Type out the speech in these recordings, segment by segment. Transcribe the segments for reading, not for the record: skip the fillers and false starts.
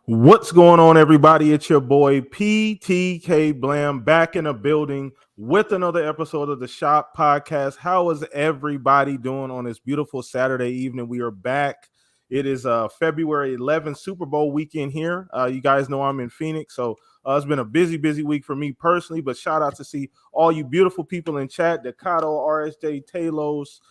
What's going on, everybody? It's your boy PTK Blam back in the building with another episode of the Shop Podcast. How is everybody doing on this beautiful Saturday evening? We are back. It is February 11th, Super Bowl weekend here. You guys know I'm in Phoenix, so it's been a busy week for me personally. But shout out to see all you beautiful people in chat: Decado, RSJ, Talos,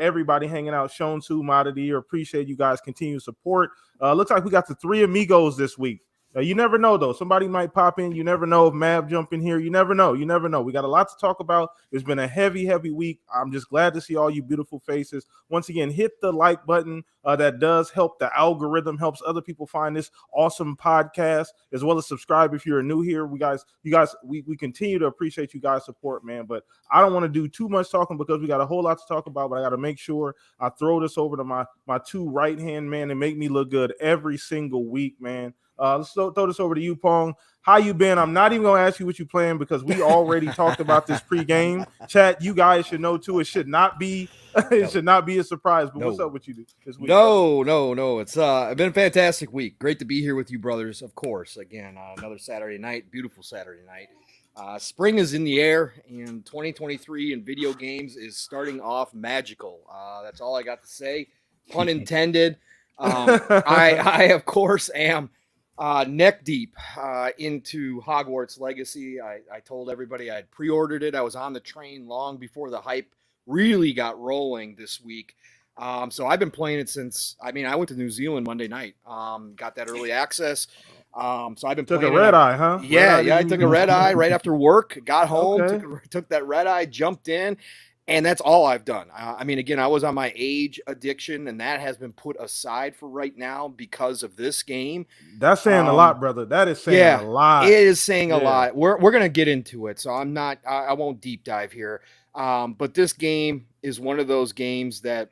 everybody hanging out. Shown to Mod of the Year. Appreciate you guys' continued support. Looks like we got the three amigos this week. You never know, though. Somebody might pop in. You never know if Mav jump in here. You never know. You never know. We got a lot to talk about. It's been a heavy week. I'm just glad to see all you beautiful faces. Once again, hit the like button. That does help the algorithm, helps other people find this awesome podcast, as well as subscribe if you're new here. We continue to appreciate you guys' support, man. But I don't want to do too much talking because we got a whole lot to talk about. But I got to make sure I throw this over to my two right-hand men and make me look good every single week, man. Let's throw this over to you, Pong. How you been? I'm not even gonna ask you what you playing because we already talked about this pregame. Chat, you guys should know too. It should not be should not be a surprise. But what's up with you this week? No. It's been a fantastic week. Great to be here with you, brothers. Of course, again, another Saturday night, beautiful Saturday night. Spring is in the air, and 2023 in video games is starting off magical. That's all I got to say. Pun intended. I of course am neck deep into Hogwarts Legacy. I told everybody I'd pre-ordered it. I was on the train long before the hype really got rolling this week. So I've been playing it since, I went to New Zealand Monday night. Got that early access. So I've been took playing a red eye, huh? Yeah, I took a red eye right after work, got home, Okay. took that red eye, jumped in. And that's all I've done. Again, I was on my age addiction, and that has been put aside for right now because of this game. That's saying a lot, brother. That is saying a lot. It is saying a lot. We're gonna get into it, so I won't deep dive here. But this game is one of those games that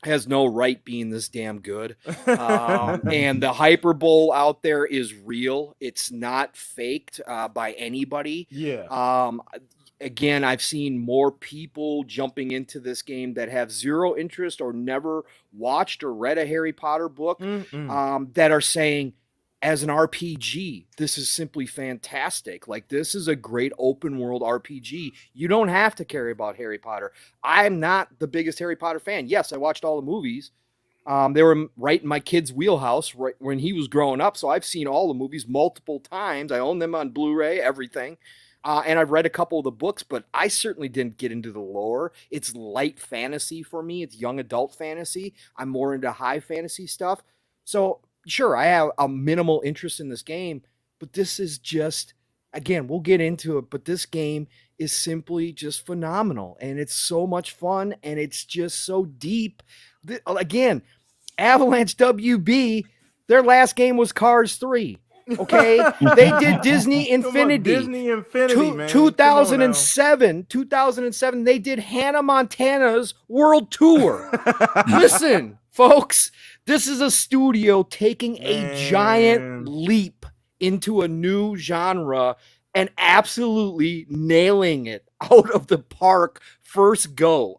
has no right being this damn good. And the hyperbole out there is real. It's not faked by anybody. Yeah. Again, I've seen more people jumping into this game that have zero interest or never watched or read a Harry Potter book that are saying, as an RPG, this is simply fantastic. Like, this is a great open world RPG. You don't have to care about Harry Potter. I'm not the biggest Harry Potter fan. Yes, I watched all the movies. They were right in my kid's wheelhouse right when he was growing up. So I've seen all the movies multiple times. I own them on Blu-ray, everything. And I've read a couple of the books, but I certainly didn't get into the lore. It's light fantasy for me. It's young adult fantasy. I'm more into high fantasy stuff. So sure, I have a minimal interest in this game, but this is just, again, we'll get into it, but this game is simply just phenomenal. And it's so much fun, and it's just so deep. Again, Avalanche WB, their last game was Cars 3. Okay, they did Disney Infinity. Disney Infinity, man. 2007, they did Hannah Montana's World Tour. Listen, folks, this is a studio taking a giant leap into a new genre and absolutely nailing it out of the park first go.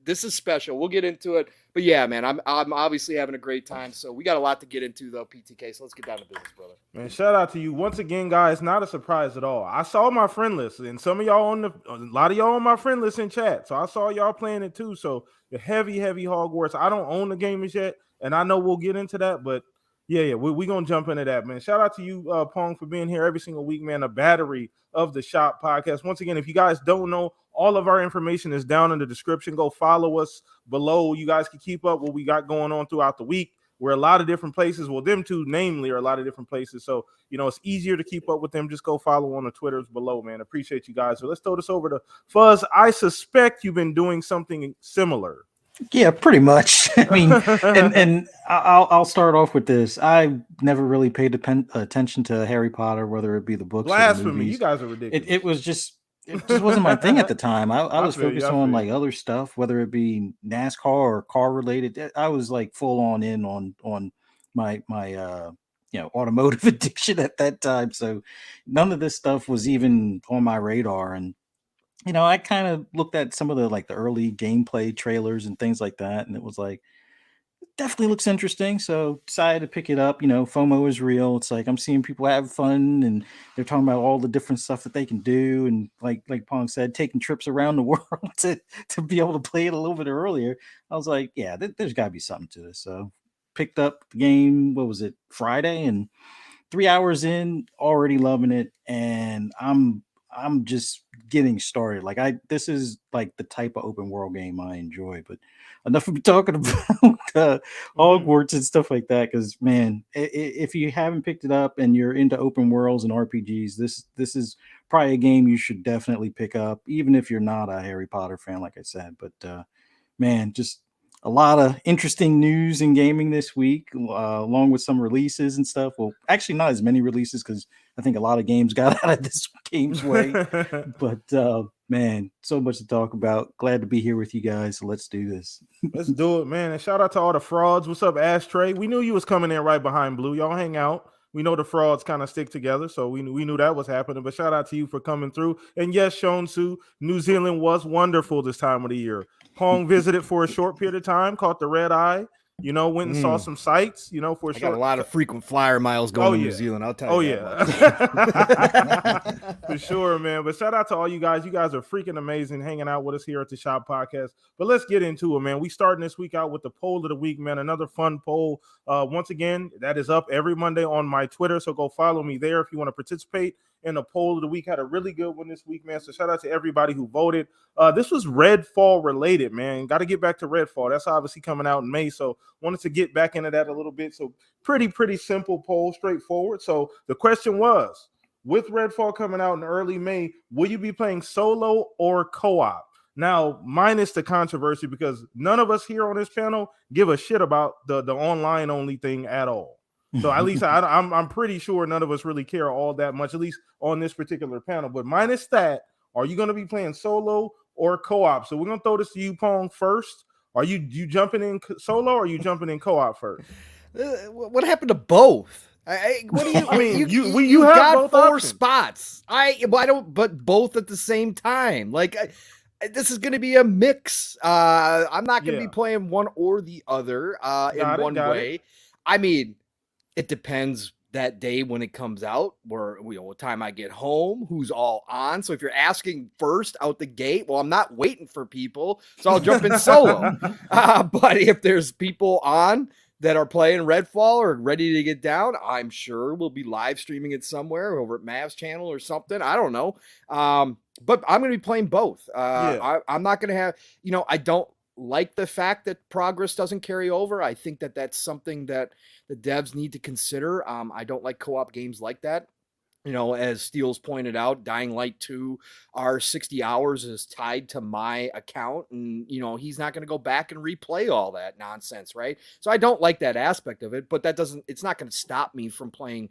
This is special. We'll get into it. But yeah, man, I'm obviously having a great time. So we got a lot to get into, though, PTK. So let's get down to business, brother. Man, shout out to you once again, guys. Not a surprise at all. I saw my friend list, and some of y'all a lot of y'all on my friend list in chat. So I saw y'all playing it too. So the heavy Hogwarts. I don't own the game as yet, and I know we'll get into that, but yeah, we're gonna jump into that, man. Shout out to you, Pong, for being here every single week, man. A battery of the Shop Podcast. Once again, if you guys don't know, all of our information is down in the description. Go follow us below. You guys can keep up what we got going on throughout the week. We're a lot of different places. Well, them two, namely, are a lot of different places. So, it's easier to keep up with them. Just go follow on the Twitters below, man. Appreciate you guys. So let's throw this over to Fuzz. I suspect you've been doing something similar. Yeah, pretty much. and I'll start off with this. I never really paid attention to Harry Potter, whether it be the books or the movies. You guys are ridiculous. It just wasn't my thing at the time. I was focused on like other stuff, whether it be NASCAR or car related. I was like full on in on my automotive addiction at that time. So none of this stuff was even on my radar. And I kind of looked at some of the early gameplay trailers and things like that, and it was like, definitely looks interesting. So decided to pick it up. You know, FOMO is real. It's like I'm seeing people have fun and they're talking about all the different stuff that they can do. And like Pong said, taking trips around the world to be able to play it a little bit earlier. I was like, yeah, there's got to be something to this. So picked up the game. What was it, Friday? And 3 hours in, already loving it, and I'm just getting started. Like this is like the type of open world game I enjoy. But enough of talking about Hogwarts and stuff like that. Because man, if you haven't picked it up and you're into open worlds and RPGs, this is probably a game you should definitely pick up, even if you're not a Harry Potter fan, like I said. But man, just a lot of interesting news in gaming this week, along with some releases and stuff. Well, actually, not as many releases because I think a lot of games got out of this game's way. But man, so much to talk about. Glad to be here with you guys. So let's do this. Let's do it, man. And shout out to all the frauds. What's up, Ashtray? We knew you was coming in right behind Blue. Y'all hang out. We know the frauds kind of stick together, so we knew that was happening. But shout out to you for coming through. And yes, Shonsu, New Zealand was wonderful this time of the year. Pong visited for a short period of time, caught the red eye. You know, went and saw some sights. You know, for I got a lot of frequent flyer miles going to New Zealand. I'll tell you. For sure, man. But shout out to all you guys. You guys are freaking amazing, hanging out with us here at the Shop Podcast. But let's get into it, man. We starting this week out with the poll of the week, man. Another fun poll. Once again, that is up every Monday on my Twitter. So go follow me there if you want to participate in the poll of the week. Had a really good one this week, man. So shout out to everybody who voted. This was Redfall related, man. Got to get back to Redfall. That's obviously coming out in May. So wanted to get back into that a little bit. So pretty simple poll, straightforward. So the question was, with Redfall coming out in early May, will you be playing solo or co-op? Now, minus the controversy, because none of us here on this panel give a shit about the online only thing at all. So at least I'm pretty sure none of us really care all that much, at least on this particular panel. But minus that, are you going to be playing solo or co-op? So we're going to throw this to you, Pong, first. Are you jumping in solo or are you jumping in co-op first? What happened to both? What do you? I mean, you have got both 4 options. spots. I don't, but both at the same time. Like this is going to be a mix. I'm not going to be playing one or the other in one way. I mean, it depends that day when it comes out, where what time I get home, who's all on. So if you're asking first out the gate, well, I'm not waiting for people, so I'll jump in solo. But if there's people on that are playing Redfall or ready to get down, I'm sure we'll be live streaming it somewhere over at Mav's channel or something. I don't know. But I'm going to be playing both. I'm not going to have, I don't like the fact that progress doesn't carry over. I think that that's something that the devs need to consider. I don't like co-op games like that. As Steele's pointed out, Dying Light 2, our 60 hours is tied to my account, and he's not going to go back and replay all that nonsense, right? So I don't like that aspect of it, but it's not going to stop me from playing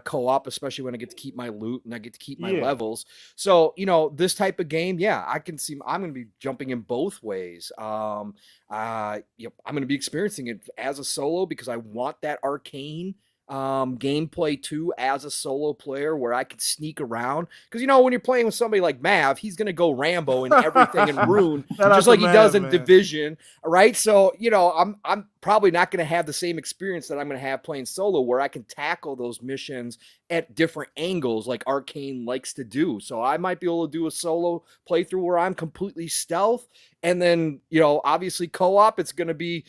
co-op, especially when I get to keep my loot and I get to keep my levels. So, this type of game, I can see I'm going to be jumping in both ways. I'm going to be experiencing it as a solo because I want that arcane gameplay too as a solo player where I can sneak around, because when you're playing with somebody like Mav, he's gonna go Rambo and everything and ruin just like he does in Division, right? So I'm probably not gonna have the same experience that I'm gonna have playing solo, where I can tackle those missions at different angles like Arcane likes to do. So I might be able to do a solo playthrough where I'm completely stealth, and then obviously co-op, it's gonna be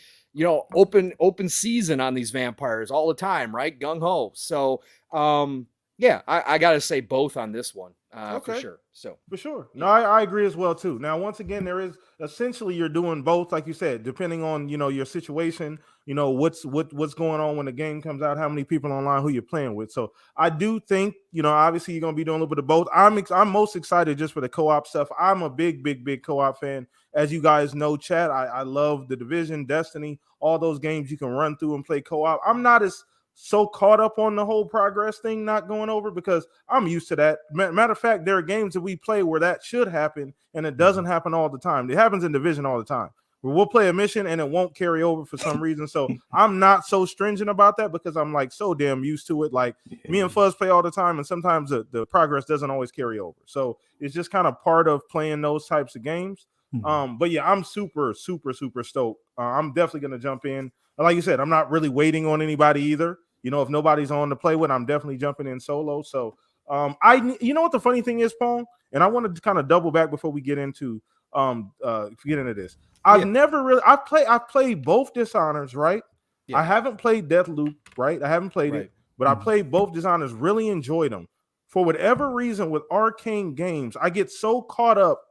open season on these vampires all the time, right? Gung ho. So, I got to say both on this one, for sure. So for sure. No, I agree as well too. Now, once again, there is essentially you're doing both, like you said, depending on your situation, what's going on when the game comes out, how many people online, who you're playing with. So I do think obviously you're gonna be doing a little bit of both. I'm most excited just for the co-op stuff. I'm a big co-op fan. As you guys know, chat, I love the Division, Destiny, all those games you can run through and play co-op. I'm not as so caught up on the whole progress thing not going over because I'm used to that. Matter of fact, there are games that we play where that should happen and it doesn't happen all the time. It happens in Division all the time, where we'll play a mission and it won't carry over for some reason. So I'm not so stringent about that because I'm like so damn used to it. Like me and Fuzz play all the time, and sometimes the progress doesn't always carry over. So it's just kind of part of playing those types of games. But yeah, I'm super stoked. I'm definitely gonna jump in. like you said, I'm not really waiting on anybody either. You know, if nobody's on to play with, I'm definitely jumping in solo. So you know what the funny thing is, Pong, and I want to kind of double back before we get into this. I've played both Dishonors, right? I haven't played Deathloop, right? I haven't played it, but I played both Dishonors, really enjoyed them. For whatever reason, with Arcane games, I get so caught up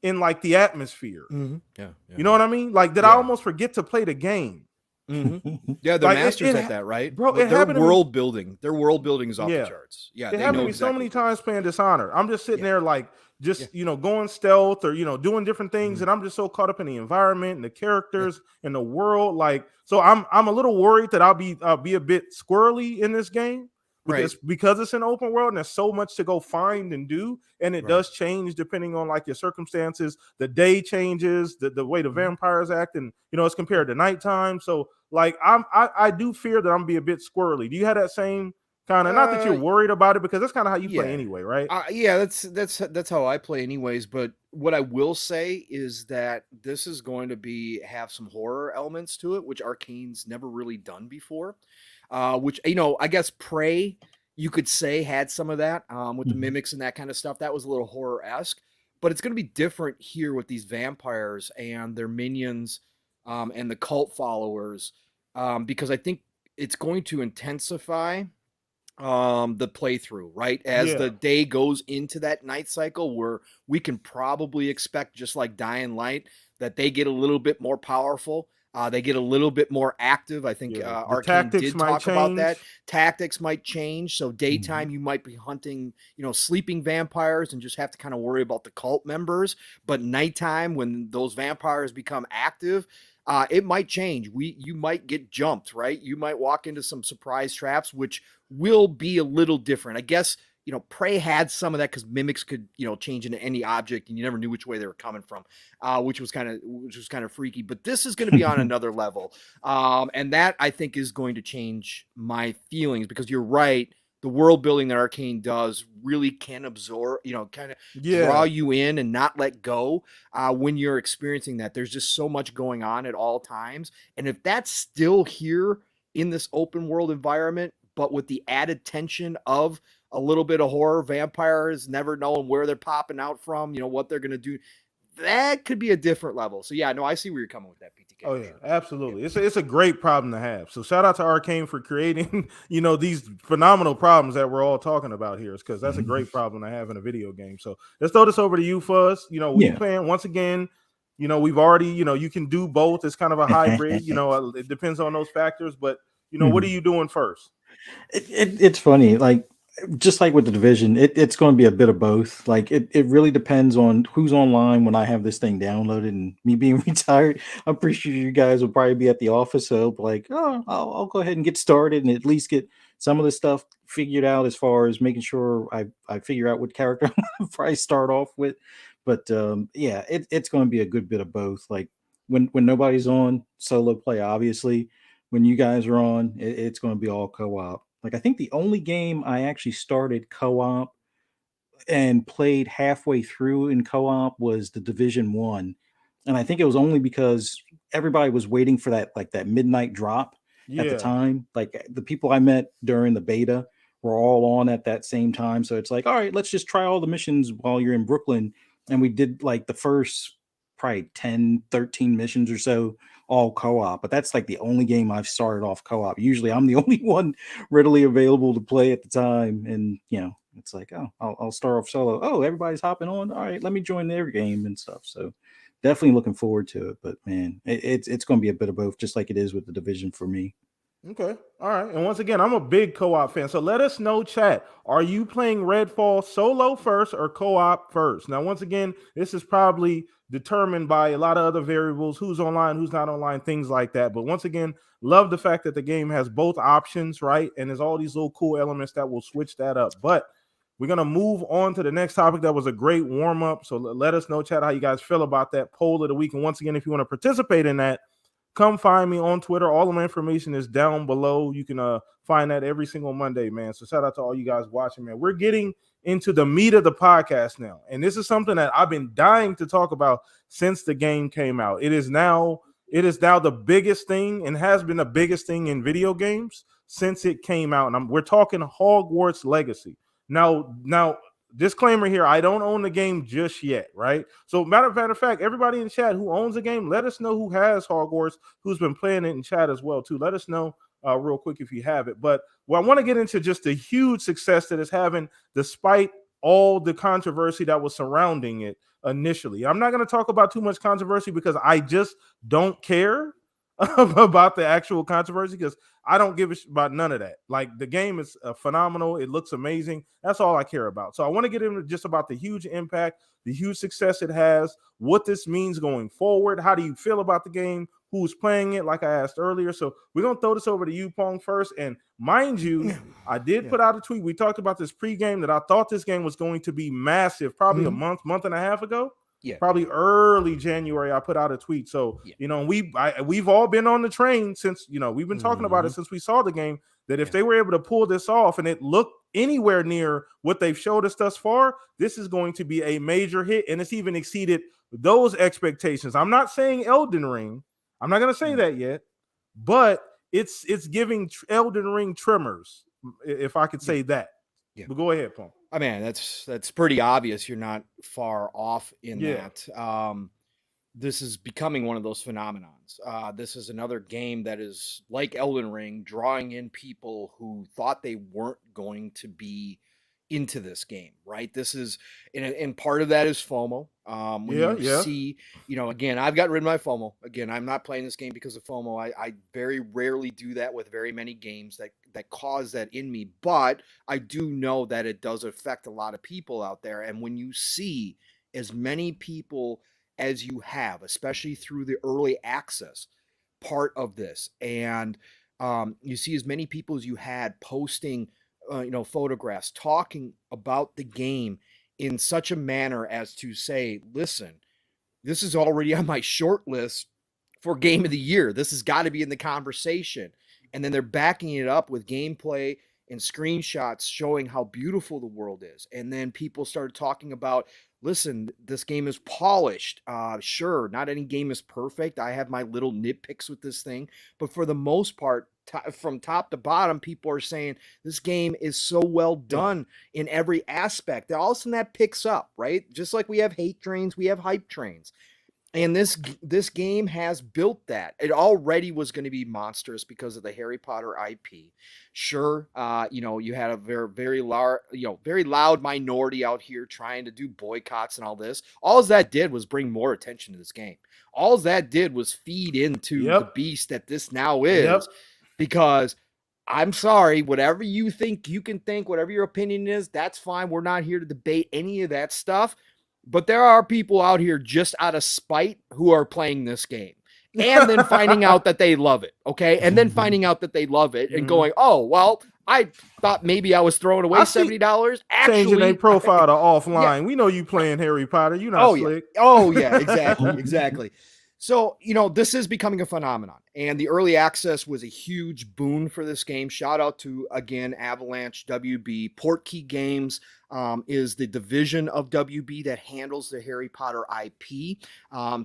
in like the atmosphere. Mm-hmm. Yeah, you know what I mean? Like that I almost forget to play the game. Mm-hmm. Yeah, they're like masters at that, right? Bro, their world building is off the charts. Yeah, it happened to me so many times playing Dishonored. I'm just sitting there like going stealth or doing different things, and I'm just so caught up in the environment and the characters and the world. Like, so I'm a little worried that I'll be a bit squirrely in this game. Because it's an open world and there's so much to go find and do, and it does change depending on like your circumstances. The day changes, the way the vampires act, and it's compared to nighttime. So like I do fear that I'm be a bit squirrely. Do you have that same kind of? Not that you're worried about it, because that's kind of how you play anyway, right? Yeah, that's how I play anyways. But what I will say is that this is going to have some horror elements to it, which Arcane's never really done before. Which, I guess Prey, you could say, had some of that with the mimics and that kind of stuff. That was a little horror-esque, but it's going to be different here with these vampires and their minions and the cult followers, because I think it's going to intensify the playthrough, right? As the day goes into that night cycle, where we can probably expect, just like Dying Light, that they get a little bit more powerful. They get a little bit more active. I think Arcane did talk about that. Tactics might change. So daytime, you might be hunting, sleeping vampires and just have to kind of worry about the cult members. But nighttime, when those vampires become active, it might change. You might get jumped, right? You might walk into some surprise traps, which will be a little different. I guess, Prey had some of that because mimics could, change into any object and you never knew which way they were coming from, which was kind of freaky. But this is going to be on another level. And that, I think, is going to change my feelings, because you're right. The world building that Arcane does really can absorb, kind of draw you in and not let go when you're experiencing that. There's just so much going on at all times. And if that's still here in this open world environment, but with the added tension of a little bit of horror, vampires never knowing where they're popping out from, what they're going to do, that could be a different level. So yeah, no, I see where you're coming with that, PTK. Oh yeah, absolutely. It's a great problem to have. So shout out to Arcane for creating, these phenomenal problems that we're all talking about here, because that's a great problem to have in a video game. So let's throw this over to you, Fuzz. We playing once again. We've already, you can do both. It's kind of a hybrid. It depends on those factors. But what are you doing first? It's funny, like, just like with the Division, it's going to be a bit of both. Like it really depends on who's online when I have this thing downloaded. And me being retired, I'm pretty sure you guys will probably be at the office, so like, I'll go ahead and get started and at least get some of the stuff figured out, as far as making sure I figure out what character I'm probably start off with. But it's going to be a good bit of both. Like when nobody's on, solo play, obviously. When you guys are on, it's going to be all co-op. Like, I think the only game I actually started co-op and played halfway through in co-op was the Division 1. And I think it was only because everybody was waiting for that midnight drop at the time. Like, the people I met during the beta were all on at that same time. So it's like, all right, let's just try all the missions while you're in Brooklyn. And we did like the first probably 10, 13 missions or so, all co-op. But that's like the only game I've started off co-op. Usually I'm the only one readily available to play at the time. And, it's like, I'll start off solo. Oh, everybody's hopping on. All right, let me join their game and stuff. So definitely looking forward to it. But man, it's going to be a bit of both, just like it is with the Division for me. Okay. All right. And once again, I'm a big co-op fan. So let us know, chat. Are you playing Redfall solo first or co-op first? Now, once again, this is probably determined by a lot of other variables, who's online, who's not online, things like that. But once again, love the fact that the game has both options, right? And there's all these little cool elements that will switch that up. But we're going to move on to the next topic. That was a great warm-up. So let us know, chat, how you guys feel about that poll of the week. And once again, if you want to participate in that, come find me on Twitter. All of my information is down below. You can find that every single Monday, man. So shout out to all you guys watching, man. We're getting into the meat of the podcast now. And this is something that I've been dying to talk about since the game came out. It is now It is now the biggest thing and has been the biggest thing in video games since it came out. And we're talking Hogwarts Legacy. Now, disclaimer here, I don't own the game just yet, right? So matter of fact, everybody in chat who owns the game, let us know who has Hogwarts, who's been playing it in chat as well too. Let us know real quick if you have it. But I want to get into just the huge success that it's having despite all the controversy that was surrounding it initially. I'm not going to talk about too much controversy because I just don't care about the actual controversy because I don't give a about none of that. Like the game is phenomenal. It looks amazing. That's all I care about. So I want to get into just about the huge impact, the huge success it has, what this means going forward. How do you feel about the game? Who's playing it? Like I asked earlier. So we're going to throw this over to you, Pong, first. And mind you, I did put out a tweet. We talked about this pregame that I thought this game was going to be massive, probably a month and a half ago. Yeah, probably early January, I put out a tweet. So, you know, we've all been on the train since, you know, we've been talking about it since we saw the game, that if they were able to pull this off and it looked anywhere near what they've showed us thus far, this is going to be a major hit. And it's even exceeded those expectations. I'm not saying Elden Ring. I'm not going to say that yet, but it's giving Elden Ring tremors, if I could say that. Yeah. But go ahead, Paul. I mean, that's pretty obvious. You're not far off in that. This is becoming one of those phenomenons. This is another game that is like Elden Ring, drawing in people who thought they weren't going to be into this game, right? This is, and part of that is FOMO. When you see, you know, again, I've gotten rid of my FOMO. Again, I'm not playing this game because of FOMO. I very rarely do that with very many games that cause that in me, but I do know that it does affect a lot of people out there. And when you see as many people as you have, especially through the early access part of this, and you see as many people as you had posting photographs, talking about the game in such a manner as to say, listen, this is already on my short list for game of the year. This has got to be in the conversation. And then they're backing it up with gameplay and screenshots showing how beautiful the world is. And then people started talking about, listen, this game is polished. Sure, not any game is perfect. I have my little nitpicks with this thing. But for the most part, from top to bottom, people are saying this game is so well done in every aspect. All of a sudden that picks up, right? Just like we have hate trains, we have hype trains. And this game has built that. It already was going to be monstrous because of the Harry Potter IP. Sure, you had a very loud minority out here trying to do boycotts and all this. All that did was bring more attention to this game. All that did was feed into the beast that this now is. Because I'm sorry, whatever you think, you can think, whatever your opinion is, that's fine. We're not here to debate any of that stuff. But there are people out here just out of spite who are playing this game and then finding out that they love it. Okay. And then finding out that they love it and going, oh, well, I thought maybe I was throwing away $70. Actually, changing their profile to offline. We know you playing Harry Potter. You're not slick. Oh, yeah, exactly. So, this is becoming a phenomenon, and the early access was a huge boon for this game. Shout out to, again, Avalanche WB. Portkey Games is the division of WB that handles the Harry Potter IP.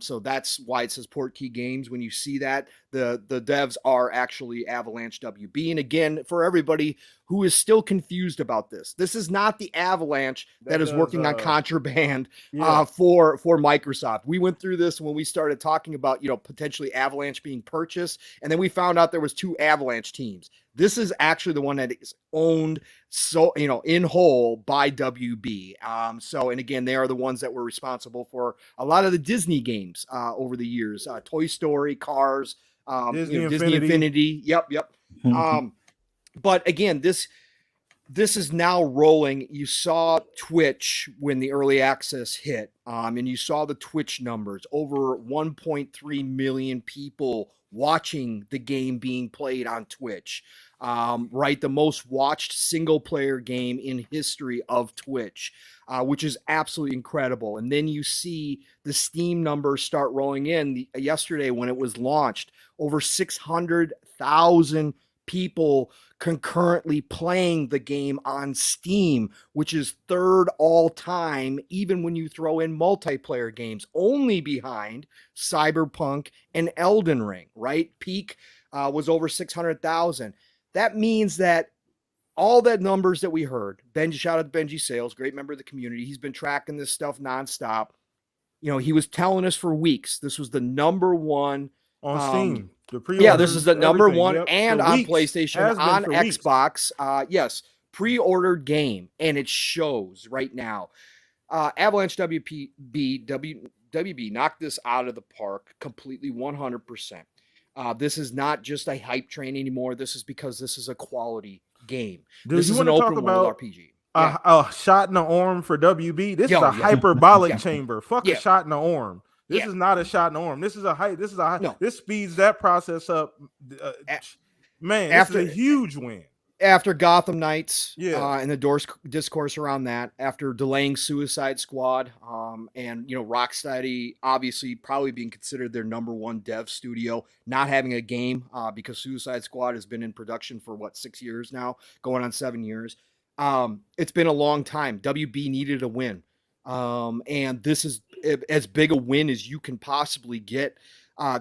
So that's why it says Portkey Games. When you see that, the devs are actually Avalanche WB. And again, for everybody who is still confused about this is not the Avalanche that is working on contraband for Microsoft. We went through this when we started talking about, potentially Avalanche being purchased. And then we found out there was 2 Avalanche teams. This is actually the one that is owned in whole by WB. And again, they are the ones that were responsible for a lot of the Disney games over the years, Toy Story, Cars, Disney Infinity. Yep. But again, this is now rolling. You saw Twitch when the early access hit, and you saw the Twitch numbers, over 1.3 million people watching the game being played on Twitch, right? The most watched single player game in history of Twitch, which is absolutely incredible. And then you see the Steam numbers start rolling in. Yesterday when it was launched, over 600,000 people concurrently playing the game on Steam, which is third all time, even when you throw in multiplayer games, only behind Cyberpunk and Elden Ring, right? Peak was over 600,000. That means that all the numbers that we heard, Benji, shout out to Benji Sales, great member of the community. He's been tracking this stuff nonstop. You know, he was telling us for weeks this was the number one on Steam. Yeah, this is the number one yep, and on PlayStation, on Xbox. Yes, pre-ordered game, and it shows right now. Avalanche WB knocked this out of the park completely, 100%. This is not just a hype train anymore. This is because this is a quality game. Dude, this is an open world RPG. A shot in the arm for WB. This is a hyperbolic chamber. Fuck a shot in the arm. This is not a shot in the arm. This is a hype. This is a this speeds that process up. Man, this is a huge win. After Gotham Knights, and the discourse around that, after delaying Suicide Squad, and Rocksteady obviously probably being considered their number one dev studio, not having a game because Suicide Squad has been in production for 6 years now, going on 7 years. It's been a long time. WB needed a win, and this is as big a win as you can possibly get,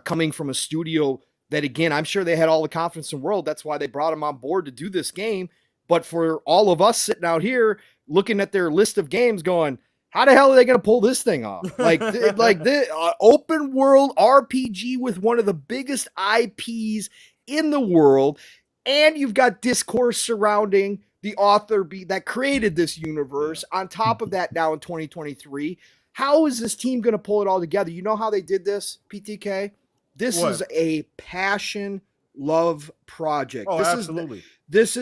coming from a studio that, again, I'm sure they had all the confidence in the world. That's why they brought him on board to do this game. But for all of us sitting out here looking at their list of games going, how the hell are they going to pull this thing off? Like the open world RPG with one of the biggest IPs in the world. And you've got discourse surrounding the author that created this universe. On top of that, now in 2023, how is this team going to pull it all together? You know how they did this, PTK? This is a passion, love project. Oh, absolutely. This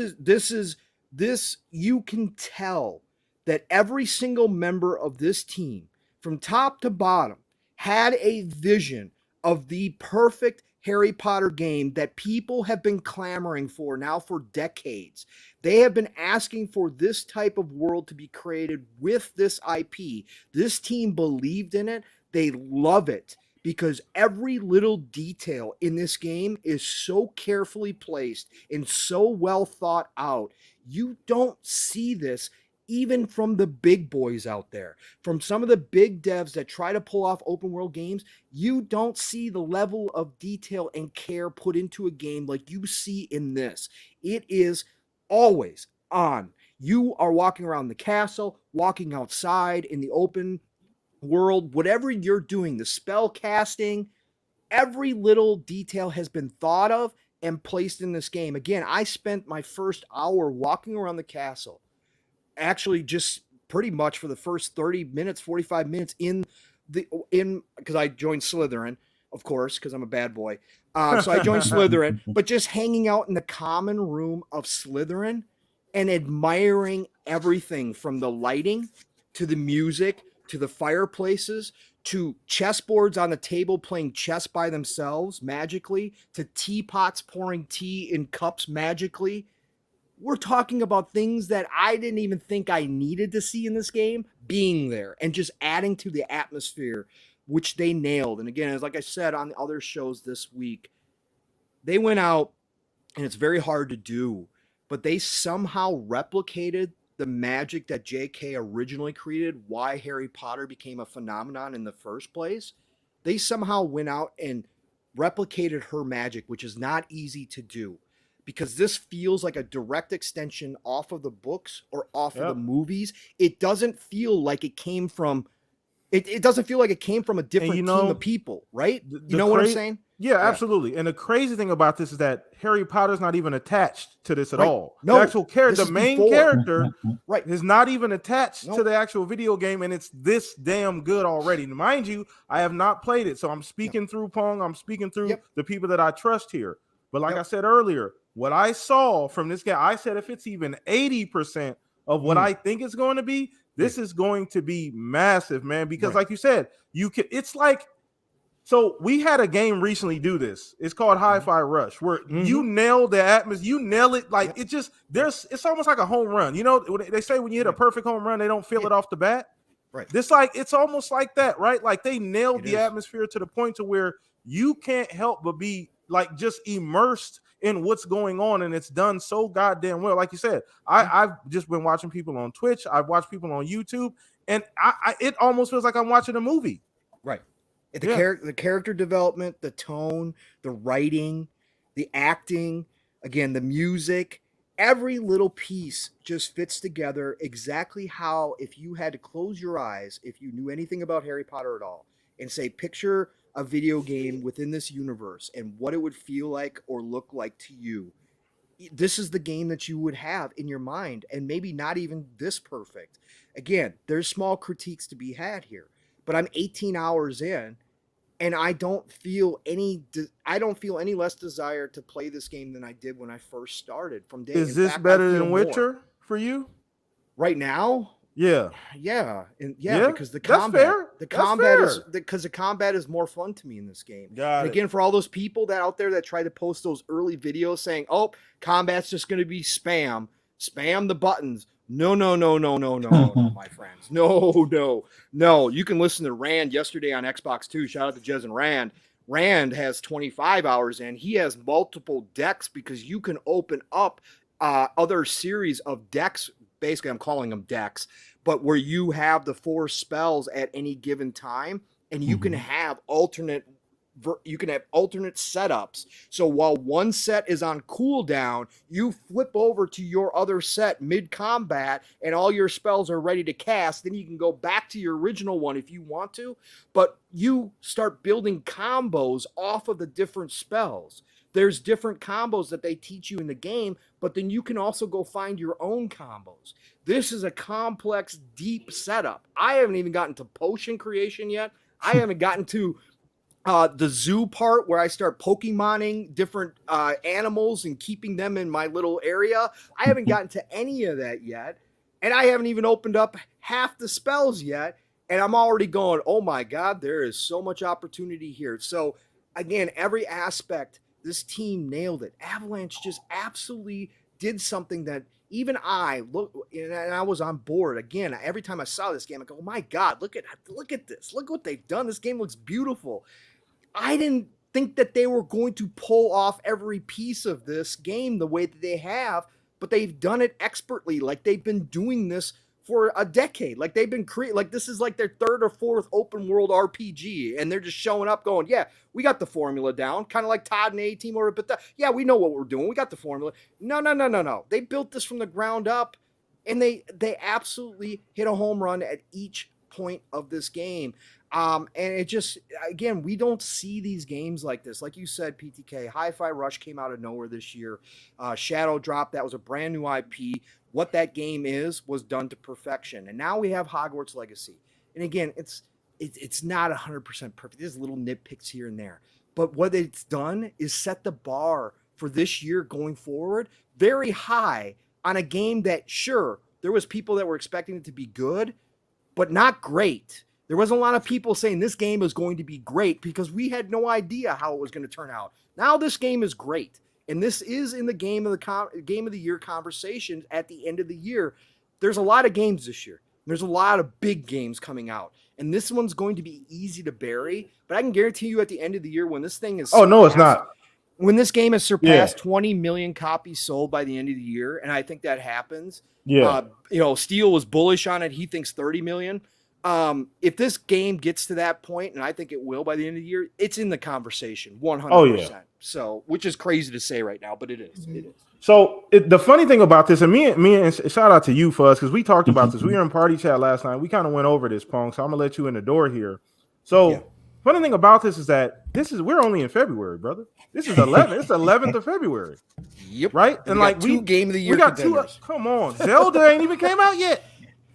you can tell that every single member of this team, from top to bottom, had a vision of the perfect Harry Potter game that people have been clamoring for now for decades. They have been asking for this type of world to be created with this IP. This team believed in it. They love it, because every little detail in this game is so carefully placed and so well thought out. You don't see this even from the big boys out there. From some of the big devs that try to pull off open world games, you don't see the level of detail and care put into a game like you see in this. It is always on. You are walking around the castle, walking outside in the open world, whatever you're doing, the spell casting, every little detail has been thought of and placed in this game. Again, I spent my first hour walking around the castle, actually just pretty much for the first 30 minutes, 45 minutes because I joined Slytherin, of course, because I'm a bad boy. So I joined Slytherin, but just hanging out in the common room of Slytherin and admiring everything from the lighting to the music to the fireplaces, to chessboards on the table playing chess by themselves magically, to teapots pouring tea in cups magically. We're talking about things that I didn't even think I needed to see in this game being there and just adding to the atmosphere, which they nailed. And again, as like I said on the other shows this week, they went out, and it's very hard to do, but they somehow replicated the magic that J.K. originally created, why Harry Potter became a phenomenon in the first place. They somehow went out and replicated her magic, which is not easy to do, because this feels like a direct extension off of the books or off of the movies. It doesn't feel like it came from it doesn't feel like it came from a different team of people, right? You know what I'm saying? Yeah, absolutely. And the crazy thing about this is that Harry Potter's not even attached to this at all. No, the actual character, the main character, is not even attached to the actual video game, and it's this damn good already. And mind you, I have not played it, so I'm speaking through Pong. I'm speaking through the people that I trust here. But like I said earlier, what I saw from this game, I said if it's even 80% of what I think it's going to be, this is going to be massive, man. Because like you said, it's like, so we had a game recently do this. It's called Hi-Fi Rush, where you nail the atmosphere, you nail it. Like it just, it's almost like a home run. You know, they say when you hit a perfect home run, they don't feel it off the bat. Right. It's almost like that, right? Like they nailed the atmosphere to the point to where you can't help but be like just immersed in what's going on, and it's done so goddamn well. Like you said, I've just been watching people on Twitch, I've watched people on YouTube, and it almost feels like I'm watching a movie. Right. The character development, the tone, the writing, the acting, again, the music, every little piece just fits together exactly how, if you had to close your eyes, if you knew anything about Harry Potter at all, and say, picture a video game within this universe and what it would feel like or look like to you. This is the game that you would have in your mind, and maybe not even this perfect. Again, there's small critiques to be had here, but I'm 18 hours in, and I don't feel any less desire to play this game than I did when I first started. Is this better than Witcher for you right now? Yeah, because the combat is more fun to me in this game. And again, for all those people that out there that try to post those early videos saying, "Oh, combat's just going to be spam the buttons." No, my friends. No. You can listen to Rand yesterday on Xbox 2. Shout out to Jez and Rand. Rand has 25 hours in. He has multiple decks because you can open up other series of decks. Basically, I'm calling them decks, but where you have the 4 spells at any given time, and you can have alternate setups. So while one set is on cooldown, you flip over to your other set mid-combat, and all your spells are ready to cast. Then you can go back to your original one if you want to, but you start building combos off of the different spells. There's different combos that they teach you in the game, but then you can also go find your own combos. This is a complex, deep setup. I haven't even gotten to potion creation yet. I haven't gotten to the zoo part where I start Pokemoning different animals and keeping them in my little area. I haven't gotten to any of that yet. And I haven't even opened up half the spells yet. And I'm already going, oh my God, there is so much opportunity here. So again, every aspect, this team nailed it. Avalanche just absolutely did something that even I was on board. Again, every time I saw this game, I go, oh my God, look at this. Look what they've done. This game looks beautiful. I didn't think that they were going to pull off every piece of this game the way that they have, but they've done it expertly. Like they've been doing this for a decade. Like they've been like this is like their 3rd or 4th open world RPG, and they're just showing up going, yeah, we got the formula down, kind of like Todd and A-Team or Bethesda. Yeah, we know what we're doing. We got the formula. No. They built this from the ground up, and they absolutely hit a home run at each point of this game. And it just, again, we don't see these games like this. Like you said, PTK, Hi-Fi Rush came out of nowhere this year. Shadow Drop, that was a brand new IP. What that game was done to perfection. And now we have Hogwarts Legacy. And again, it's not 100% perfect. There's little nitpicks here and there. But what it's done is set the bar for this year going forward very high on a game that, sure, there was people that were expecting it to be good, but not great. There wasn't a lot of people saying this game is going to be great because we had no idea how it was going to turn out. Now this game is great. And this is in the game of the year conversation at the end of the year. There's a lot of games this year. There's a lot of big games coming out. And this one's going to be easy to bury. But I can guarantee you at the end of the year when this thing is... Oh, no, it's not. When this game has surpassed 20 million copies sold by the end of the year, and I think that happens. Yeah. Steele was bullish on it. He thinks 30 million. If this game gets to that point, and I think it will by the end of the year, it's in the conversation 100%. Oh, yeah. So, which is crazy to say right now, but it is. It is. So the funny thing about this, and me and shout out to you, Fuzz, because we talked about this. We were in party chat last night. We kind of went over this, Pong. So I'm gonna let you in the door here. So funny thing about this is that we're only in February, brother. This is 11th. It's 11th of February. Yep. Right? And like two game of the year. We got two. Come on, Zelda ain't even came out yet.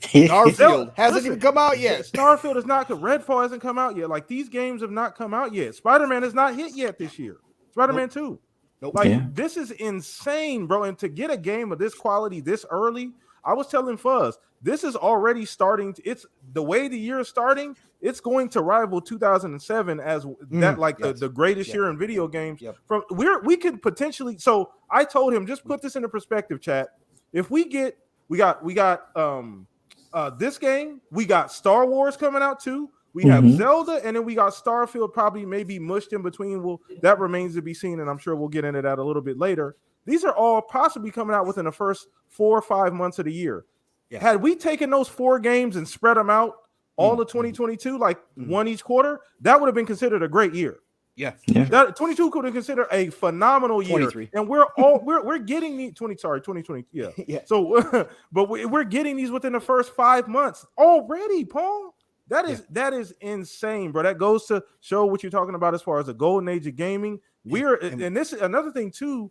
Starfield hasn't even come out yet. Starfield is not. Redfall hasn't come out yet. Like these games have not come out yet. Spider-Man has not hit yet this year. Spider-Man 2. Nope. Like this is insane, bro. And to get a game of this quality this early, I was telling Fuzz, this is already starting. It's the way the year is starting. It's going to rival 2007 as that, like the greatest year in video games. Yep. We could potentially. So I told him, just put this into perspective, chat. If we got this game, we got Star Wars coming out too. We have Zelda, and then we got Starfield, probably maybe mushed in between. Well, that remains to be seen, and I'm sure we'll get into that a little bit later. These are all possibly coming out within the first 4 or 5 months of the year. Yeah. Had we taken those 4 games and spread them out all of 2022, like one each quarter, that would have been considered a great year. Yeah. That 22 could have considered a phenomenal year. 23. And we're getting the 2020. Yeah. Yeah. So, but we're getting these within the first 5 months already, Paul. That is insane, bro. That goes to show what you're talking about as far as the golden age of gaming. And this is another thing too.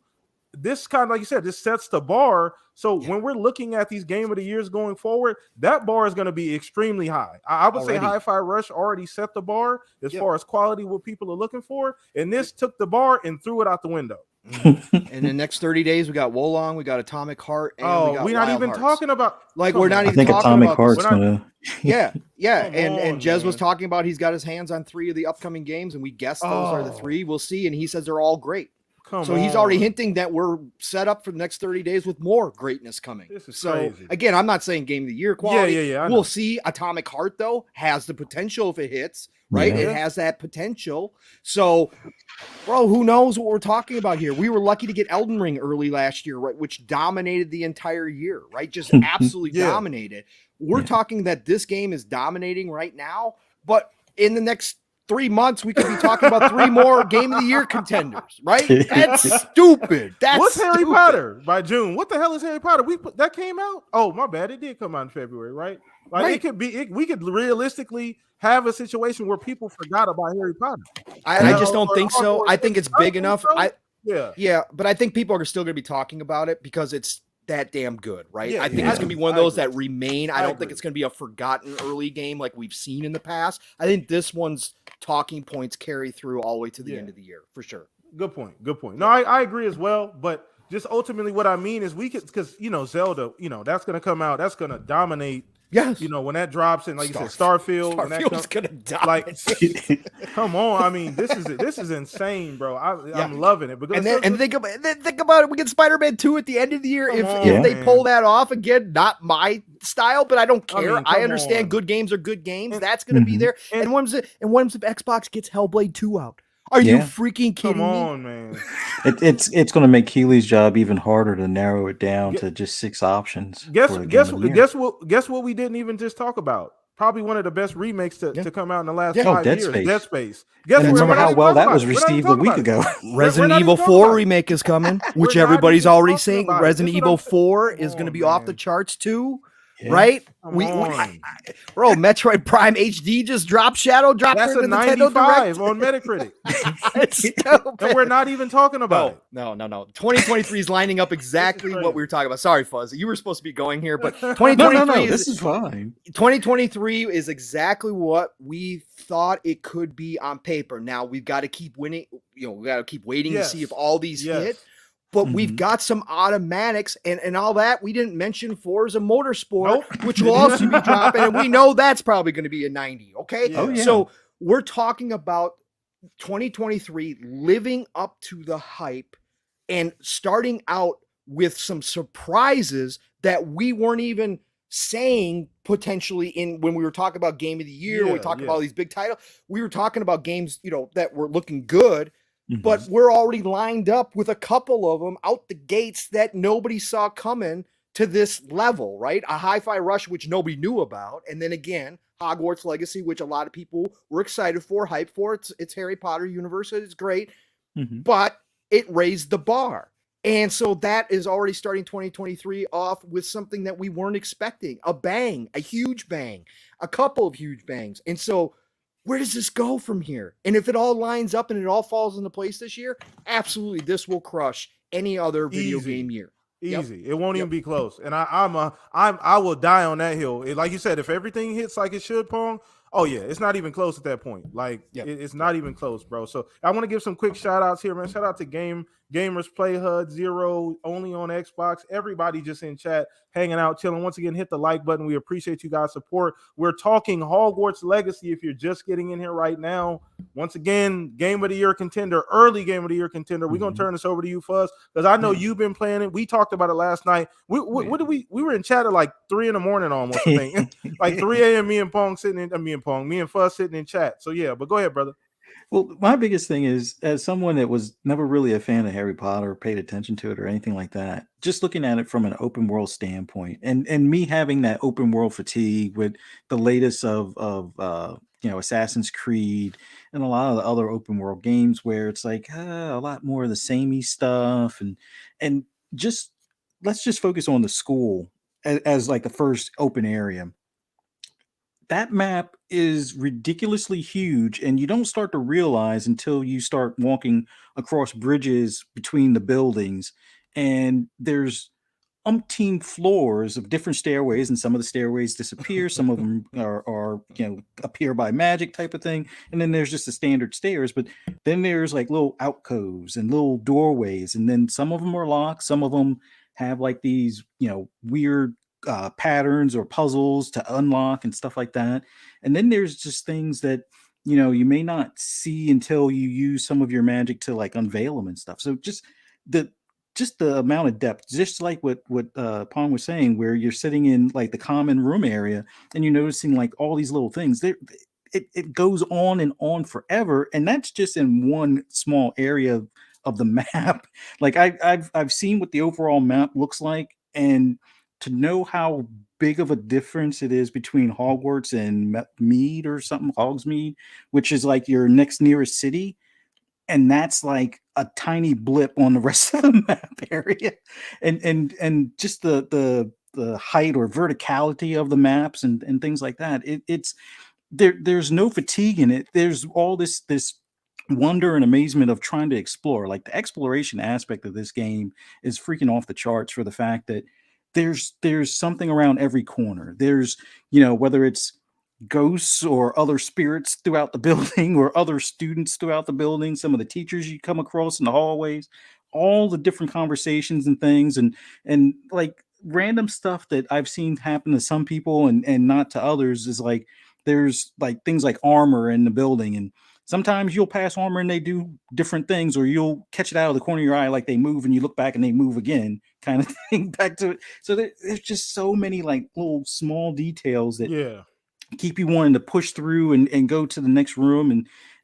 This kind of, like you said, this sets the bar. So when we're looking at these game of the years going forward, that bar is going to be extremely high. I would say Hi-Fi Rush already set the bar as far as quality, what people are looking for. And this took the bar and threw it out the window. In the next 30 days, we got Wolong, we got Atomic Heart, and we're not even talking about we're not even talking Atomic about Heart's gonna... Yeah. And Jez was talking about he's got his hands on 3 of the upcoming games, and we guess those are the 3. We'll see, and he says they're all great. He's already hinting that we're set up for the next 30 days with more greatness coming. This is crazy. Again, I'm not saying game of the year quality. Yeah. We'll see. Atomic Heart, though, has the potential if it hits, right? Yeah. It has that potential. So, bro, who knows what we're talking about here? We were lucky to get Elden Ring early last year, right? Which dominated the entire year, right? Just absolutely dominated. We're talking that this game is dominating right now, but in the next 3 months, we could be talking about 3 more Game of the Year contenders, right? That's stupid. What's Harry Potter by June? What the hell is Harry Potter? That came out? Oh, my bad. It did come out in February, right? Like it could be. We could realistically have a situation where people forgot about Harry Potter. I just don't think so. I think it's big enough. But I think people are still going to be talking about it because it's that damn good, right? I think it's going to be one of those that remain. I don't think it's going to be a forgotten early game like we've seen in the past. I think this one's talking points carry through all the way to the end of the year, for sure. Good point. No, I agree as well, but just ultimately what I mean is we could, because, Zelda, that's going to come out. That's going to dominate. Yes. When that drops in, like you said, Starfield. Starfield's going to dominate. Come on. I mean, this is insane, bro. I'm loving it. Because think about it. We get Spider-Man 2 at the end of the year. If they pull that off again, not my style, but I don't care. I understand good games are good games. That's going to be there. And what if Xbox gets Hellblade 2 out? Are you freaking kidding me? Come on, man. It's going to make Keely's job even harder to narrow it down to just 6 options. Guess what we didn't even just talk about? Probably one of the best remakes to come out in the last 5 years. Dead Space. Guess remember how well that was received a week ago. Resident Evil 4 remake is coming, which everybody's already saying. Resident Evil 4 is going to be off the charts too. Yeah. Right? Bro, Metroid Prime HD just dropped. That's a 95 on Metacritic. And we're not even talking about it. No. 2023 is lining up exactly what we were talking about. Sorry, Fuzz. You were supposed to be going here, but 2023 this is fine. 2023 is exactly what we thought it could be on paper. Now we've got to keep winning. We got to keep waiting to see if all these hit. But we've got some automatics and all that. We didn't mention Forza Motorsport, which will also be dropping. And we know that's probably going to be a 90. Okay. Yeah. Oh, yeah. So we're talking about 2023 living up to the hype and starting out with some surprises that we weren't even saying potentially when we were talking about Game of the Year. We talked about all these big titles. We were talking about games, that were looking good. But we're already lined up with a couple of them out the gates that nobody saw coming to this level, right? A Hi-Fi Rush, which nobody knew about. And then again, Hogwarts Legacy, which a lot of people were excited for, hyped for. It's Harry Potter universe. It's great. But it raised the bar. And so that is already starting 2023 off with something that we weren't expecting. A bang, a huge bang, a couple of huge bangs. And so where does this go from here? And if it all lines up and it all falls into place this year, absolutely, this will crush any other video game year. Easy. It won't even be close. And I will die on that hill. Like you said, if everything hits like it should, Pong, it's not even close at that point. Like it's not even close, bro. So I want to give some quick shout outs here, man. Shout out to Game Gamers Play HUD, Zero, only on Xbox. Everybody just in chat, hanging out, chilling. Once again, hit the like button. We appreciate you guys' support. We're talking Hogwarts Legacy if you're just getting in here right now. Once again, Game of the Year contender, early Game of the Year contender. We're going to turn this over to you, Fuzz, because I know you've been playing it. We talked about it last night. What did we were in chat at like 3 a.m. almost, I think. Like 3 a.m. me and Fuzz sitting in chat. So yeah, but go ahead, brother. Well, my biggest thing is, as someone that was never really a fan of Harry Potter, or paid attention to it or anything like that, just looking at it from an open world standpoint, and me having that open world fatigue with the latest of Assassin's Creed and a lot of the other open world games, where it's like a lot more of the samey stuff, and just let's just focus on the school as like the first open area. That map is ridiculously huge, and you don't start to realize until you start walking across bridges between the buildings, and there's umpteen floors of different stairways, and some of the stairways disappear, some of them are appear by magic type of thing, and then there's just the standard stairs, but then there's like little alcoves and little doorways, and then some of them are locked, some of them have like these weird patterns or puzzles to unlock and stuff like that. And then there's just things that you may not see until you use some of your magic to like unveil them and stuff. So just the amount of depth, just like what Pong was saying, where you're sitting in like the common room area and you're noticing like all these little things there. It goes on and on forever, and that's just in one small area of the map. Like I've seen what the overall map looks like, and to know how big of a difference it is between Hogwarts and Mead or something, Hogsmeade, which is like your next nearest city, and that's like a tiny blip on the rest of the map area, and just the height or verticality of the maps and things like that. It's there's no fatigue in it. There's all this wonder and amazement of trying to explore. Like the exploration aspect of this game is freaking off the charts, for the fact that there's something around every corner. There's whether it's ghosts or other spirits throughout the building, or other students throughout the building, some of the teachers you come across in the hallways, all the different conversations and things, and like random stuff that I've seen happen to some people and not to others, is like there's like things like armor in the building, and sometimes you'll pass armor and they do different things, or you'll catch it out of the corner of your eye, like they move and you look back and they move again, kind of thing, back to it. So there's just so many like little small details that keep you wanting to push through and go to the next room,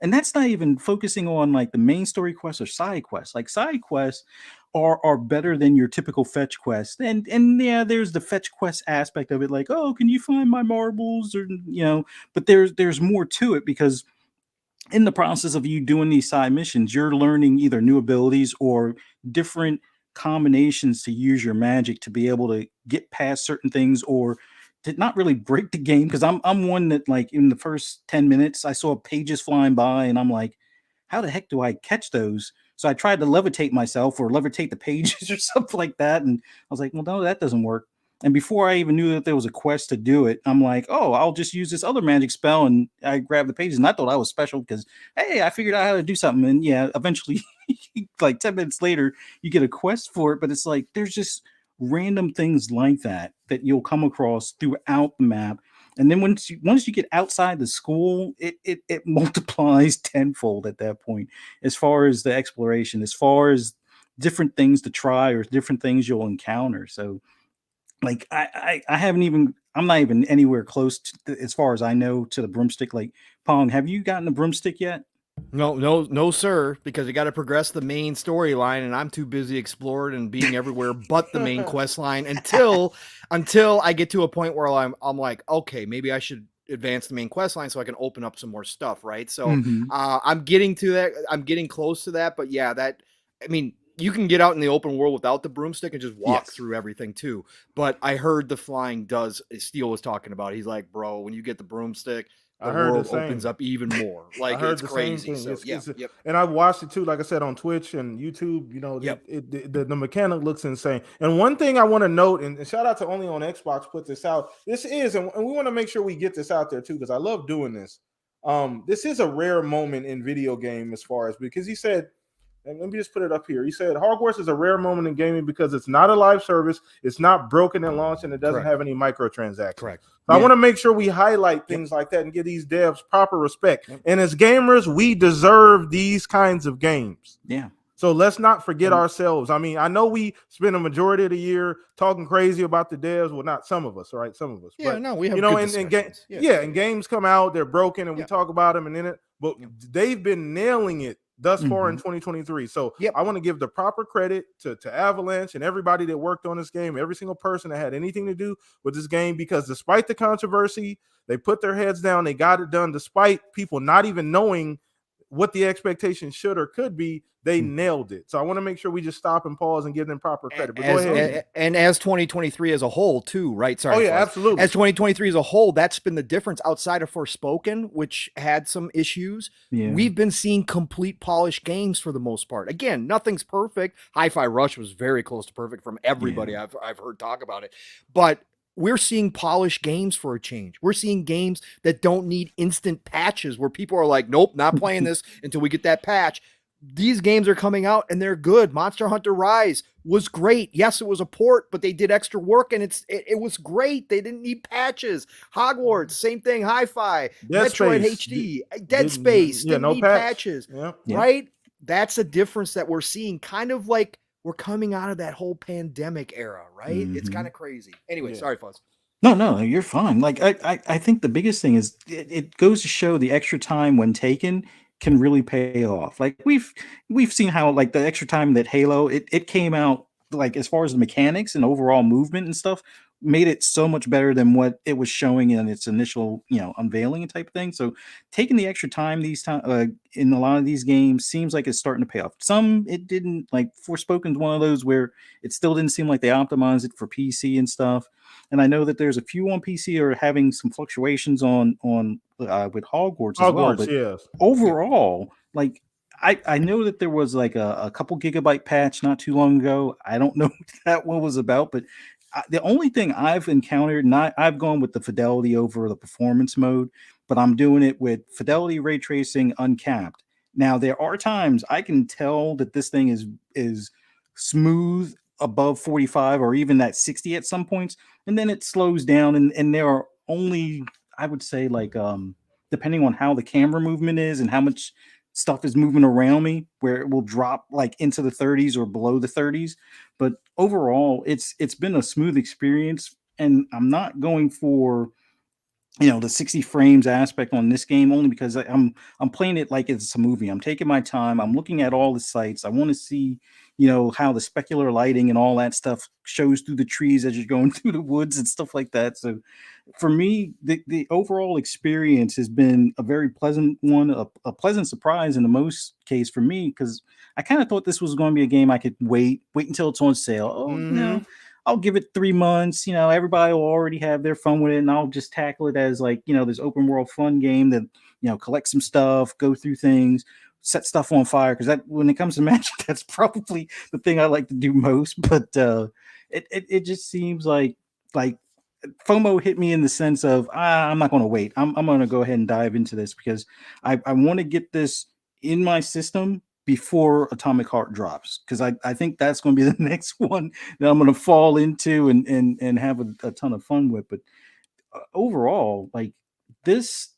and that's not even focusing on like the main story quests or side quests. Like side quests are better than your typical fetch quest, and yeah, there's the fetch quest aspect of it, like, oh, can you find my marbles, or but there's more to it, because in the process of you doing these side missions, you're learning either new abilities or different combinations to use your magic to be able to get past certain things, or to not really break the game. Because I'm one that, like, in the first 10 minutes I saw pages flying by and I'm like, how the heck do I catch those? So I tried to levitate myself or levitate the pages or something like that, and I was like, well, no, that doesn't work. And before I even knew that there was a quest to do it, I'm like, oh, I'll just use this other magic spell. And I grabbed the pages, and I thought I was special because, hey, I figured out how to do something. And yeah, eventually, like 10 minutes later, you get a quest for it. But it's like, there's just random things like that you'll come across throughout the map. And then once you get outside the school, it multiplies tenfold at that point, as far as the exploration, as far as different things to try or different things you'll encounter. So, like, I haven't even, I'm not even anywhere close to, as far as I know, to the broomstick. Like, Pong, have you gotten the broomstick yet? No, sir, because you got to progress the main storyline, and I'm too busy exploring and being everywhere but the main quest line until I get to a point where I'm like, okay, maybe I should advance the main quest line so I can open up some more stuff, right? So I'm getting to that. I'm getting close to that, but yeah, I mean, you can get out in the open world without the broomstick and just walk through everything too. But I heard the flying does, Steele was talking about. He's like, bro, when you get the broomstick, the world opens up even more. Like, it's crazy. So, yep. And I watched it too, like I said, on Twitch and YouTube. The mechanic looks insane. And one thing I want to note, and shout out to Only on Xbox put this out. This is, and we want to make sure we get this out there too, because I love doing this. This is a rare moment in video game, as far as, because he said, and let me just put it up here. He said Hogwarts is a rare moment in gaming because it's not a live service, it's not broken at launch, and it doesn't have any microtransactions. Correct. So I want to make sure we highlight things like that and give these devs proper respect. And as gamers, we deserve these kinds of games. Yeah. So let's not forget ourselves. I mean, I know we spend a majority of the year talking crazy about the devs. Well, not some of us, right? Some of us. Yeah, but, no, we have and games come out, they're broken, and we talk about them, and in it. But they've been nailing it thus far in 2023. So I want to give the proper credit to Avalanche and everybody that worked on this game, every single person that had anything to do with this game, because despite the controversy, they put their heads down, they got it done, despite people not even knowing what the expectation should or could be. They nailed it. So I want to make sure we just stop and pause and give them proper credit. But go ahead. And as 2023 as a whole too, right? Sorry. Oh yeah, absolutely. As 2023 as a whole, that's been the difference outside of Forspoken, which had some issues. Yeah. We've been seeing complete polished games for the most part. Again, nothing's perfect. Hi-Fi Rush was very close to perfect from everybody I've heard talk about it. But we're seeing polished games for a change. We're seeing games that don't need instant patches where people are like, nope, not playing this until we get that patch. These games are coming out and they're good. Monster Hunter Rise was great. Yes, it was a port, but they did extra work and it was great. They didn't need patches. Hogwarts, same thing. Hi-Fi, Metroid HD, Dead Space, didn't need patches. Right? That's a difference that we're seeing, kind of like we're coming out of that whole pandemic era, right? It's kind of crazy. Anyway, sorry, Fuzz. No, you're fine. Like I think the biggest thing is it goes to show the extra time when taken can really pay off. Like we've seen how like the extra time that Halo it came out, like as far as the mechanics and overall movement and stuff, made it so much better than what it was showing in its initial, unveiling type thing. So taking the extra time in a lot of these games seems like it's starting to pay off. Some it didn't. Like Forspoken's one of those where it still didn't seem like they optimized it for PC and stuff. And I know that there's a few on PC are having some fluctuations on with Hogwarts as well. But overall, like I know that there was like a couple gigabyte patch not too long ago. I don't know what that one was about, but the only thing I've encountered, I've gone with the fidelity over the performance mode, but I'm doing it with fidelity, ray tracing, uncapped. Now there are times I can tell that this thing is smooth above 45 or even that 60 at some points, and then it slows down, and there are only, I would say, like depending on how the camera movement is and how much stuff is moving around me, where it will drop like into the 30s or below the 30s. But overall, it's been a smooth experience, and I'm not going for the 60 frames aspect on this game, only because I'm playing it like it's a movie. I'm taking my time. I'm looking at all the sights. I want to see how the specular lighting and all that stuff shows through the trees as you're going through the woods and stuff like that. So for me, the overall experience has been a very pleasant one, a pleasant surprise in the most case for me, because I kind of thought this was going to be a game I could wait until it's on sale. Oh, I'll give it 3 months. Everybody will already have their fun with it, and I'll just tackle it as like, this open world fun game that, collect some stuff, go through things, set stuff on fire. Because that, when it comes to Magic, that's probably the thing I like to do most. But it just seems like FOMO hit me in the sense of I'm not going to wait. I'm going to go ahead and dive into this because I want to get this in my system before Atomic Heart drops, because I think that's going to be the next one that I'm going to fall into and have a ton of fun with. But overall, like this,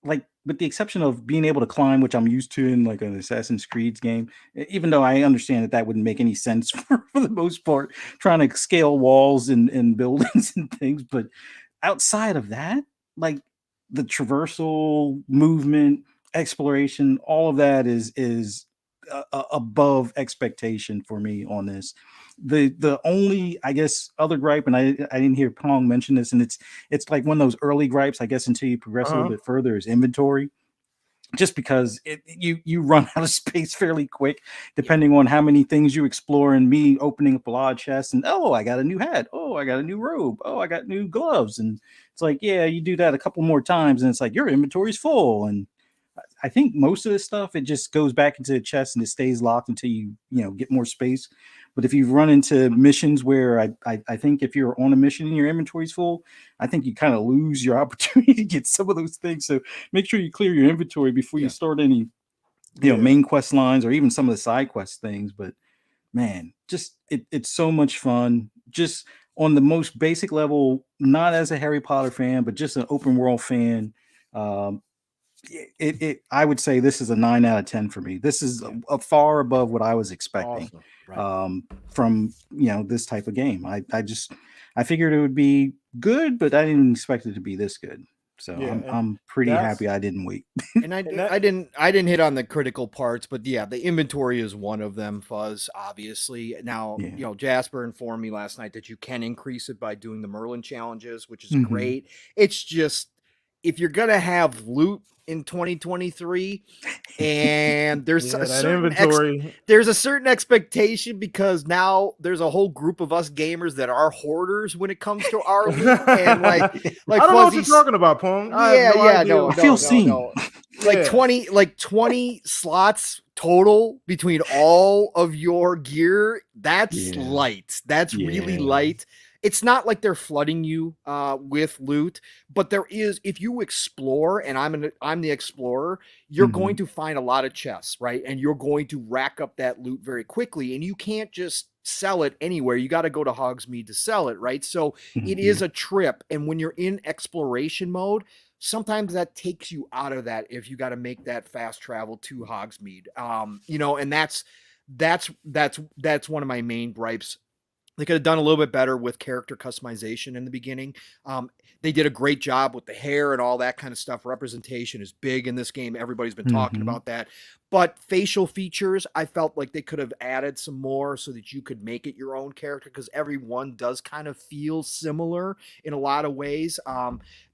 like with the exception of being able to climb, which I'm used to in like an Assassin's Creed game, even though I understand that wouldn't make any sense for the most part, trying to scale walls and buildings and things. But outside of that, like the traversal, movement, exploration, all of that is above expectation for me on this. The only, I guess, other gripe, and I didn't hear Pong mention this, and it's like one of those early gripes, I guess, until you progress a little bit further, is inventory. Just because you run out of space fairly quick, depending on how many things you explore, and me opening up a lot of chests and I got a new hat, I got a new robe, I got new gloves, and it's like, yeah, you do that a couple more times and it's like your inventory's full. And I think most of this stuff, it just goes back into the chest and it stays locked until you get more space. But if you run into missions where I think if you're on a mission and your inventory's full, I think you kind of lose your opportunity to get some of those things. So make sure you clear your inventory before you start any main quest lines or even some of the side quest things. But man, just it's so much fun. Just on the most basic level, not as a Harry Potter fan, but just an open world fan. I would say this is a 9 out of 10 for me. This is a far above what I was expecting. Awesome. Right. From this type of game. I figured it would be good, but I didn't expect it to be this good. So I'm pretty happy I didn't wait. And I didn't hit on the critical parts, but yeah, the inventory is one of them, Fuzz, obviously. Now, Jasper informed me last night that you can increase it by doing the Merlin challenges, which is great. It's just, if you're going to have loot in 2023 and there's a certain there's a certain expectation, because now there's a whole group of us gamers that are hoarders when it comes to our loot. And like I don't know what you're talking about, Pong. No, I feel seen. Like 20 slots total between all of your gear. That's light. That's really light. It's not like they're flooding you with loot, but there is, if you explore, and I'm the explorer, you're going to find a lot of chests, right? And you're going to rack up that loot very quickly, and you can't just sell it anywhere. You got to go to Hogsmeade to sell it, right? So it is a trip, and when you're in exploration mode, sometimes that takes you out of that if you got to make that fast travel to Hogsmeade. And that's one of my main gripes. They could have done a little bit better with character customization in the beginning. They did a great job with the hair and all that kind of stuff. Representation is big in this game. Everybody's been talking about that. But facial features, I felt like they could have added some more so that you could make it your own character, because everyone does kind of feel similar in a lot of ways.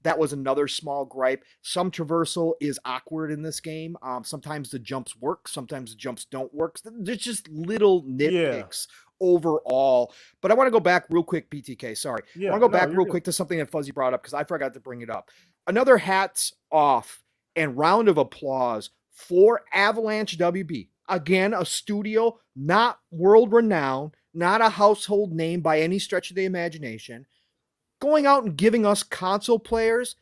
That was another small gripe. Some traversal is awkward in this game. Sometimes the jumps work. Sometimes the jumps don't work. There's just little nitpicks overall. But I want to go back real quick, BTK. Sorry. I want to go back real quick to something that Fuzzy brought up, because I forgot to bring it up. Another hats off and round of applause for Avalanche WB. Again, a studio not world renowned, not a household name by any stretch of the imagination, going out and giving us console players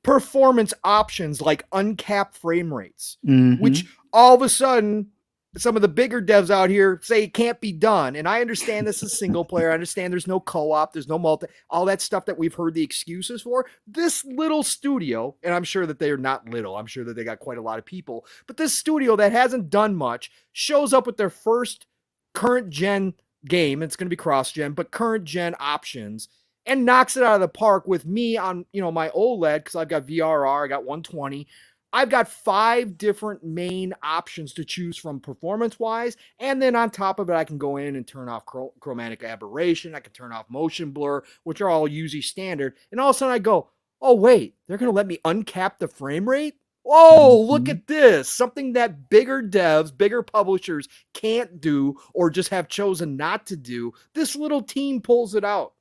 performance options like uncapped frame rates, which all of a sudden some of the bigger devs out here say it can't be done. And I understand this is single player. I understand there's no co-op, there's no multi, all that stuff that we've heard the excuses for. This little studio, and I'm sure that they're not little, I'm sure that they got quite a lot of people, but this studio that hasn't done much shows up with their first current gen game. It's going to be cross gen, but current gen options, and knocks it out of the park with me on, my OLED, because I've got VRR, I got 120. I've got 5 different main options to choose from performance-wise, and then on top of it, I can go in and turn off chromatic aberration, I can turn off motion blur, which are all usually standard, and all of a sudden I go, oh wait, they're going to let me uncap the frame rate? Oh, look at this. Something that bigger devs, bigger publishers can't do, or just have chosen not to do. This little team pulls it out.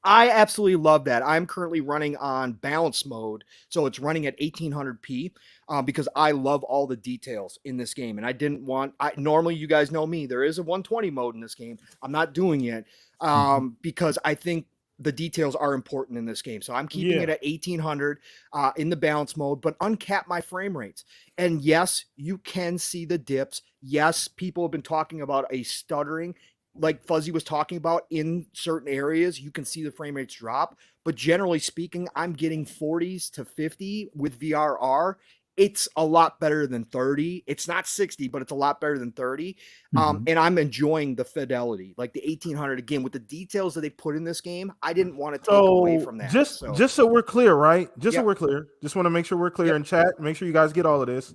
I absolutely love that. I'm currently running on balance mode, so it's running at 1800p because I love all the details in this game. And I didn't want, normally you guys know me, there is a 120 mode in this game. I'm not doing it because I think the details are important in this game. So I'm keeping it at 1800 in the balance mode, but uncap my frame rates. And yes, you can see the dips. Yes, people have been talking about a stuttering, like Fuzzy was talking about, in certain areas, you can see the frame rates drop. But generally speaking, I'm getting 40s to 50 with VRR. It's a lot better than 30. It's not 60, but it's a lot better than 30. And I'm enjoying the fidelity, like the 1800 again, with the details that they put in this game. I didn't want to take away from that. Just so we're clear, right? So we're clear. Just want to make sure we're clear in chat. Make sure you guys get all of this.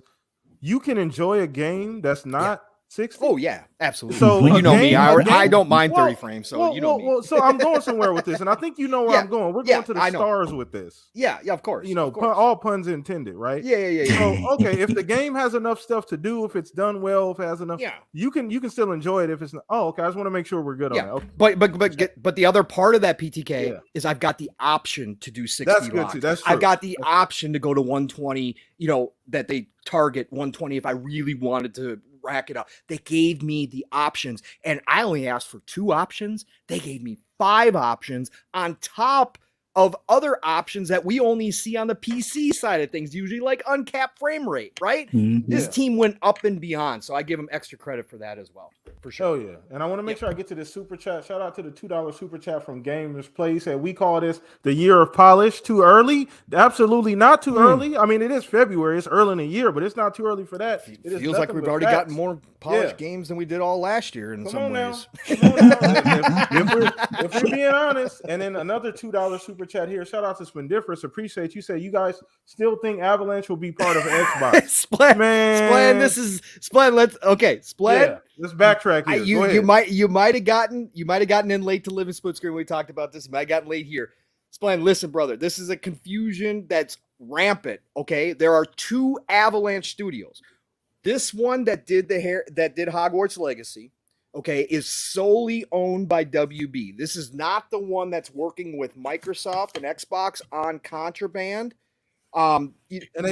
You can enjoy a game that's not 60. Oh yeah, absolutely. So you know me, I don't mind 30 frames. So you know me. So I'm going somewhere with this, and I think you know where I'm going. We're going to the stars with this. Yeah, of course. All puns intended, right? Yeah. So okay, if the game has enough stuff to do, if it's done well, if it has enough, you can still enjoy it. If it's not, okay, I just want to make sure we're good on that. Okay. But the other part of that PTK is I've got the option to do 60. That's good too. That's true. I've got the option to go to 120. That they target 120 if I really wanted to rack it up. They gave me the options, and I only asked for 2 options. They gave me 5 options on top of other options that we only see on the PC side of things, usually like uncapped frame rate, right? Mm-hmm. This team went up and beyond, so I give them extra credit for that as well, for sure. Oh yeah, and I want to make sure I get to this super chat. Shout out to the $2 super chat from Gamers Play. He said we call this the year of polish. Too early? Absolutely not too early. I mean, it is February. It's early in the year, but it's not too early for that. It feels like we've already gotten more polished games than we did all last year in some ways. Come on now. If we're being honest, and then another $2 super chat here. Shout out to Splendiferous. Appreciate you. Say you guys still think Avalanche will be part of Xbox. Splat, this is Splat. Splat. Let's backtrack here. You might have gotten in late to live in split screen when we talked about this. You might have gotten late here. Splat, listen, brother. This is a confusion that's rampant. Okay, there are 2 Avalanche studios. This one that did Hogwarts Legacy, okay, is solely owned by WB. This is not the one that's working with Microsoft and Xbox on Contraband. And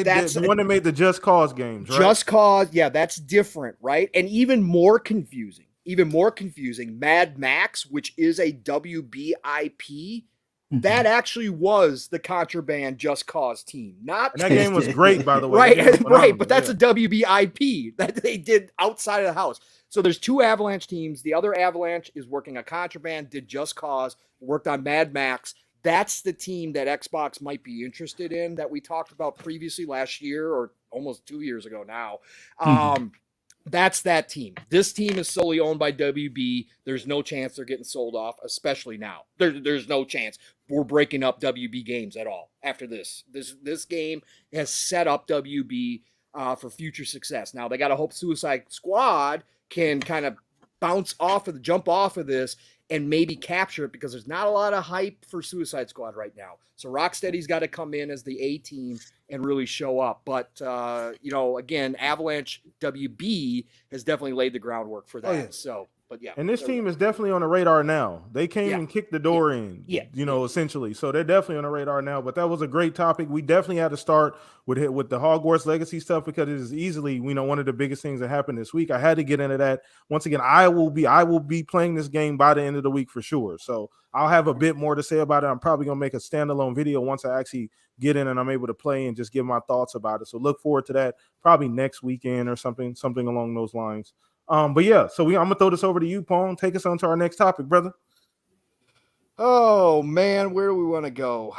that's the one that made the Just Cause games, right? Just Cause, yeah, that's different, right? And even more confusing, Mad Max, which is a WB IP, that actually was the Contraband Just Cause team. And that game was great, by the way. Right, but that's a WB IP that they did outside of the house. So there's 2 Avalanche teams. The other Avalanche is working on Contraband, did Just Cause, worked on Mad Max. That's the team that Xbox might be interested in that we talked about previously last year or almost 2 years ago now. That's that team. This team is solely owned by WB. There's no chance they're getting sold off, especially now. There's no chance we're breaking up WB games at all after this. This game has set up WB for future success. Now, they got to hope Suicide Squad can kind of jump off of this and maybe capture it, because there's not a lot of hype for Suicide Squad right now. So Rocksteady's got to come in as the A team and really show up. But, again, Avalanche WB has definitely laid the groundwork for that. Oh, yeah. So, but yeah. And this team is definitely on the radar now. They came and kicked the door in, essentially. So they're definitely on the radar now. But that was a great topic. We definitely had to start with the Hogwarts Legacy stuff, because it is easily, one of the biggest things that happened this week. I had to get into that. Once again, I will be playing this game by the end of the week for sure. So I'll have a bit more to say about it. I'm probably going to make a standalone video once I actually get in and I'm able to play and just give my thoughts about it. So look forward to that probably next weekend or something along those lines. But yeah, so I'm gonna throw this over to you, Pone. Take us on to our next topic, brother. Oh man, where do we want to go?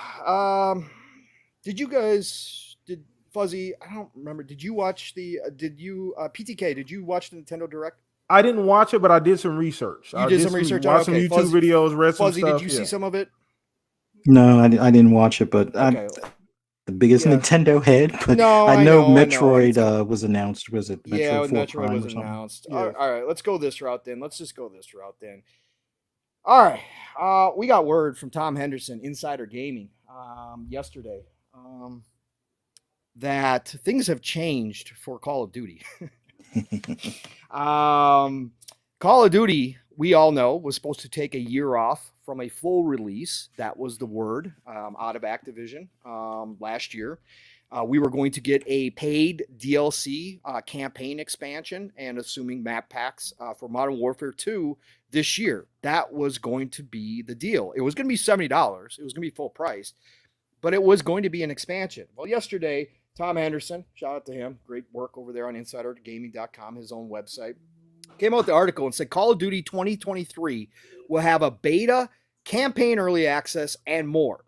Did Fuzzy? I don't remember. Did you watch PTK? Did you watch the Nintendo Direct? I didn't watch it, but I did some research. You did some research. Watched some YouTube videos, read some Fuzzy, stuff. did you see some of it? No, I didn't watch it, but I'm the biggest Nintendo head. But I know Metroid was announced. Was it? Metroid was announced. Yeah. All right, let's go this route then. All right, we got word from Tom Henderson, Insider Gaming, yesterday, that things have changed for Call of Duty. Call of Duty, we all know, was supposed to take a year off from a full release. That was the word out of Activision last year. We were going to get a paid DLC campaign expansion and assuming map packs for Modern Warfare 2 this year. That was going to be the deal. It was going to be $70. It was going to be full price, but it was going to be an expansion. Well, yesterday, Tom Henderson, shout out to him, great work over there on InsiderGaming.com, his own website, came out with the article and said Call of Duty 2023 will have a beta, campaign early access, and more.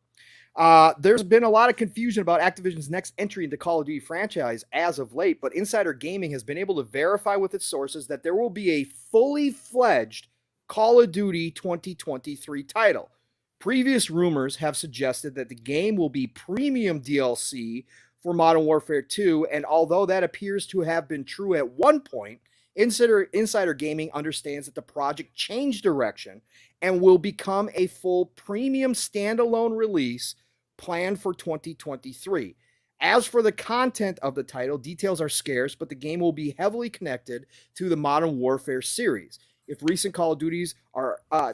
There's been a lot of confusion about Activision's next entry into Call of Duty franchise as of late, but Insider Gaming has been able to verify with its sources that there will be a fully fledged Call of Duty 2023 title. Previous rumors have suggested that the game will be premium DLC for Modern Warfare 2, and although that appears to have been true at one point, Insider Gaming understands that the project changed direction and will become a full premium standalone release planned for 2023. As for the content of the title, details are scarce, but the game will be heavily connected to the Modern Warfare series. If recent Call of Duty's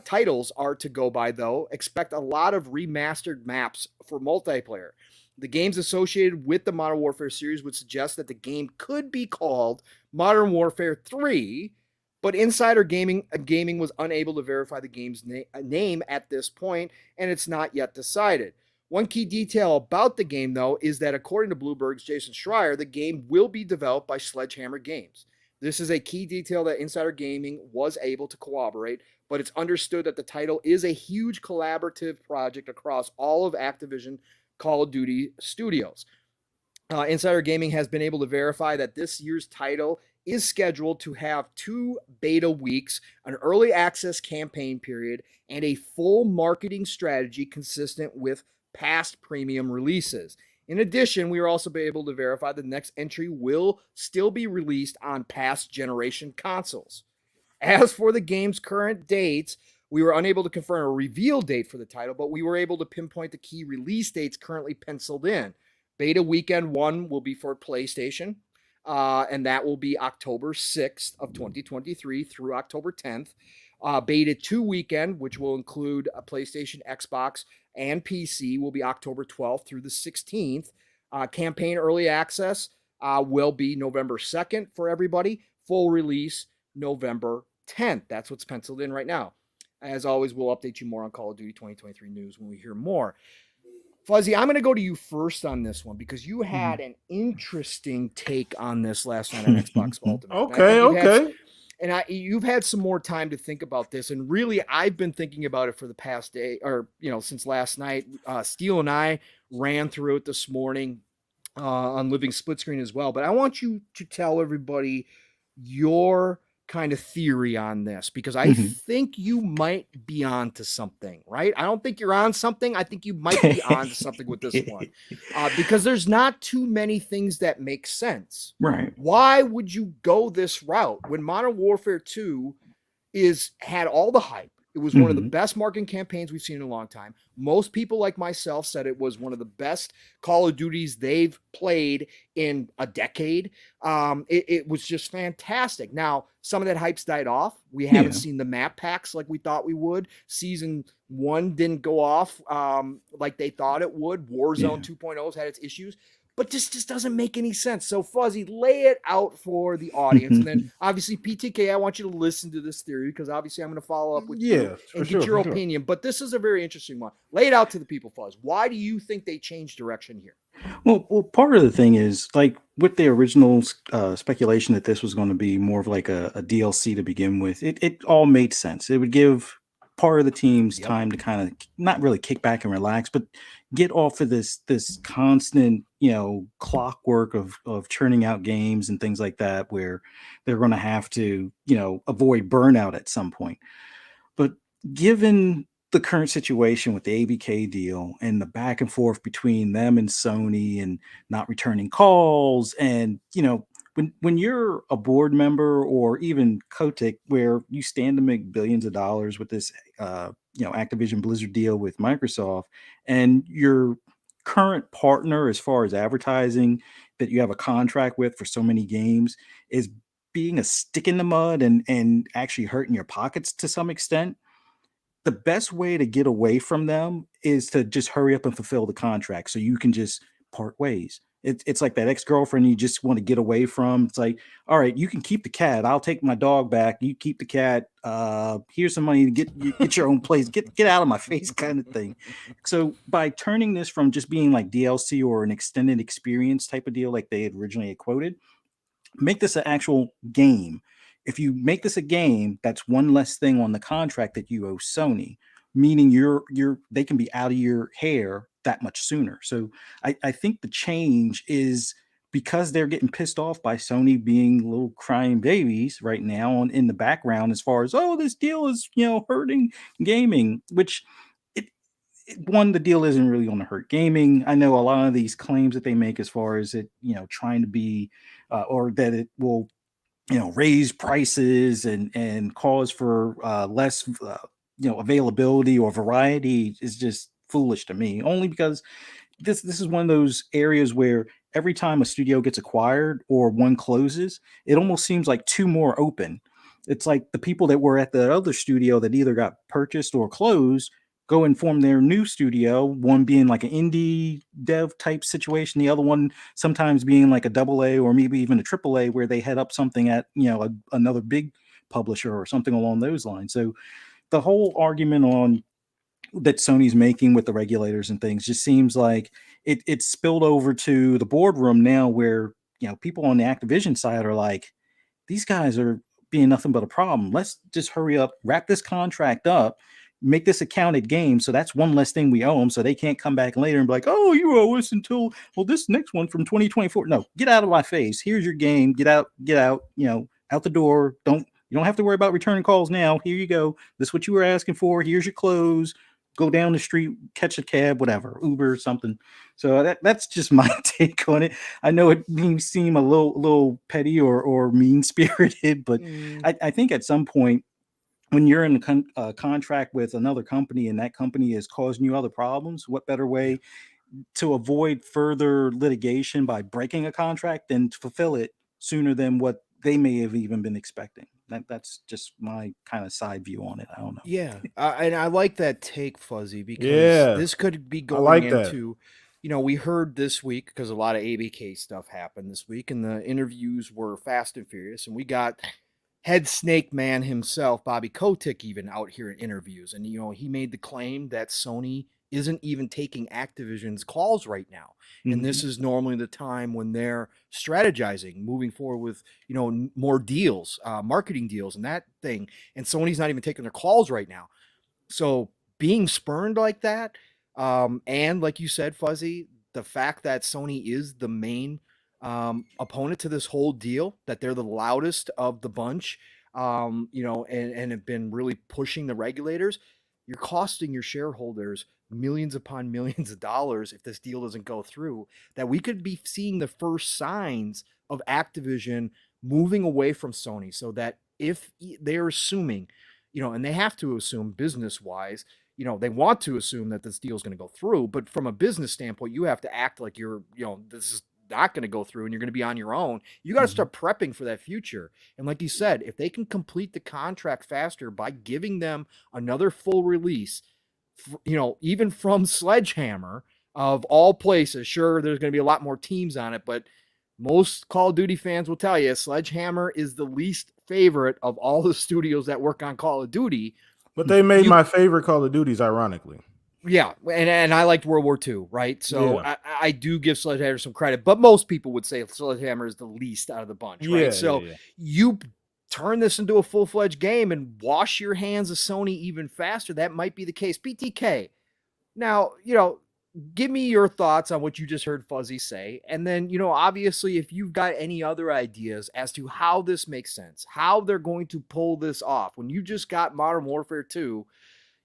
titles are to go by, though, expect a lot of remastered maps for multiplayer. The games associated with the Modern Warfare series would suggest that the game could be called Modern Warfare 3, but Insider Gaming was unable to verify the game's name at this point, and it's not yet decided. One key detail about the game, though, is that according to Bloomberg's Jason Schreier, the game will be developed by Sledgehammer Games. This is a key detail that Insider Gaming was able to corroborate, but it's understood that the title is a huge collaborative project across all of Activision Call of Duty studios. Insider Gaming has been able to verify that this year's title is scheduled to have 2 beta weeks, an early access campaign period, and a full marketing strategy consistent with past premium releases. In addition, we are also able to verify the next entry will still be released on past generation consoles. As for the game's current dates, we were unable to confirm a reveal date for the title, but we were able to pinpoint the key release dates currently penciled in. Beta weekend 1 will be for PlayStation, and that will be October 6th of 2023 through October 10th. Beta 2 weekend, which will include a PlayStation, Xbox, and PC, will be October 12th through the 16th. Campaign early access will be November 2nd for everybody. Full release November 10th. That's what's penciled in right now. As always, we'll update you more on Call of Duty 2023 news when we hear more. Fuzzy, I'm going to go to you first on this one because you had an interesting take on this last night on Xbox Ultimate. Okay. You've had some more time to think about this, and really, I've been thinking about it for the past day, or since last night. Steele and I ran through it this morning on Living Split Screen as well. But I want you to tell everybody your kind of theory on this because I think you might be onto something, right? I don't think you're on something. I think you might be onto something with this one because there's not too many things that make sense. Right. Why would you go this route when Modern Warfare 2 had all the hype? It was one of the best marketing campaigns we've seen in a long time. Most people like myself said it was one of the best Call of Duties they've played in a decade. It was just fantastic. Now, some of that hype's died off. We haven't seen the map packs like we thought we would. Season 1 didn't go off like they thought it would. Warzone 2.0 has had its issues. But this just doesn't make any sense. So, Fuzzy, lay it out for the audience. And then, obviously, PTK, I want you to listen to this theory because, obviously, I'm going to follow up with you and get your opinion. But this is a very interesting one. Lay it out to the people, Fuzz. Why do you think they changed direction here? Well, part of the thing is, like, with the original speculation that this was going to be more of like a DLC to begin with, it all made sense. It would give part of the team's time to kind of not really kick back and relax, but get off of this constant, clockwork of churning out games and things like that, where they're going to have to, avoid burnout at some point. But given the current situation with the ABK deal and the back and forth between them and Sony and not returning calls, and when you're a board member or even Kotick, where you stand to make billions of dollars with this Activision Blizzard deal with Microsoft, and your current partner as far as advertising that you have a contract with for so many games is being a stick in the mud and actually hurting your pockets to some extent, the best way to get away from them is to just hurry up and fulfill the contract so you can just part ways. It's like that ex-girlfriend you just want to get away from. It's like, all right, you can keep the cat. I'll take my dog back. You keep the cat. Here's some money to get your own place. Get out of my face kind of thing. So by turning this from just being like DLC or an extended experience type of deal like they had originally quoted, make this an actual game. If you make this a game, that's one less thing on the contract that you owe Sony, meaning they can be out of your hair that much sooner. So I think the change is because they're getting pissed off by Sony being little crying babies right now in the background as far as, oh, this deal is, hurting gaming, which the deal isn't really going to hurt gaming. I know a lot of these claims that they make as far as it, trying to be, or that it will, raise prices and cause for less, availability or variety is just foolish to me, only because this is one of those areas where every time a studio gets acquired or one closes, it almost seems like two more open. It's like the people that were at the other studio that either got purchased or closed go and form their new studio, one being like an indie dev type situation, the other one sometimes being like a AA or maybe even a AAA where they head up something at, another big publisher or something along those lines. So the whole argument on that Sony's making with the regulators and things just seems like it's spilled over to the boardroom now, where people on the Activision side are like, these guys are being nothing but a problem. Let's just hurry up, wrap this contract up, make this a counted game. So that's one less thing we owe them. So they can't come back later and be like, oh, you owe us until, well, this next one from 2024. No, get out of my face. Here's your game. Get out, out the door. You don't have to worry about returning calls now. Here you go. This is what you were asking for. Here's your clothes. Go down the street, catch a cab, whatever, Uber or something. So that's just my take on it. I know it may seem a little petty or mean spirited, but I think at some point, when you're in a contract with another company and that company is causing you other problems, what better way to avoid further litigation by breaking a contract than to fulfill it sooner than what they may have even been expecting? That's just my kind of side view on it. I don't know. Yeah, and I like that take, Fuzzy, because this could be going into, we heard this week, because a lot of ABK stuff happened this week, and the interviews were fast and furious, and we got head snake man himself, Bobby Kotick, even out here in interviews, and he made the claim that Sony isn't even taking Activision's calls right now. And this is normally the time when they're strategizing, moving forward with, more deals, marketing deals and that thing. And Sony's not even taking their calls right now. So being spurned like that, and like you said, Fuzzy, the fact that Sony is the main opponent to this whole deal, that they're the loudest of the bunch, and have been really pushing the regulators, you're costing your shareholders millions upon millions of dollars if this deal doesn't go through. That we could be seeing the first signs of Activision moving away from Sony, so that if they're assuming, and they have to assume business-wise, they want to assume that this deal is going to go through, but from a business standpoint, you have to act like you're, this is not going to go through and you're going to be on your own. You got to start prepping for that future. And like you said, if they can complete the contract faster by giving them another full release, even from Sledgehammer of all places, sure, there's going to be a lot more teams on it, but most Call of Duty fans will tell you Sledgehammer is the least favorite of all the studios that work on Call of Duty. But they made my favorite Call of Duties, ironically. Yeah, and I liked World War II, right? So yeah. I do give Sledgehammer some credit, but most people would say Sledgehammer is the least out of the bunch, right? Yeah, so you turn this into a full-fledged game and wash your hands of Sony even faster. That might be the case. BTK, now, give me your thoughts on what you just heard Fuzzy say. And then, obviously, if you've got any other ideas as to how this makes sense, how they're going to pull this off. When you just got Modern Warfare 2,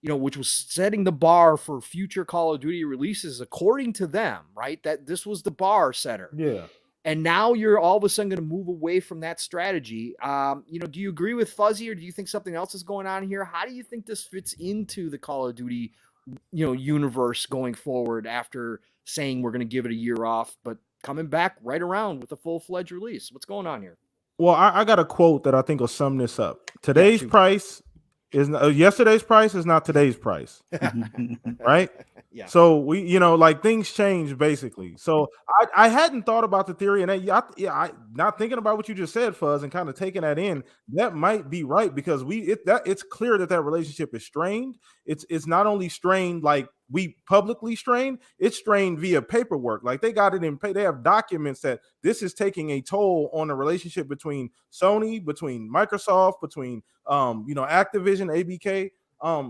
which was setting the bar for future Call of Duty releases, according to them, right? That this was the bar setter. Yeah. And now you're all of a sudden going to move away from that strategy. Do you agree with Fuzzy, or do you think something else is going on here? How do you think this fits into the Call of Duty, universe going forward after saying we're going to give it a year off, but coming back right around with a full-fledged release? What's going on here? Well, I got a quote that I think will sum this up. Today's price is yesterday's price is not today's price, right? Yeah. So we, things change basically. So I hadn't thought about the theory, and I not thinking about what you just said, Fuzz, and kind of taking that in. That might be right, because it's clear that relationship is strained. It's not only strained like we publicly strained, it's strained via paperwork. Like they got it in pay. They have documents that this is taking a toll on the relationship between Sony, between Microsoft, between Activision, ABK.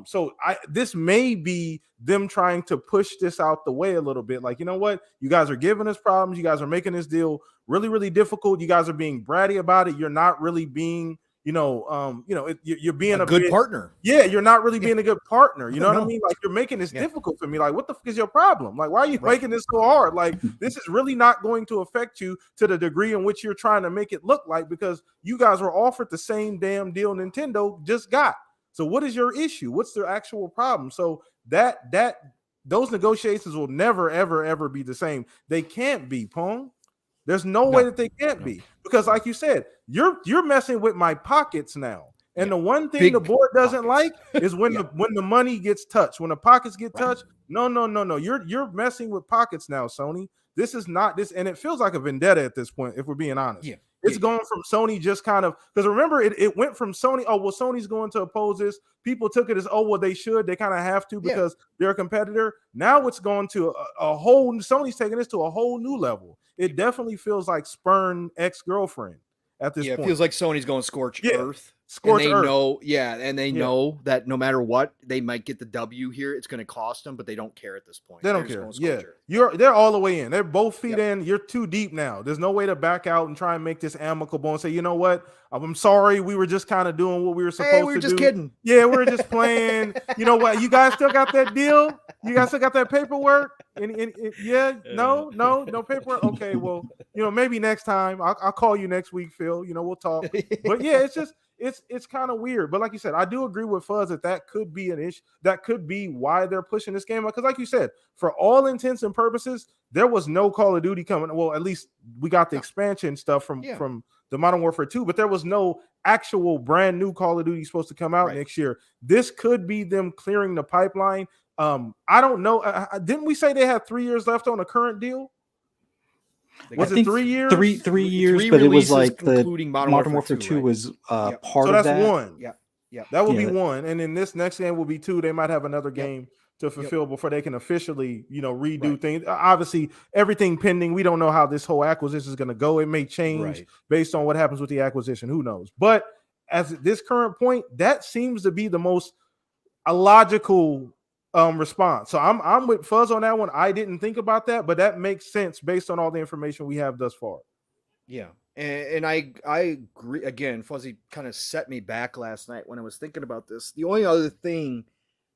So this may be them trying to push this out the way a little bit. Like, you know what? You guys are giving us problems. You guys are making this deal really, really difficult. You guys are being bratty about it. You're not really being, you're being a good partner. Yeah, you're not really being a good partner. You know what I mean? Like, you're making this difficult for me. Like, what the fuck is your problem? Like, why are you making this so hard? Like, this is really not going to affect you to the degree in which you're trying to make it look like, because you guys were offered the same damn deal Nintendo just got. So what is your issue? What's the actual problem? So those negotiations will never, ever, ever be the same. They can't be, Pong. There's no way that they can't be, because like you said, you're messing with my pockets now. And the one thing the board doesn't like is when the money gets touched, when the pockets get touched. No. You're messing with pockets now, Sony. This is not this, and it feels like a vendetta at this point, if we're being honest. Yeah. It's going from Sony just kind of, because remember, it went from Sony, oh, well, Sony's going to oppose this. People took it as, oh, well, they should. They kind of have to because they're a competitor. Now it's going to a whole, Sony's taking this to a whole new level. It definitely feels like spurn ex-girlfriend at this point. It feels like Sony's going scorched earth. Scorched earth. Know, and they know that no matter what, they might get the W here. It's going to cost them, but they don't care at this point. They don't care. They're all the way in. They're both feet in. You're too deep now. There's no way to back out and try and make this amicable and say, you know what? I'm sorry. We were just kind of doing what we were supposed to do. We were just kidding. Yeah, we were just playing. You know what? You guys still got that deal? You guys still got that paperwork? No paperwork. Okay, well, maybe next time. I'll call you next week, Phil. We'll talk. But yeah, it's just it's kind of weird. But like you said, I do agree with Fuzz that could be an issue. That could be why they're pushing this game. Because like you said, for all intents and purposes, there was no Call of Duty coming. Well, at least we got the expansion stuff from the Modern Warfare 2, but there was no actual brand new Call of Duty supposed to come out next year. This could be them clearing the pipeline. I don't know. Didn't we say they had 3 years left on a current deal? Was it 3 years? Three years, but it was like the Modern Warfare 2 was part so of that's that. One. Yeah. That will be one. And then this next game will be 2. They might have another game to fulfill before they can officially, redo things. Obviously, everything pending. We don't know how this whole acquisition is going to go. It may change based on what happens with the acquisition. Who knows? But as at this current point, that seems to be the most illogical response. So I'm with Fuzz on that one. I didn't think about that, but that makes sense based on all the information we have thus far. Yeah. And I agree. Again, Fuzzy kind of set me back last night when I was thinking about this. The only other thing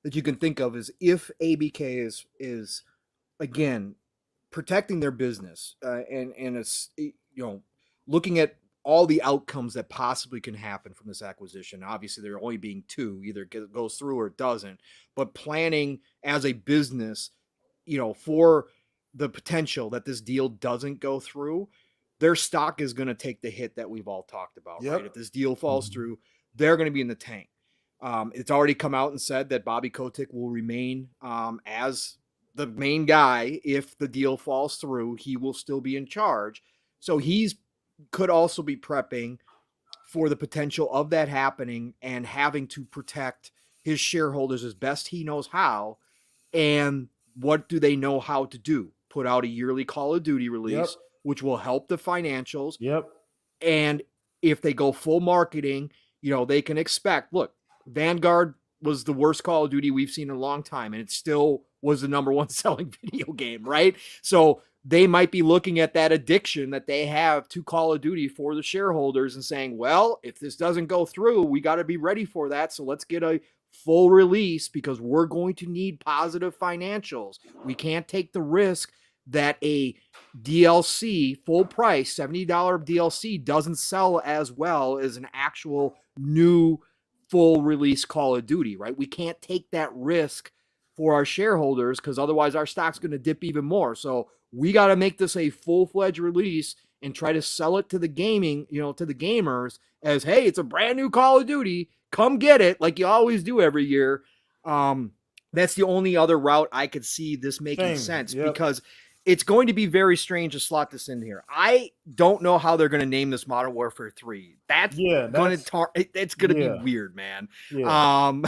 that you can think of is if ABK is again protecting their business and it's looking at all the outcomes that possibly can happen from this acquisition. Obviously, there only being 2, either it goes through or it doesn't. But planning as a business, for the potential that this deal doesn't go through, their stock is going to take the hit that we've all talked about. Right? If this deal falls through, they're going to be in the tank. It's already come out and said that Bobby Kotick will remain as the main guy. If the deal falls through, he will still be in charge. So could also be prepping for the potential of that happening and having to protect his shareholders as best he knows how. And what do they know how to do? Put out a yearly Call of Duty release, which will help the financials. And if they go full marketing, they can expect, look, Vanguard was the worst Call of Duty we've seen in a long time, and it still was the number 1 selling video game, right? So they might be looking at that addiction that they have to Call of Duty for the shareholders and saying, well, if this doesn't go through, we got to be ready for that. So let's get a full release because we're going to need positive financials. We can't take the risk that a DLC full price $70 DLC doesn't sell as well as an actual new full release Call of Duty, right? We can't take that risk for our shareholders because otherwise our stock's going to dip even more. So we got to make this a full-fledged release and try to sell it to the to the gamers as, hey, it's a brand new Call of Duty. Come get it like you always do every year. That's the only other route I could see this making sense because it's going to be very strange to slot this in here. I don't know how they're going to name this Modern Warfare 3. It's going to be weird, man.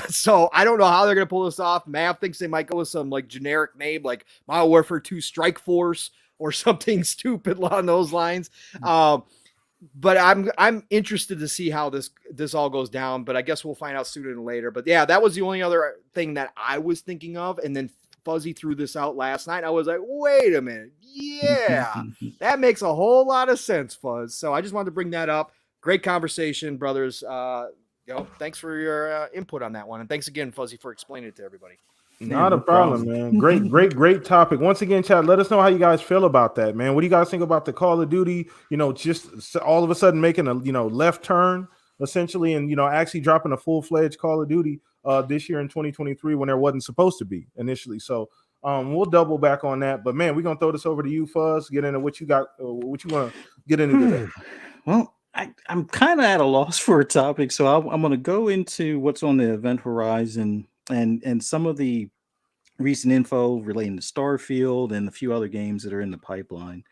So I don't know how they're going to pull this off. Mav thinks they might go with some like generic name like Modern Warfare 2 Strike Force or something stupid along those lines. But I'm interested to see how this all goes down, but I guess we'll find out sooner than later. But yeah, that was the only other thing that I was thinking of. And then Fuzzy threw this out last night. I was like, wait a minute. Yeah, that makes a whole lot of sense, Fuzz. So I just wanted to bring that up. Great conversation, brothers. Thanks for your input on that one. And thanks again, Fuzzy, for explaining it to everybody. Not a problem, man. Great topic. Once again, chat, let us know how you guys feel about that, man. What do you guys think about the Call of Duty, just all of a sudden making a, left turn essentially and, actually dropping a full-fledged Call of Duty this year in 2023 when there wasn't supposed to be initially. So we'll double back on that. But, man, we're going to throw this over to you, Fuzz, get into what you got, what you want to get into today. Well, I'm kind of at a loss for a topic, so I'm going to go into what's on the event horizon and some of the recent info relating to Starfield and a few other games that are in the pipeline.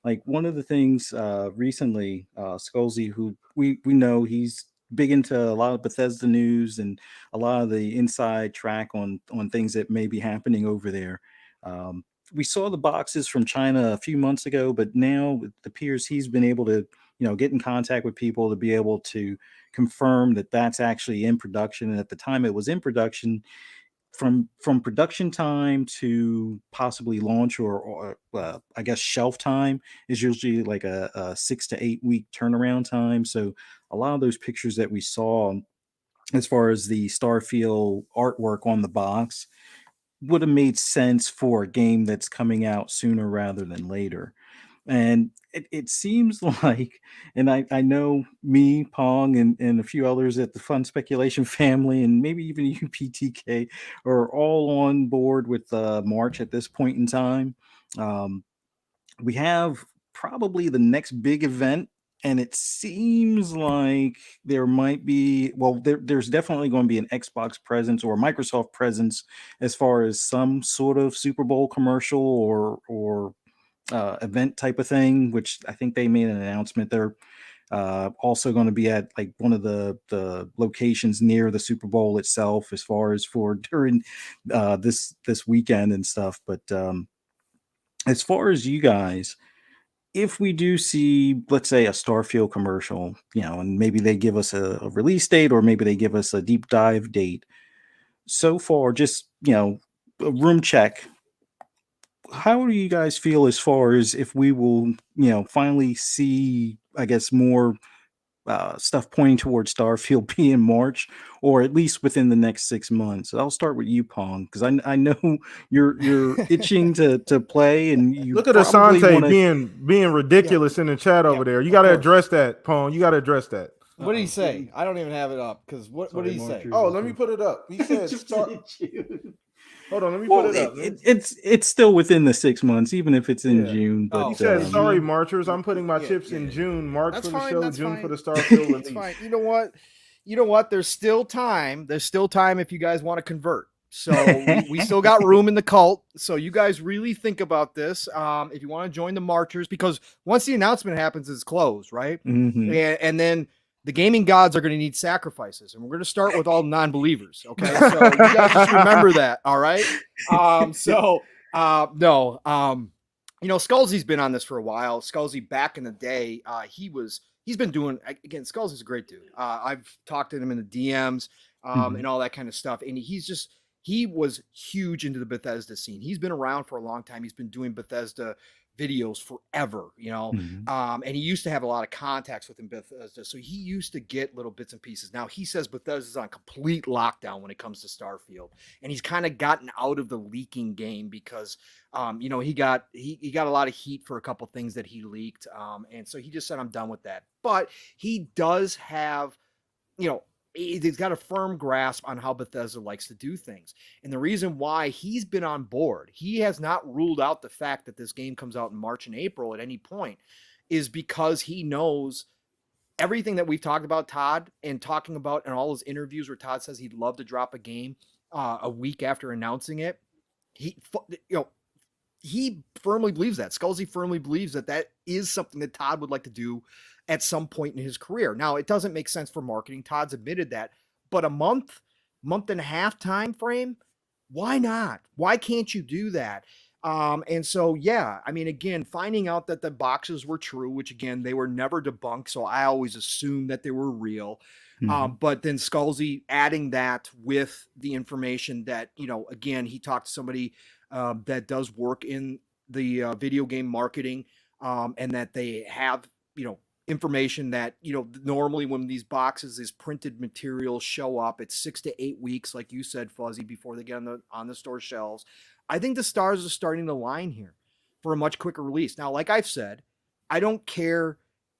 Like one of the things recently, Scalzi, who we know he's big into a lot of Bethesda news and a lot of the inside track on things that may be happening over there. We saw the boxes from China a few months ago, but now it appears he's been able to, get in contact with people to be able to confirm that that's actually in production. And at the time it was in production, from production time to possibly launch or I guess shelf time is usually like a 6 to 8 week turnaround time. So a lot of those pictures that we saw as far as the Starfield artwork on the box would have made sense for a game that's coming out sooner rather than later. And it seems like, and I know me, Pong, and a few others at the Fun Speculation family, and maybe even you, PTK, are all on board with March at this point in time. We have probably the next big event, and it seems like there might be, well, there's definitely going to be an Xbox presence or Microsoft presence as far as some sort of Super Bowl commercial or event type of thing, which I think they made an announcement. They're also going to be at like one of the locations near the Super Bowl itself, as far as for during this weekend and stuff. But as far as you guys, if we do see, let's say, a Starfield commercial, and maybe they give us a release date or maybe they give us a deep dive date. So far, just a room check. How do you guys feel as far as if we will, finally see, I guess, more stuff pointing towards Starfield being March, or at least within the next 6 months? I'll start with you, Pong, because I know you're itching to play, and you look at probably Asante wanna... being ridiculous in the chat over there. You got to address that, Pong. You got to address that. What did he say? I don't even have it up because what did he say? Oh, let me put it up. He said Hold on, let me put it up. It's still within the 6 months, even if it's in June. But he said, "Sorry, Marchers, I'm putting my chips in June. March for the show, June for the Starfield release." Fine. You know what? There's still time. There's still time if you guys want to convert. So we still got room in the cult. So you guys really think about this. If you want to join the Marchers, because once the announcement happens, it's closed, right? Mm-hmm. And then the gaming gods are going to need sacrifices, and we're going to start with all non-believers. Okay, so you guys just remember that. All right. Scalzi's been on this for a while. Scalzi, back in the day, he's been doing, again, Scalzi's a great dude. I've talked to him in the DMs and all that kind of stuff, and he was huge into the Bethesda scene. He's been around for a long time. He's been doing Bethesda videos forever, and he used to have a lot of contacts within Bethesda, so he used to get little bits and pieces. Now he says Bethesda's on complete lockdown when it comes to Starfield, and he's kind of gotten out of the leaking game because he got a lot of heat for a couple things that he leaked, and so he just said, I'm done with that. But he does have, he's got a firm grasp on how Bethesda likes to do things. And the reason why he's been on board, he has not ruled out the fact that this game comes out in March and April at any point, is because he knows everything that we've talked about Todd and talking about in all his interviews where Todd says he'd love to drop a game a week after announcing it. He firmly believes that. Scalzi firmly believes that is something that Todd would like to do at some point in his career. Now, it doesn't make sense for marketing. Todd's admitted that. But a month and a half time frame, why not? Why can't you do that? And so, again, finding out that the boxes were true, which, again, they were never debunked, so I always assumed that they were real. But then Scalzi adding that with the information that, again, he talked to somebody that does work in the video game marketing, and that they have, information that, normally when these boxes, these printed materials show up, it's 6 to 8 weeks, like you said, Fuzzy, before they get on the store shelves. I think the stars are starting to line here for a much quicker release. Now, like I've said, I don't care.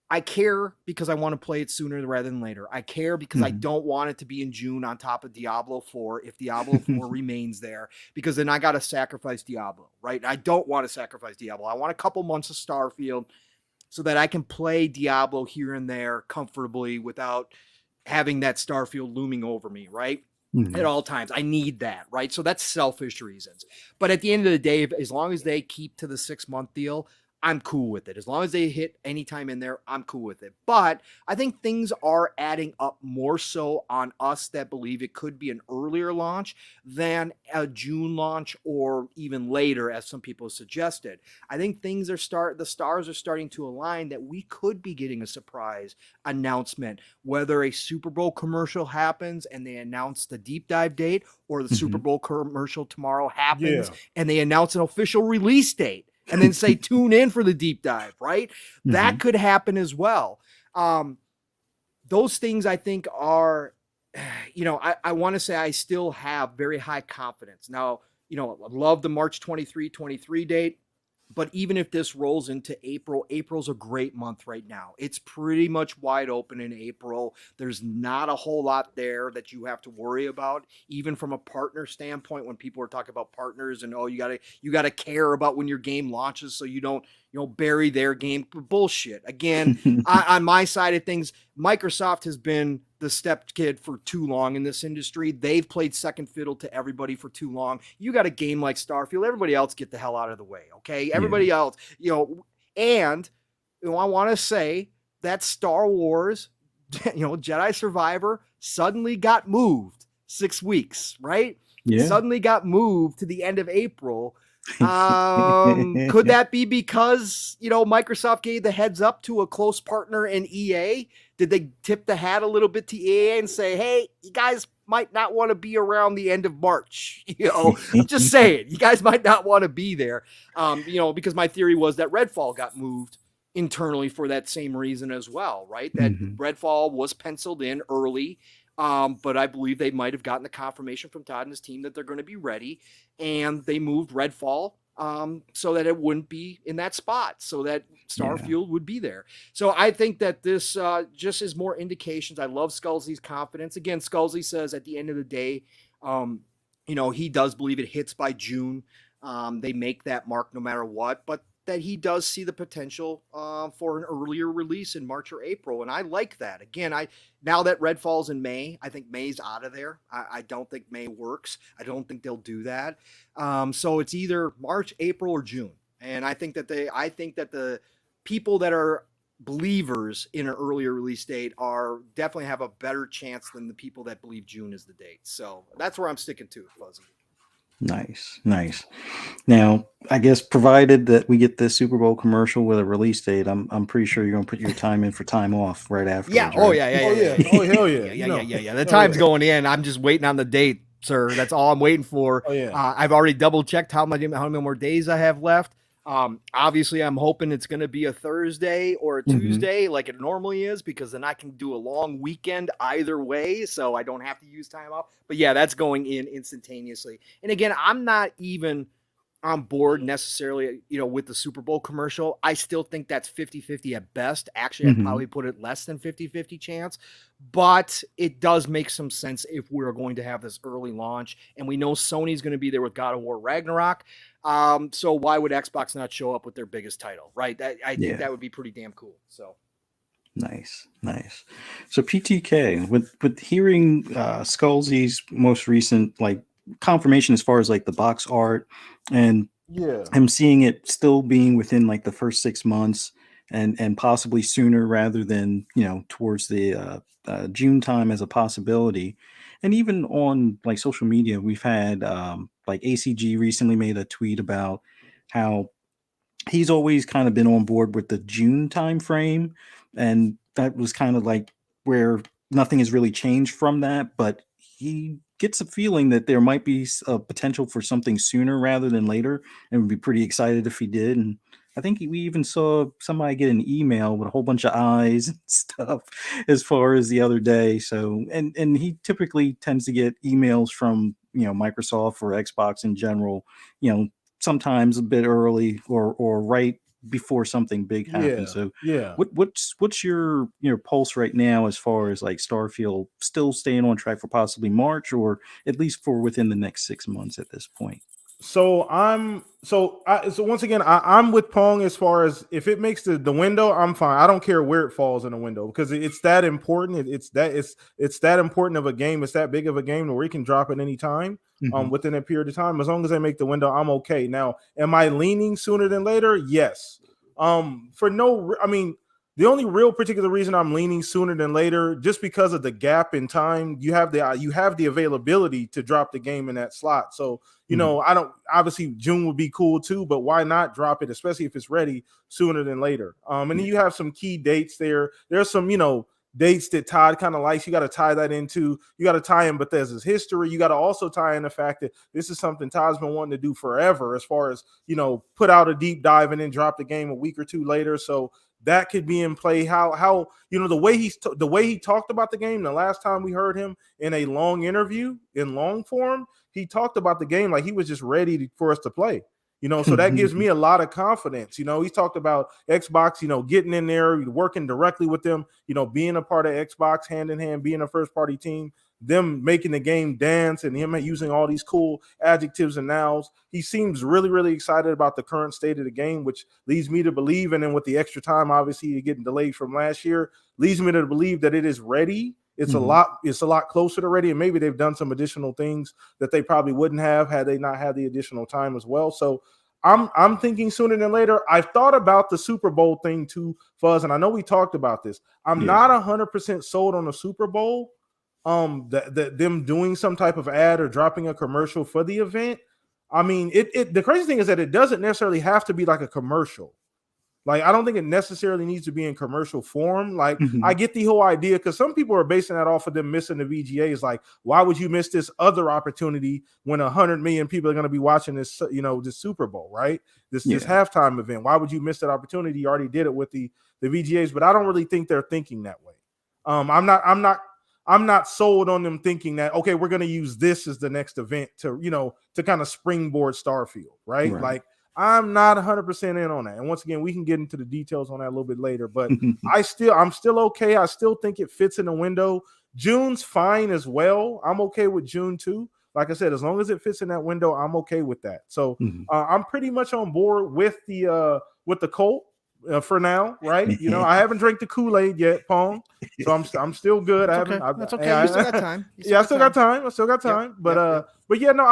I care because I want to play it sooner rather than later. I care because I don't want it to be in June on top of Diablo 4 if Diablo 4 remains there, because then I got to sacrifice Diablo, right? I don't want to sacrifice Diablo. I want a couple months of Starfield so that I can play Diablo here and there comfortably without having that Starfield looming over me, right? At all times. I need that, right? So that's selfish reasons. But at the end of the day, as long as they keep to the 6 month deal, I'm cool with it. As long as they hit any time in there, I'm cool with it. But I think things are adding up more so on us that believe it could be an earlier launch than a June launch or even later, as some people suggested. I think the stars are starting to align that we could be getting a surprise announcement, whether a Super Bowl commercial happens and they announce the deep dive date, or the Super Bowl commercial tomorrow happens and they announce an official release date and then say, tune in for the deep dive, right? That could happen as well. Those things I think are, I want to say I still have very high confidence. Now, I love the March 23 date. But even if this rolls into April, April's a great month right now. It's pretty much wide open in April. There's not a whole lot there that you have to worry about, even from a partner standpoint. When people are talking about partners and you gotta care about when your game launches so you don't bury their game. Bullshit. Again, on my side of things, Microsoft has been the stepkid for too long in this industry. They've played second fiddle to everybody for too long. You got a game like Starfield. Everybody else get the hell out of the way, okay? Everybody else, and I want to say that Star Wars, Jedi Survivor suddenly got moved 6 weeks, right? Yeah. Suddenly got moved to the end of April. Could that be because Microsoft gave the heads up to a close partner in EA? Did they tip the hat a little bit to EA and say, hey, you guys might not want to be around the end of March? I'm just saying, you guys might not want to be there. Because my theory was that Redfall got moved internally for that same reason as well, right? That Redfall was penciled in early. But I believe they might have gotten the confirmation from Todd and his team that they're going to be ready, and they moved Redfall so that it wouldn't be in that spot, so that Starfield would be there. So I think that this just is more indications. I love Scalzi's confidence. Again, Scalzi says at the end of the day, he does believe it hits by June. They make that mark no matter what, but that he does see the potential for an earlier release in March or April. And I like that. Again, now that Redfall's in May, I think May's out of there. I don't think May works. I don't think they'll do that. So it's either March, April, or June. And I think that the people that are believers in an earlier release date are definitely have a better chance than the people that believe June is the date. So that's where I'm sticking to, Fuzzy. Nice. Now, I guess provided that we get this Super Bowl commercial with a release date, I'm pretty sure you're gonna put your time in for time off right after. Yeah. Right? Oh yeah. Oh hell yeah. Yeah. The time's going in. I'm just waiting on the date, sir. That's all I'm waiting for. Oh yeah. I've already double checked how many more days I have left. Obviously, I'm hoping it's going to be a Thursday or a Tuesday like it normally is, because then I can do a long weekend either way, so I don't have to use time off. But yeah, that's going in instantaneously. And again, I'm not even on board necessarily, with the Super Bowl commercial. I still think that's 50-50 at best. Actually, I'd probably put it less than 50-50 chance, but it does make some sense if we're going to have this early launch, and we know Sony's going to be there with God of War Ragnarok. So why would Xbox not show up with their biggest title, right? I think that would be pretty damn cool. So nice. So PTK, with hearing Scalzi's most recent confirmation as far as the box art, and I'm seeing it still being within the first 6 months and possibly sooner rather than towards the June time as a possibility. And even on social media, we've had ACG recently made a tweet about how he's always kind of been on board with the June time frame, and that was kind of where nothing has really changed from that, but he gets a feeling that there might be a potential for something sooner rather than later, and would be pretty excited if he did. And I think we even saw somebody get an email with a whole bunch of eyes and stuff as far as the other day. So, and he typically tends to get emails from, Microsoft or Xbox in general, sometimes a bit early or right before something big happens. What's your pulse right now as far as Starfield still staying on track for possibly March, or at least for within the next 6 months at this point? So once again, I'm with Pong as far as if it makes the window, I'm fine. I don't care where it falls in the window, because it's that important. It's that important of a game. It's that big of a game where we can drop at any time within a period of time. As long as they make the window, I'm okay. Now, am I leaning sooner than later? Yes. For no, I mean, the only real particular reason I'm leaning sooner than later, just because of the gap in time, you have the availability to drop the game in that slot. So I don't, obviously June would be cool too, but why not drop it, especially if it's ready sooner than later. And then you have some key dates there. There's some dates that Todd kind of likes. You got to tie that into. You got to tie in Bethesda's history. You got to also tie in the fact that this is something Todd's been wanting to do forever, as far as put out a deep dive and then drop the game a week or two later. So that could be in play. How the way he talked about the game the last time we heard him in a long interview in long form, he talked about the game like he was just ready for us to play. So that gives me a lot of confidence. He's talked about Xbox, getting in there, working directly with them, being a part of Xbox hand in hand, being a first party team, them making the game dance, and him using all these cool adjectives and nouns. He seems really, really excited about the current state of the game, which leads me to believe, and then with the extra time, obviously getting delayed from last year, leads me to believe that it is ready. It's a lot closer to ready, and maybe they've done some additional things that they probably wouldn't have had they not had the additional time as well. So I'm thinking sooner than later. I've thought about the Super Bowl thing too, Fuzz, and I know we talked about this. I'm not 100% sold on the Super Bowl. Them doing some type of ad or dropping a commercial for the event. I mean, the crazy thing is that it doesn't necessarily have to be like a commercial. Like, I don't think it necessarily needs to be in commercial form. Like, I get the whole idea, because some people are basing that off of them missing the VGAs. Like, why would you miss this other opportunity when 100 million people are going to be watching this, this Super Bowl, right? This halftime event. Why would you miss that opportunity? You already did it with the VGAs, but I don't really think they're thinking that way. I'm not sold on them thinking that, okay, we're going to use this as the next event to kind of springboard Starfield, right? Like, I'm not 100% in on that. And once again, we can get into the details on that a little bit later, but I'm still okay. I still think it fits in the window. June's fine as well. I'm okay with June too. Like I said, as long as it fits in that window, I'm okay with that. So I'm pretty much on board with the Colt for now, right? I haven't drank the Kool-Aid yet, Pong. So I'm still good. That's okay. You still got time. I still got time. But yeah, no,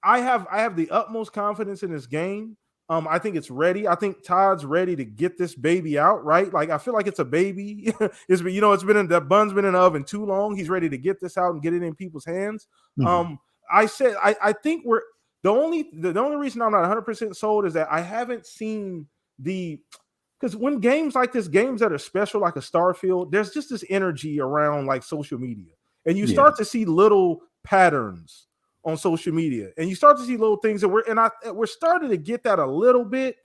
I have the utmost confidence in this game. I think it's ready. I think Todd's ready to get this baby out, right? Like, I feel like it's a baby. It's been the bun's been in the oven too long. He's ready to get this out and get it in people's hands. I think the only reason I'm not 100% sold is that I haven't seen because when games like this, games that are special like a Starfield, there's just this energy around like social media, and you start to see little patterns on social media, and you start to see little things that we're starting to get that a little bit,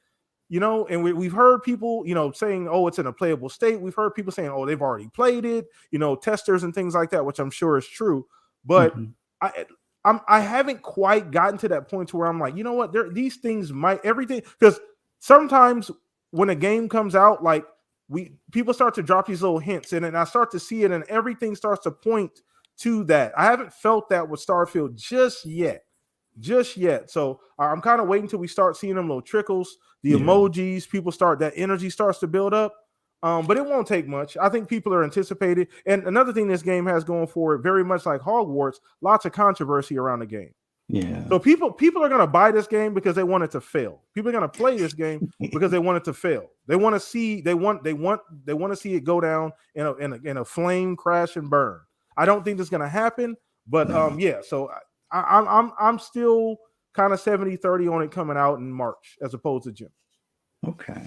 and we've heard people, saying, oh, it's in a playable state. We've heard people saying, oh, they've already played it, testers and things like that, which I'm sure is true. But I haven't quite gotten to that point to where I'm like, you know what, these things might everything, because sometimes when a game comes out, like people start to drop these little hints, and I start to see it, and everything starts to point to that. I haven't felt that with Starfield just yet. So I'm kind of waiting till we start seeing them little trickles, the emojis, that energy starts to build up. But it won't take much. I think people are anticipated. And another thing this game has going for it, very much like Hogwarts, lots of controversy around the game. Yeah. So people are going to buy this game because they want it to fail. People are going to play this game because they want it to fail. They want to see to see it go down in a flame, crash, and burn. I don't think that's going to happen, but yeah. So I'm still kind of 70-30 on it coming out in March as opposed to June. Okay.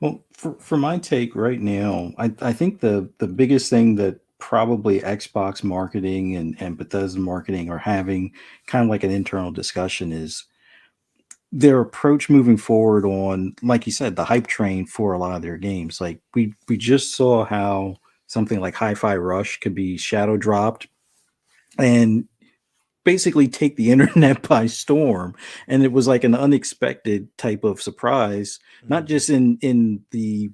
Well, for my take right now, I think the biggest thing that probably Xbox marketing and Bethesda marketing are having kind of like an internal discussion is their approach moving forward on, like you said, the hype train for a lot of their games. Like we just saw how something like Hi-Fi Rush could be shadow dropped and basically take the internet by storm. And it was like an unexpected type of surprise, not just in the,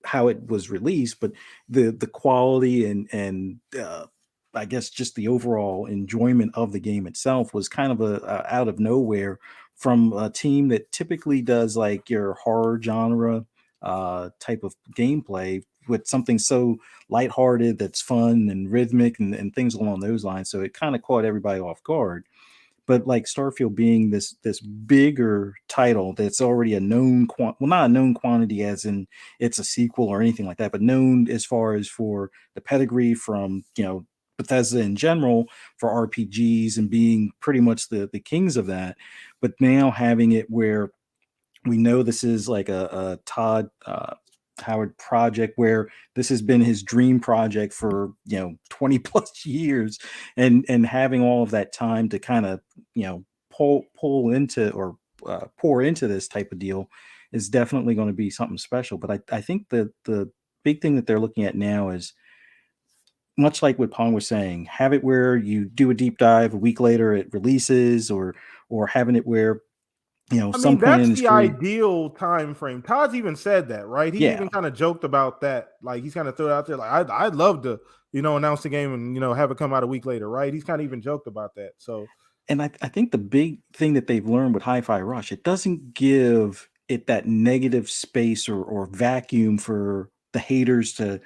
how it was released, but the quality and I guess just the overall enjoyment of the game itself was kind of a out of nowhere from a team that typically does like your horror genre type of gameplay with something so lighthearted that's fun and rhythmic and things along those lines. So it kind of caught everybody off guard. But like Starfield being this bigger title that's already a known not a known quantity as in it's a sequel or anything like that, but known as far as for the pedigree from Bethesda in general for RPGs and being pretty much the kings of that. But now having it where we know this is like a Todd Howard project where this has been his dream project for 20 plus years, and having all of that time to kind of pull into or pour into this type of deal is definitely going to be something special. But I think the big thing that they're looking at now is much like what Pong was saying, have it where you do a deep dive, a week later it releases, or having it where some point that's in his the career. ideal time frame. Todd's even said that, right? He even kind of joked about that. Like he's kind of threw it out there. Like I'd love to, announce the game and have it come out a week later, right? He's kind of even joked about that. So, and I think the big thing that they've learned with Hi-Fi Rush, it doesn't give it that negative space or vacuum for the haters to,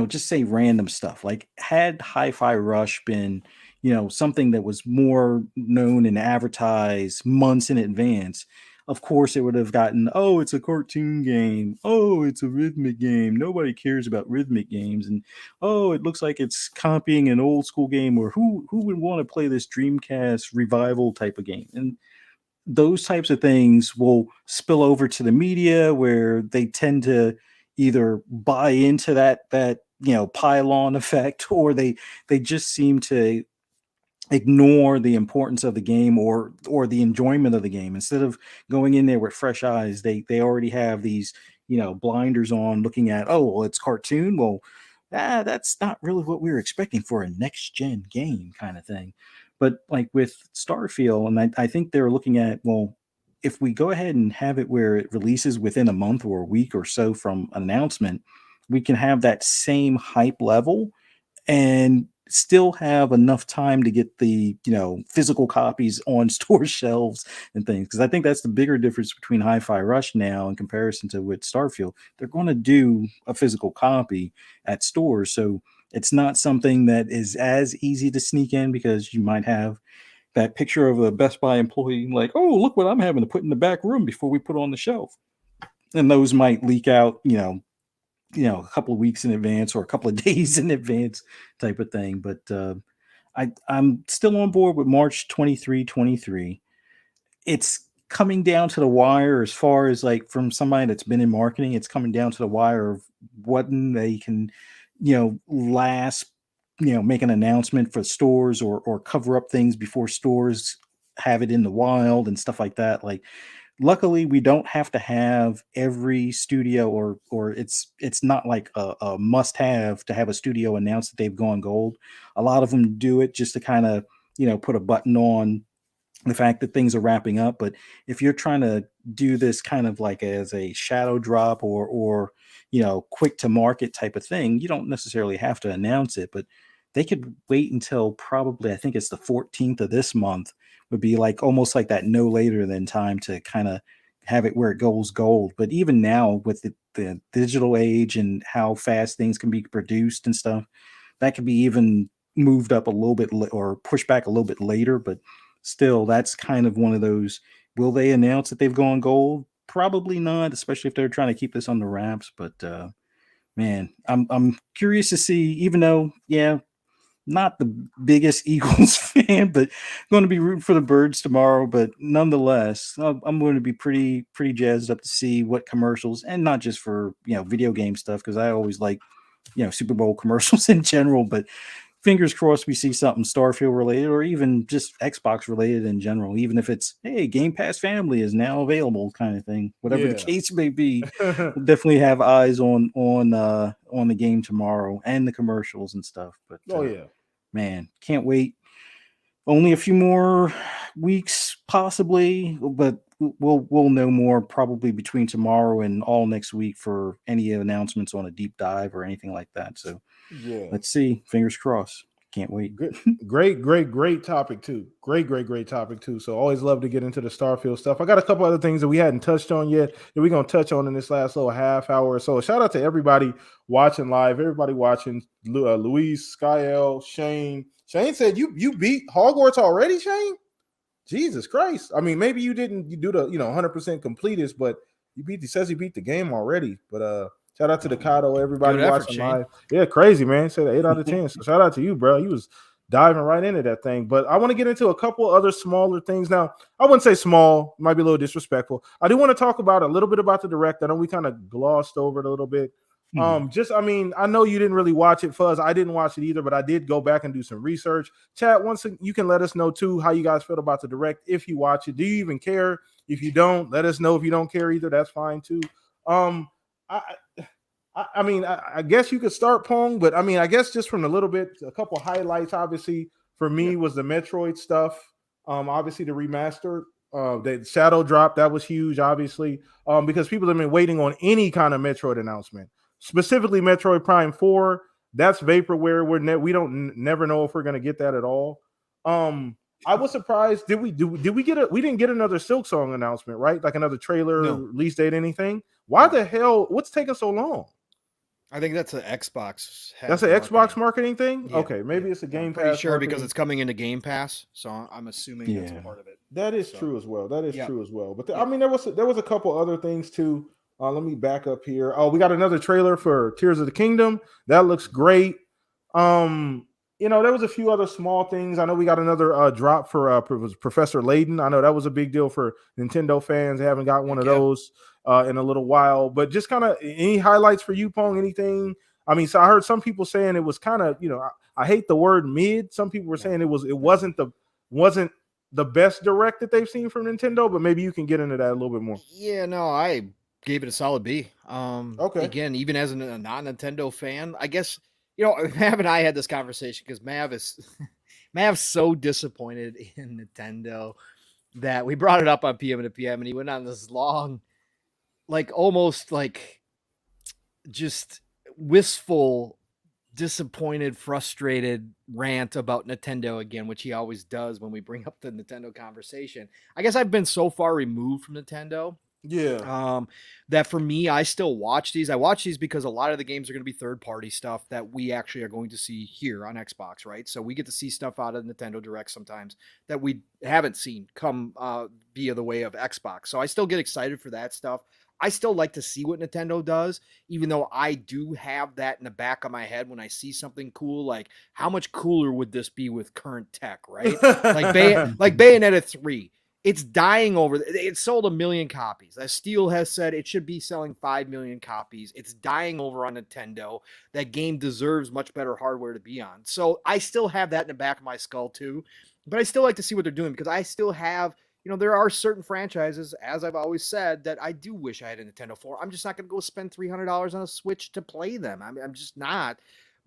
just say random stuff. Like had Hi-Fi Rush been, something that was more known and advertised months in advance, of course it would have gotten, oh, it's a cartoon game. Oh, it's a rhythmic game. Nobody cares about rhythmic games. And oh, it looks like it's copying an old school game, or who would want to play this Dreamcast revival type of game? And those types of things will spill over to the media where they tend to either buy into that pylon effect, or they just seem to ignore the importance of the game or the enjoyment of the game. Instead of going in there with fresh eyes, they already have these blinders on, looking at, oh well, it's cartoon. Well, that's not really what we were expecting for a next gen game kind of thing. But like with Starfield, and I think they're looking at, well, if we go ahead and have it where it releases within a month or a week or so from an announcement, we can have that same hype level and still have enough time to get the physical copies on store shelves and things. Because I think that's the bigger difference between Hi-Fi Rush now in comparison to with Starfield. They're going to do a physical copy at stores, so it's not something that is as easy to sneak in, because you might have that picture of a Best Buy employee like, oh, look what I'm having to put in the back room before we put on the shelf. And those might leak out, a couple of weeks in advance or a couple of days in advance type of thing. But I'm still on board with March 23. It's coming down to the wire as far as like from somebody that's been in marketing. It's coming down to the wire of what they can, last, make an announcement for stores or cover up things before stores have it in the wild and stuff like that. Like, luckily we don't have to have every studio or it's not like a must have to have a studio announce that they've gone gold. A lot of them do it just to kind of put a button on the fact that things are wrapping up. But if you're trying to do this kind of like as a shadow drop or quick to market type of thing, you don't necessarily have to announce it. But they could wait until probably, I think it's the 14th of this month, would be like almost like that no later than time to kind of have it where it goes gold. But even now with the digital age and how fast things can be produced and stuff, that could be even moved up a little bit or pushed back a little bit later. But still, that's kind of one of those, will they announce that they've gone gold? Probably not, especially if they're trying to keep this under wraps. But man, I'm curious to see, even though, yeah, not the biggest Eagles fan, but going to be rooting for the Birds tomorrow. But nonetheless, I'm going to be pretty jazzed up to see what commercials, and not just for video game stuff, because I always like Super Bowl commercials in general. But fingers crossed we see something Starfield related, or even just Xbox related in general, even if it's, hey, Game Pass Family is now available kind of thing. Whatever the case may be, we'll definitely have eyes on the game tomorrow and the commercials and stuff. But man, can't wait. Only a few more weeks possibly, but we'll know more probably between tomorrow and all next week for any announcements on a deep dive or anything like that. So let's see. Fingers crossed. Can't wait. Great topic too. Great topic too. So always love to get into the Starfield stuff. I got a couple other things that we hadn't touched on yet that we're gonna touch on in this last little half hour or so. Shout out to everybody watching live, everybody watching. Luis, Skyel, Shane. Shane said you beat Hogwarts already, Shane? Jesus Christ. I mean, maybe you didn't do the 100% completest, but he says he beat the game already. But shout out to the Kato, everybody watching live. Yeah, crazy, man. Said 8 out of 10. So shout out to you, bro. You was diving right into that thing. But I want to get into a couple other smaller things now. I wouldn't say small, might be a little disrespectful. I do want to talk about a little bit about the direct. I know we kind of glossed over it a little bit. I know you didn't really watch it, Fuzz. I didn't watch it either, but I did go back and do some research. Chat, once you can let us know too how you guys feel about the direct if you watch it. Do you even care? If you don't, let us know. If you don't care either, that's fine too. I guess you could start Pong, but I mean, I guess just from a couple highlights, obviously for me was the Metroid stuff. Obviously the remaster, the Shadow drop, that was huge, obviously, because people have been waiting on any kind of Metroid announcement. Specifically, Metroid Prime 4, that's vaporware. We don't never know if we're gonna get that at all. I was surprised. We didn't get another Silk Song announcement, right? Like another trailer, release date, anything. Why the hell? What's taking so long? I think that's an Xbox. That's an Xbox marketing thing. Yeah, okay, maybe it's a Game Pass. Pretty sure because it's coming into Game Pass, so I'm assuming that's a part of it. That is true as well. True as well. But I mean, there was a couple other things too. Let me back up here. Oh, we got another trailer for Tears of the Kingdom. That looks great. There was a few other small things. I know we got another drop for Professor Layton. I know that was a big deal for Nintendo fans. They haven't got one of those in a little while. But just kind of any highlights for you, Pong? Anything? I mean, so I heard some people saying it was kind of, I hate the word mid. Some people were saying it wasn't the best direct that they've seen from Nintendo. But maybe you can get into that a little bit more. Yeah, no, I gave it a solid B. Okay. Again, even as a non-Nintendo fan, I guess, Mav and I had this conversation because Mav's so disappointed in Nintendo that we brought it up on PM to PM, and he went on this long, almost just wistful, disappointed, frustrated rant about Nintendo again, which he always does when we bring up the Nintendo conversation. I guess I've been so far removed from Nintendo. Yeah. That for me, I still watch these. I watch these because a lot of the games are going to be third-party stuff that we actually are going to see here on Xbox, right? So we get to see stuff out of Nintendo Direct sometimes that we haven't seen come via the way of Xbox. So I still get excited for that stuff. I still like to see what Nintendo does, even though I do have that in the back of my head when I see something cool, like how much cooler would this be with current tech, right? like Bayonetta 3. It's dying over. It sold 1 million copies. As Steel has said, it should be selling 5 million copies. It's dying over on Nintendo. That game deserves much better hardware to be on. So I still have that in the back of my skull too. But I still like to see what they're doing because I still have, there are certain franchises, as I've always said, that I do wish I had a Nintendo for. I'm just not going to go spend $300 on a Switch to play them. I'm just not.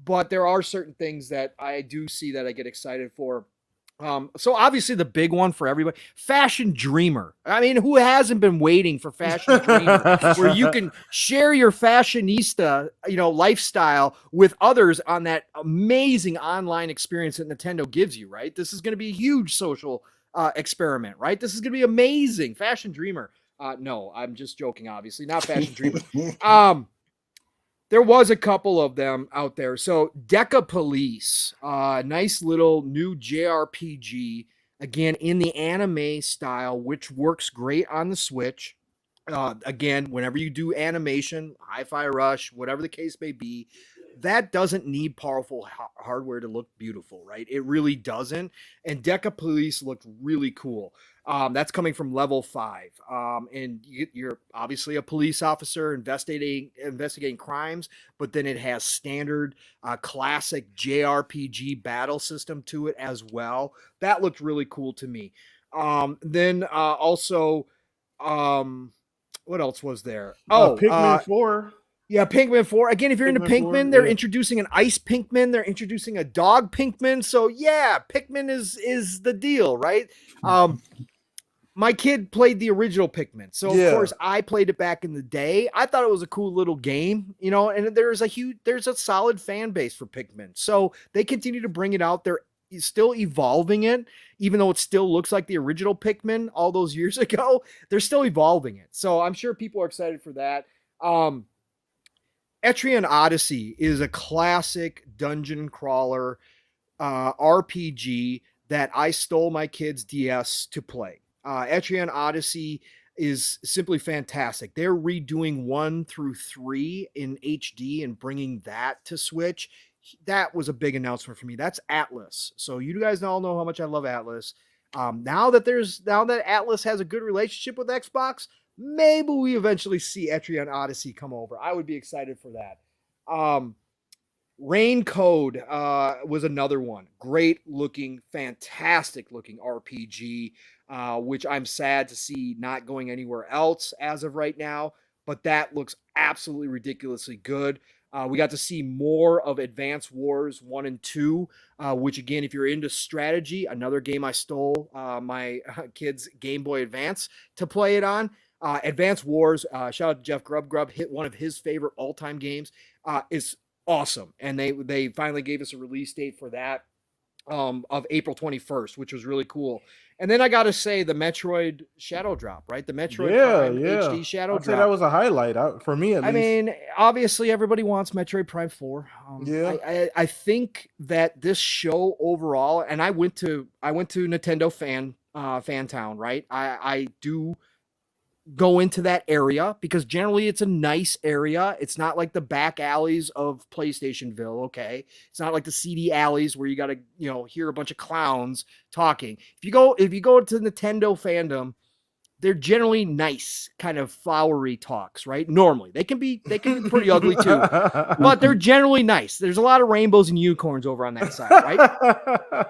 But there are certain things that I do see that I get excited for. So obviously the big one for everybody, Fashion Dreamer. I mean, who hasn't been waiting for Fashion Dreamer, where you can share your fashionista, lifestyle with others on that amazing online experience that Nintendo gives you, right? This is going to be a huge social experiment, right? This is going to be amazing. Fashion Dreamer. No, I'm just joking, obviously. Not Fashion Dreamer. There was a couple of them out there. So Deca Police, nice little new JRPG, again, in the anime style, which works great on the Switch. Again, whenever you do animation, Hi-Fi Rush, whatever the case may be, that doesn't need powerful hardware to look beautiful, right? It really doesn't. And Deca Police looked really cool. That's coming from Level 5. And you're obviously a police officer investigating crimes, but then it has standard classic JRPG battle system to it as well. That looked really cool to me. Then also, what else was there? Pikmin 4. Yeah, Pikmin 4. Again, if you're into Pikmin, 4, they're introducing an ice Pikmin. They're introducing a dog Pikmin. So yeah, Pikmin is the deal, right? My kid played the original Pikmin. So of course I played it back in the day. I thought it was a cool little game, and there's a solid fan base for Pikmin. So they continue to bring it out. They're still evolving it, even though it still looks like the original Pikmin all those years ago. They're still evolving it. So I'm sure people are excited for that. Etrian Odyssey is a classic dungeon crawler RPG that I stole my kid's DS to play. Etrian Odyssey is simply fantastic. They're redoing 1 through 3 in HD and bringing that to Switch. That was a big announcement for me. That's Atlas. So you guys all know how much I love Atlas. Now that Atlas has a good relationship with Xbox, maybe we eventually see Etrian Odyssey come over. I would be excited for that. Rain Code was another one. Great looking, fantastic looking RPG, which I'm sad to see not going anywhere else as of right now, but that looks absolutely ridiculously good. We got to see more of Advance Wars 1 and 2, which again, if you're into strategy, another game I stole my kid's Game Boy Advance to play it on. Advance Wars, shout out to Jeff Grub, hit one of his favorite all-time games, is awesome. And they finally gave us a release date for that of April 21st, which was really cool. And then I got to say the Metroid Shadow Drop, right? The Metroid Prime HD Shadow Drop. I'd say that was a highlight for me at least. I mean, obviously everybody wants Metroid Prime 4. I think that this show overall, and I went to Nintendo fan town, right? I do go into that area because generally it's a nice area. It's not like the back alleys of PlayStationville, okay? It's not like the seedy alleys where you got to, hear a bunch of clowns talking. If you go to Nintendo fandom, they're generally nice, kind of flowery talks, right? Normally. They can be pretty ugly too. But they're generally nice. There's a lot of rainbows and unicorns over on that side, right?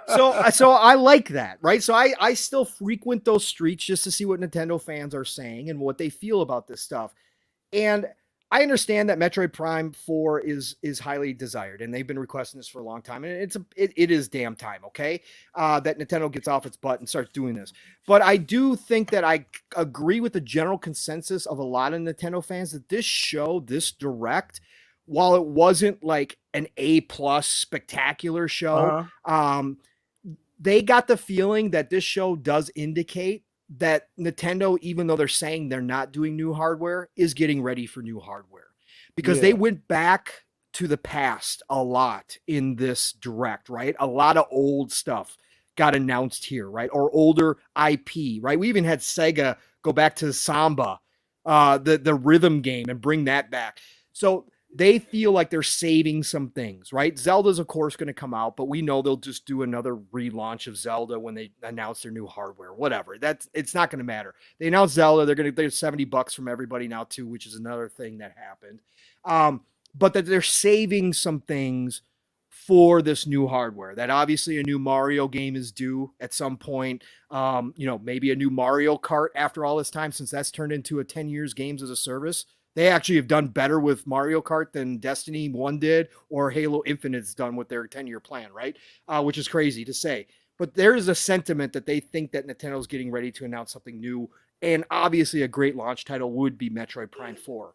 So I like that, right? So I still frequent those streets just to see what Nintendo fans are saying and what they feel about this stuff. And I understand that Metroid Prime 4 is highly desired, and they've been requesting this for a long time, and it is damn time, okay, that Nintendo gets off its butt and starts doing this. But I do think that I agree with the general consensus of a lot of Nintendo fans that this Direct, while it wasn't like an A+ spectacular show, they got the feeling that this show does indicate that Nintendo, even though they're saying they're not doing new hardware, is getting ready for new hardware because they went back to the past a lot in this Direct, right? A lot of old stuff got announced here, right? Or older IP, right? We even had Sega go back to Samba, the rhythm game, and bring that back. So they feel like they're saving some things, right? Zelda's, of course, going to come out, but we know they'll just do another relaunch of Zelda when they announce their new hardware, whatever. It's not going to matter. They announced Zelda. They're going to get $70 from everybody now, too, which is another thing that happened. But that they're saving some things for this new hardware. That obviously a new Mario game is due at some point. Maybe a new Mario Kart after all this time, since that's turned into a 10 years games as a service. They actually have done better with Mario Kart than Destiny 1 did, or Halo Infinite's done with their 10-year plan, right? Which is crazy to say. But there is a sentiment that they think that Nintendo's getting ready to announce something new. And obviously a great launch title would be Metroid Prime 4.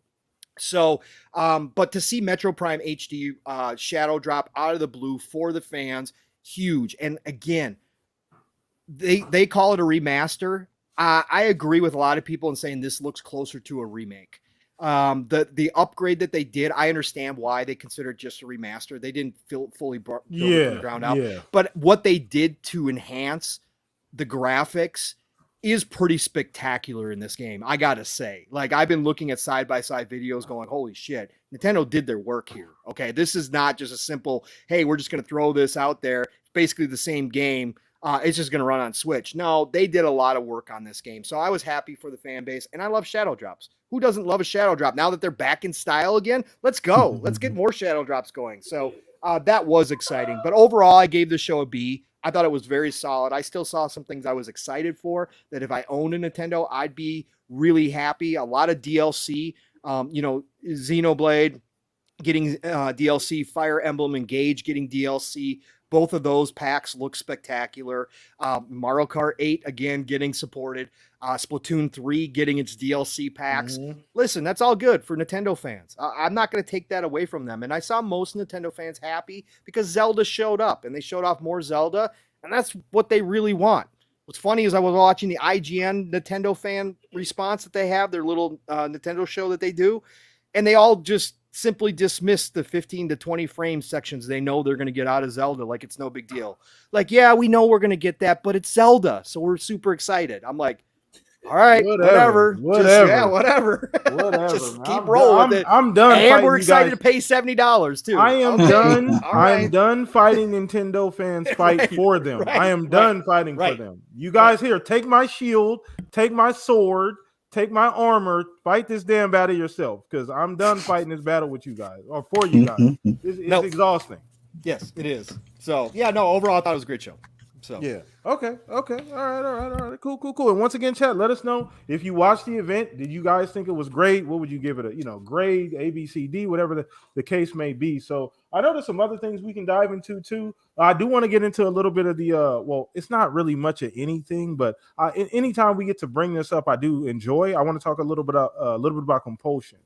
So, but to see Metro Prime HD Shadow Drop out of the blue for the fans, huge. And again, they call it a remaster. I agree with a lot of people in saying this looks closer to a remake. The upgrade that they did, I understand why they consider it just a remaster. They didn't fully build it from the ground up. But what they did to enhance the graphics is pretty spectacular in this game, I gotta say. Like, I've been looking at side-by-side videos going, holy shit, Nintendo did their work here. Okay, this is not just a simple, hey, we're just gonna throw this out there. Basically the same game. It's just going to run on Switch. No, they did a lot of work on this game. So I was happy for the fan base, and I love Shadow Drops. Who doesn't love a Shadow Drop? Now that they're back in style again, let's go. Let's get more Shadow Drops going. So that was exciting. But overall, I gave the show a B. I thought it was very solid. I still saw some things I was excited for, that if I owned a Nintendo, I'd be really happy. A lot of DLC, Xenoblade getting DLC, Fire Emblem Engage getting DLC. Both of those packs look spectacular. Mario Kart 8, again, getting supported. Splatoon 3 getting its DLC packs. Listen, that's all good for Nintendo fans. I'm not going to take that away from them. And I saw most Nintendo fans happy because Zelda showed up, and they showed off more Zelda, and that's what they really want. What's funny is I was watching the IGN Nintendo fan response that they have, their little Nintendo show that they do, and they all just simply dismiss the 15 to 20 frame sections they know they're going to get out of Zelda like it's no big deal. Like, yeah, we know we're going to get that, but it's Zelda, so we're super excited. I'm like, all right, whatever. Whatever. Just keep rolling with it. I'm done. And we're excited to pay $70 too. I am done. I am done fighting Nintendo fans. Fight for them. I am done fighting for them. You guys here, take my shield, take my sword, take my armor, fight this damn battle yourself, because I'm done fighting this battle with you guys or for you guys. It's exhausting. Yes, it is. So yeah, no. Overall, I thought it was a great show. So yeah. Okay. All right. Cool. And once again, chat, let us know if you watched the event. Did you guys think it was great? What would you give it a grade, A, B, C, D, whatever the case may be. So I know there's some other things we can dive into too. I do want to get into a little bit of the well, it's not really much of anything, but anytime we get to bring this up, I do enjoy. I want to talk a little bit about Compulsion.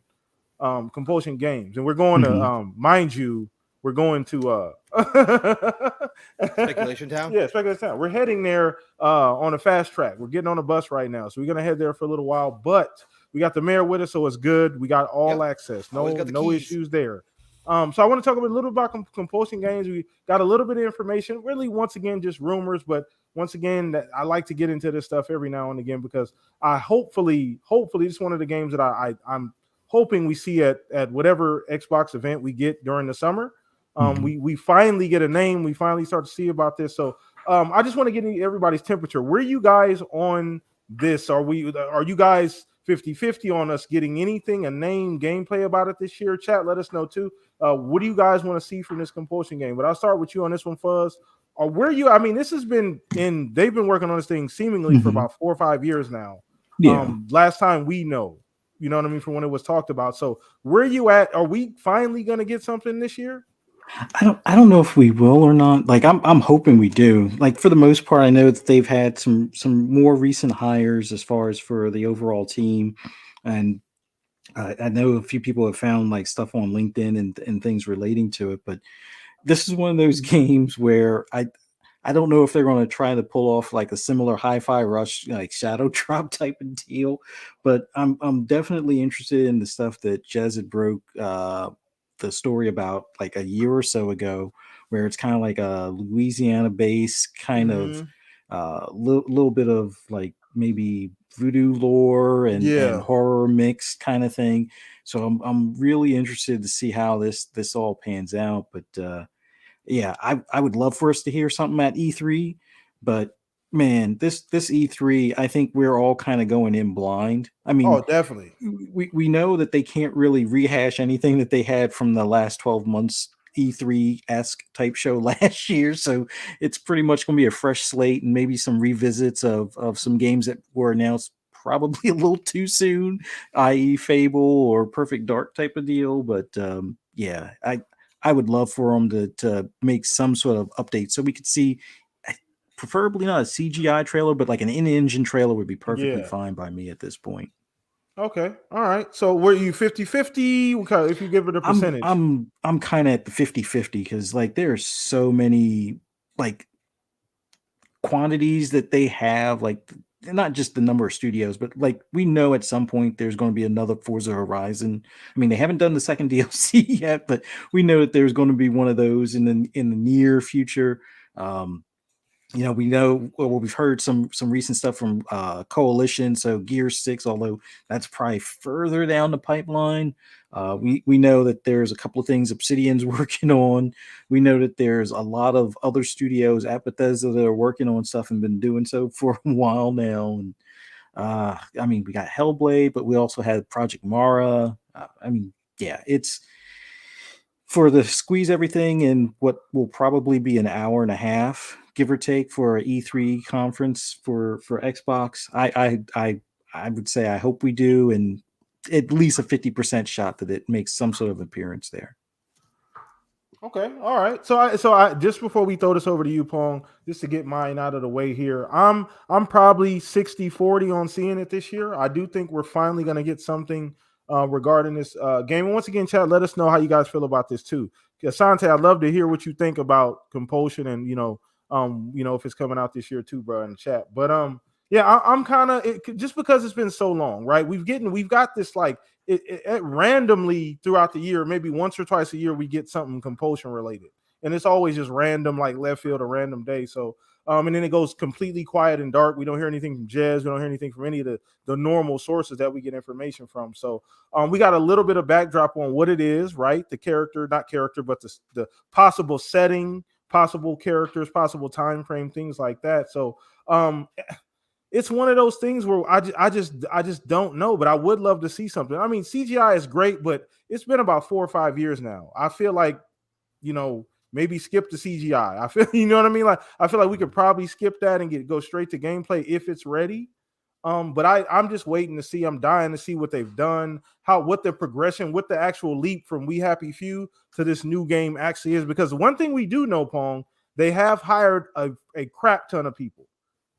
Compulsion games. And we're going to mind you, we're going to Speculation Town. Yeah, Speculation Town. We're heading there on a fast track. We're getting on a bus right now, so we're gonna head there for a little while. But we got the mayor with us, so it's good. We got all access. No issues there. So I want to talk a little about Compulsion games. We got a little bit of information. Really, once again, just rumors, but once again, that I like to get into this stuff every now and again because I hopefully, it's one of the games that I'm hoping we see at whatever Xbox event we get during the summer. We finally get a name. We finally start to see about this. So I just want to get everybody's temperature. Where are you guys on this? Are you guys 50-50 on us getting anything, a name, gameplay about it this year? Chat, let us know too. What do you guys want to see from this Compulsion game? But I'll start with you on this one, Fuzz. Or where you? I mean, this has been they've been working on this thing seemingly for about 4 or 5 years now. Yeah. Last time we know, you know what I mean, from when it was talked about. So where are you at? Are we finally going to get something this year? I don't know if we will or not. Like I'm hoping we do. Like for the most part, I know that they've had some more recent hires as far as for the overall team, and I know a few people have found like stuff on LinkedIn and things relating to it. But this is one of those games where I don't know if they're going to try to pull off like a similar Hi-Fi Rush, like Shadow Drop type of deal. But I'm definitely interested in the stuff that Jez had broke the story about like a year or so ago, where it's kind of like a Louisiana base kind of little bit of like maybe voodoo lore and horror mix kind of thing. So I'm really interested to see how this all pans out. But yeah, I would love for us to hear something at E3, but man, this E3, I think we're all kind of going in blind. I mean, definitely. We know that they can't really rehash anything that they had from the last 12 months E3-esque type show last year. So it's pretty much going to be a fresh slate and maybe some revisits of some games that were announced probably a little too soon, i.e. Fable or Perfect Dark type of deal. But yeah, I would love for them to make some sort of update so we could see, preferably not a CGI trailer, but like an in-engine trailer would be perfectly fine by me at this point. Okay. All right. So were you 50-50? If you give it a percentage. I'm kind of at the 50-50 because like there's so many like quantities that they have, like not just the number of studios, but like we know at some point there's going to be another Forza Horizon. I mean, they haven't done the second DLC yet, but we know that there's going to be one of those in the near future. You know, we've heard some recent stuff from Coalition, so Gear 6, although that's probably further down the pipeline. We know that there's a couple of things Obsidian's working on. We know that there's a lot of other studios at Bethesda that are working on stuff and been doing so for a while now. And I mean, we got Hellblade, but we also had Project Mara. I mean, yeah, it's for the squeeze everything in what will probably be an hour and a half, give or take, for an E3 conference for Xbox. I would say I hope we do, and at least a 50% shot that it makes some sort of appearance there. Okay, all right. So I just before we throw this over to you, Pong, just to get mine out of the way here, I'm probably 60-40 on seeing it this year. I do think we're finally going to get something regarding this game. And once again, chat, let us know how you guys feel about this too. Asante, I'd love to hear what you think about Compulsion and you know if it's coming out this year too, bro, in the chat. But Yeah, I'm kind of just because it's been so long, right? We've got this like it randomly throughout the year, maybe once or twice a year, we get something compulsion related, and it's always just random, like left field, a random day. So, and then it goes completely quiet and dark. We don't hear anything from Jez. We don't hear anything from any of the normal sources that we get information from. So, we got a little bit of backdrop on what it is, right? The character, not character, but the possible setting, possible characters, possible time frame, things like that. So, it's one of those things where I just don't know, but I would love to see something. I mean, CGI is great, but it's been about 4 or 5 years now. I feel like, maybe skip the CGI. I feel, you know what I mean? Like, I feel like we could probably skip that and go straight to gameplay if it's ready. But I'm just waiting to see. I'm dying to see what they've done, what the progression, what the actual leap from We Happy Few to this new game actually is. Because one thing we do know, Pong, they have hired a crap ton of people.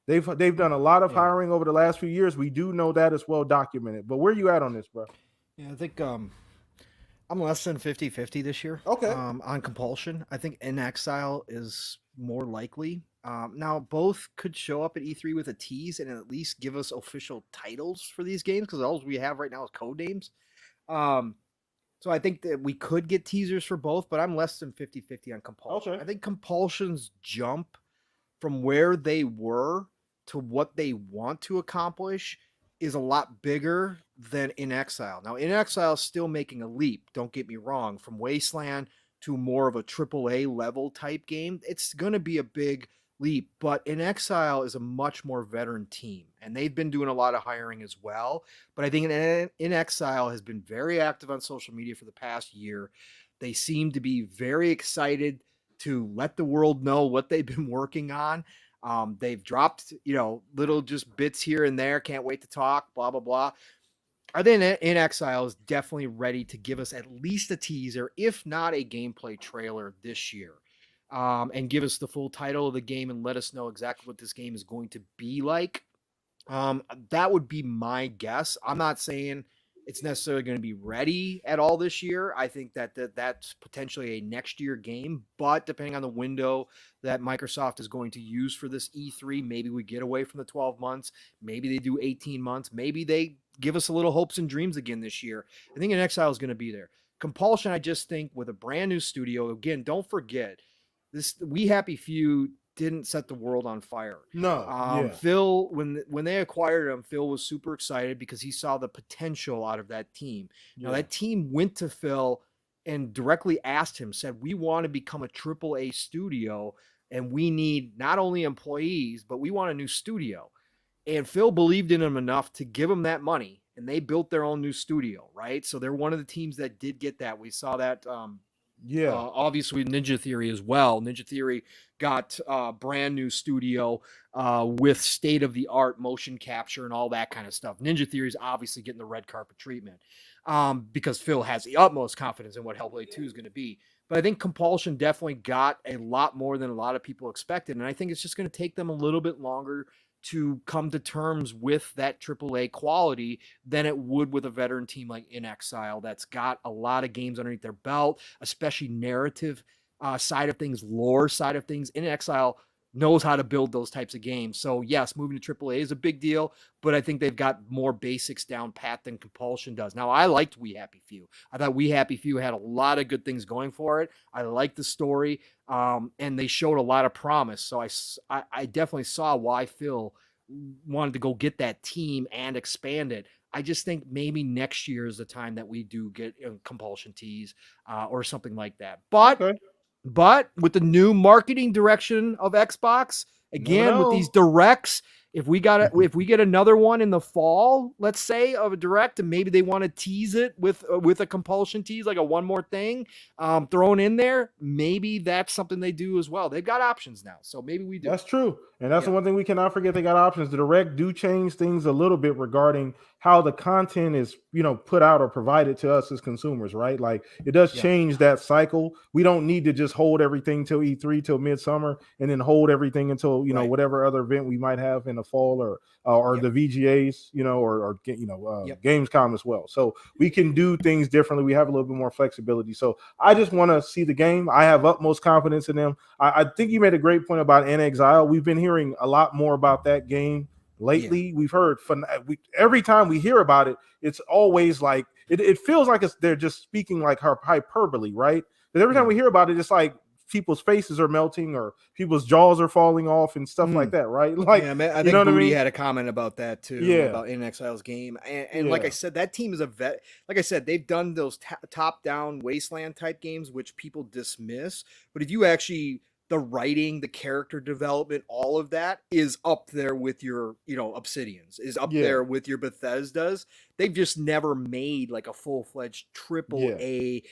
They've done a lot of hiring over the last few years. We do know that is well documented. But where you at on this, bro? Yeah, I think I'm less than 50-50 this year. Okay. On Compulsion. I think In Exile is more likely. Now, both could show up at E3 with a tease and at least give us official titles for these games, because all we have right now is code names. So I think that we could get teasers for both, but I'm less than 50-50 on Compulsion. Okay. I think Compulsion's jump from where they were to what they want to accomplish is a lot bigger than In Exile. Now, In Exile is still making a leap, don't get me wrong, from Wasteland to more of a AAA level type game. It's going to be a big leap, but In Exile is a much more veteran team, and they've been doing a lot of hiring as well. But I think In Exile has been very active on social media for the past year. They seem to be very excited to let the world know what they've been working on. They've dropped, little just bits here and there. Can't wait to talk, blah, blah, blah. I think In Exile is definitely ready to give us at least a teaser, if not a gameplay trailer this year, and give us the full title of the game and let us know exactly what this game is going to be like. That would be my guess. I'm not saying it's necessarily going to be ready at all this year. I think that's potentially a next year game, but depending on the window that Microsoft is going to use for this E3, maybe we get away from the 12 months. Maybe they do 18 months. Maybe they give us a little hopes and dreams again this year. I think An Exile is going to be there. Compulsion, I just think with a brand new studio, again, don't forget, this We Happy Few didn't set the world on fire. No. Phil, when they acquired him, Phil was super excited because he saw the potential out of that team. Now that team went to Phil and directly asked him, said, we want to become a AAA studio and we need not only employees, but we want a new studio. And Phil believed in him enough to give him that money, and they built their own new studio, right? So they're one of the teams that did get that. We saw that obviously Ninja Theory as well. Ninja Theory got a brand new studio with state-of-the-art motion capture and all that kind of stuff. Ninja Theory is obviously getting the red carpet treatment because Phil has the utmost confidence in what Hellblade 2 is going to be. But I think Compulsion definitely got a lot more than a lot of people expected, and I think it's just going to take them a little bit longer to come to terms with that AAA quality than it would with a veteran team like In Exile that's got a lot of games underneath their belt, especially narrative side of things, lore side of things. In Exile knows how to build those types of games. So yes, moving to AAA is a big deal, but I think they've got more basics down pat than Compulsion does. Now, I liked We Happy Few. I thought We Happy Few had a lot of good things going for it. I liked the story, and they showed a lot of promise. So I definitely saw why Phil wanted to go get that team and expand it. I just think maybe next year is the time that we do get a Compulsion tease or something like that. But with the new marketing direction of Xbox, again, with these directs, if we get another one in the fall, let's say, of a direct, and maybe they want to tease it with a Compulsion tease, like a one more thing thrown in there, maybe that's something they do as well. They've got options now, so maybe we do. That's true, and that's the one thing we cannot forget. They got options. The direct do change things a little bit regarding how the content is, put out or provided to us as consumers, right? Like it does change that cycle. We don't need to just hold everything till E3 till midsummer, and then hold everything until whatever other event we might have in the fall or the VGAs, or Gamescom as well. So we can do things differently. We have a little bit more flexibility. So I just want to see the game. I have utmost confidence in them. I think you made a great point about In Exile. We've been hearing a lot more about that game lately. We've heard every time we hear about it, it's always like it feels like they're just speaking like hyperbole, right? Because every time we hear about it, it's like people's faces are melting or people's jaws are falling off and stuff like that, right? Like, I think Booty had a comment about that too, about In Exile's game. And like I said, that team is like I said, they've done those top-down wasteland type games, which people dismiss. But if you actually, the writing, the character development, all of that is up there with your, Obsidians, is up there with your Bethesdas. They've just never made like a full-fledged AAA,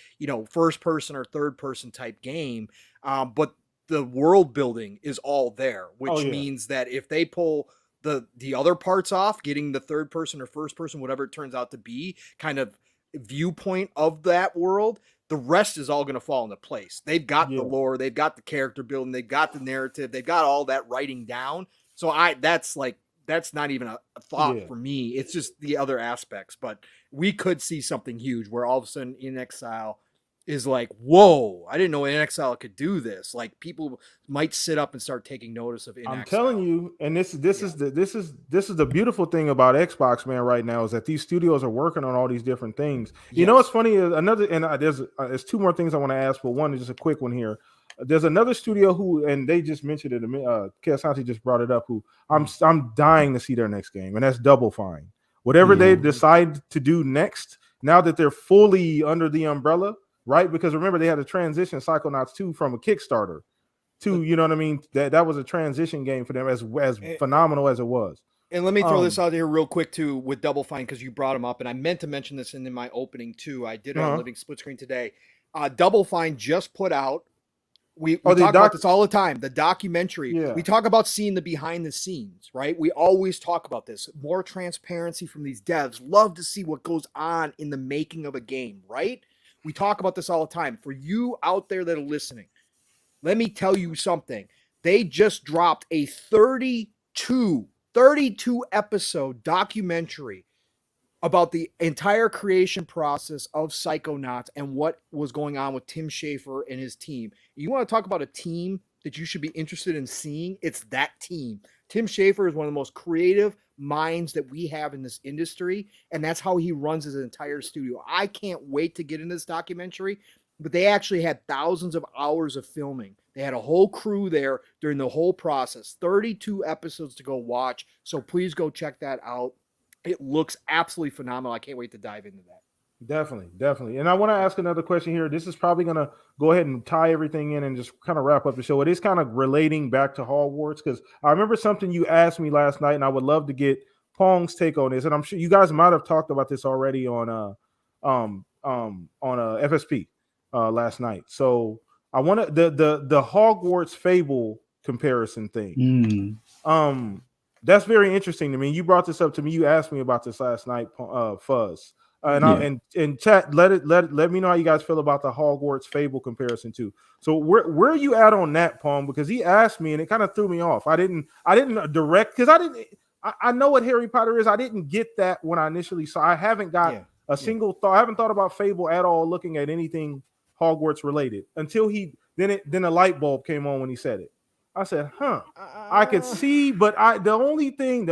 first person or third person type game. But the world building is all there, which means that if they pull the other parts off, getting the third person or first person, whatever it turns out to be, kind of viewpoint of that world, the rest is all going to fall into place. They've got the lore, they've got the character building, they've got the narrative, they've got all that writing down. So that's not even a thought for me. It's just the other aspects. But we could see something huge where all of a sudden In Exile is like, whoa, I didn't know In Exile could do this. Like, people might sit up and start taking notice of In Exile. I'm telling you, and this is the beautiful thing about Xbox, man, right now, is that these studios are working on all these different things. You know what's funny is there's two more things I want to ask, but one is just a quick one here. There's another studio who, and they just mentioned it, Kesanti just brought it up, who I'm dying to see their next game, and that's Double Fine. Whatever they decide to do next, now that they're fully under the umbrella, right? Because remember, they had to transition Psychonauts 2 from a Kickstarter to, you know what I mean? That was a transition game for them, as phenomenal as it was. And let me throw this out here real quick too with Double Fine, because you brought them up, and I meant to mention this in my opening too. I did it on Living Split Screen today. Double Fine just put out. We talk about this all the time. The documentary. Yeah. We talk about seeing the behind the scenes, right? We always talk about this. More transparency from these devs. Love to see what goes on in the making of a game, right? We talk about this all the time. For you out there that are listening, let me tell you something. They just dropped a 32 episode documentary about the entire creation process of Psychonauts and what was going on with Tim Schafer and his team. You want to talk about a team that you should be interested in seeing? It's that team. Tim Schafer is one of the most creative minds that we have in this industry, and that's how he runs his entire studio. I can't wait to get into this documentary, but they actually had thousands of hours of filming. They had a whole crew there during the whole process. 32 episodes to go watch, so please go check that out. It looks absolutely phenomenal. I can't wait to dive into that. Definitely. And I want to ask another question here. This is probably going to go ahead and tie everything in and just kind of wrap up the show. It is kind of relating back to Hogwarts, because I remember something you asked me last night, and I would love to get Pong's take on this. And I'm sure you guys might have talked about this already on FSP last night. So I want to the Hogwarts Fable comparison thing. That's very interesting to me. You brought this up to me. You asked me about this last night, Fuzz. And chat, let me know how you guys feel about the Hogwarts Fable comparison too. So where are you at on that, Pong? Because he asked me and it kind of threw me off. I didn't direct, because I know what Harry Potter is. I didn't get that when I initially saw. I haven't got a single thought. I haven't thought about Fable at all, looking at anything Hogwarts related until then a light bulb came on when he said it. I said, I could see, but the only thing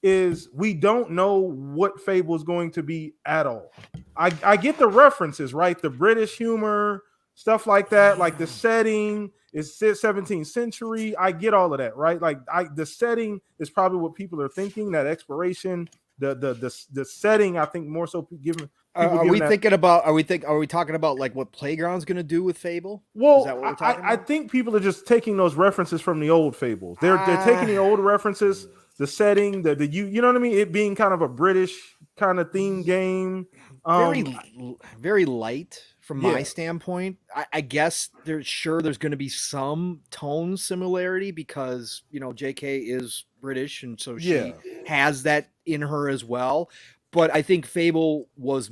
is we don't know what Fable is going to be at all. I get the references, right? The British humor, stuff like that, like the setting is 17th century. I get all of that, right? Like the setting is probably what people are thinking, that exploration, the setting, I think more so given. Are we talking about like what Playground's going to do with Fable? Well, is that what we're talking about? I think people are just taking those references from the old Fables. They're taking the old references, the setting, you know what I mean? It being kind of a British kind of theme game. Very light from my standpoint. I guess there's going to be some tone similarity because, JK is British, and so she has that in her as well. But I think Fable was,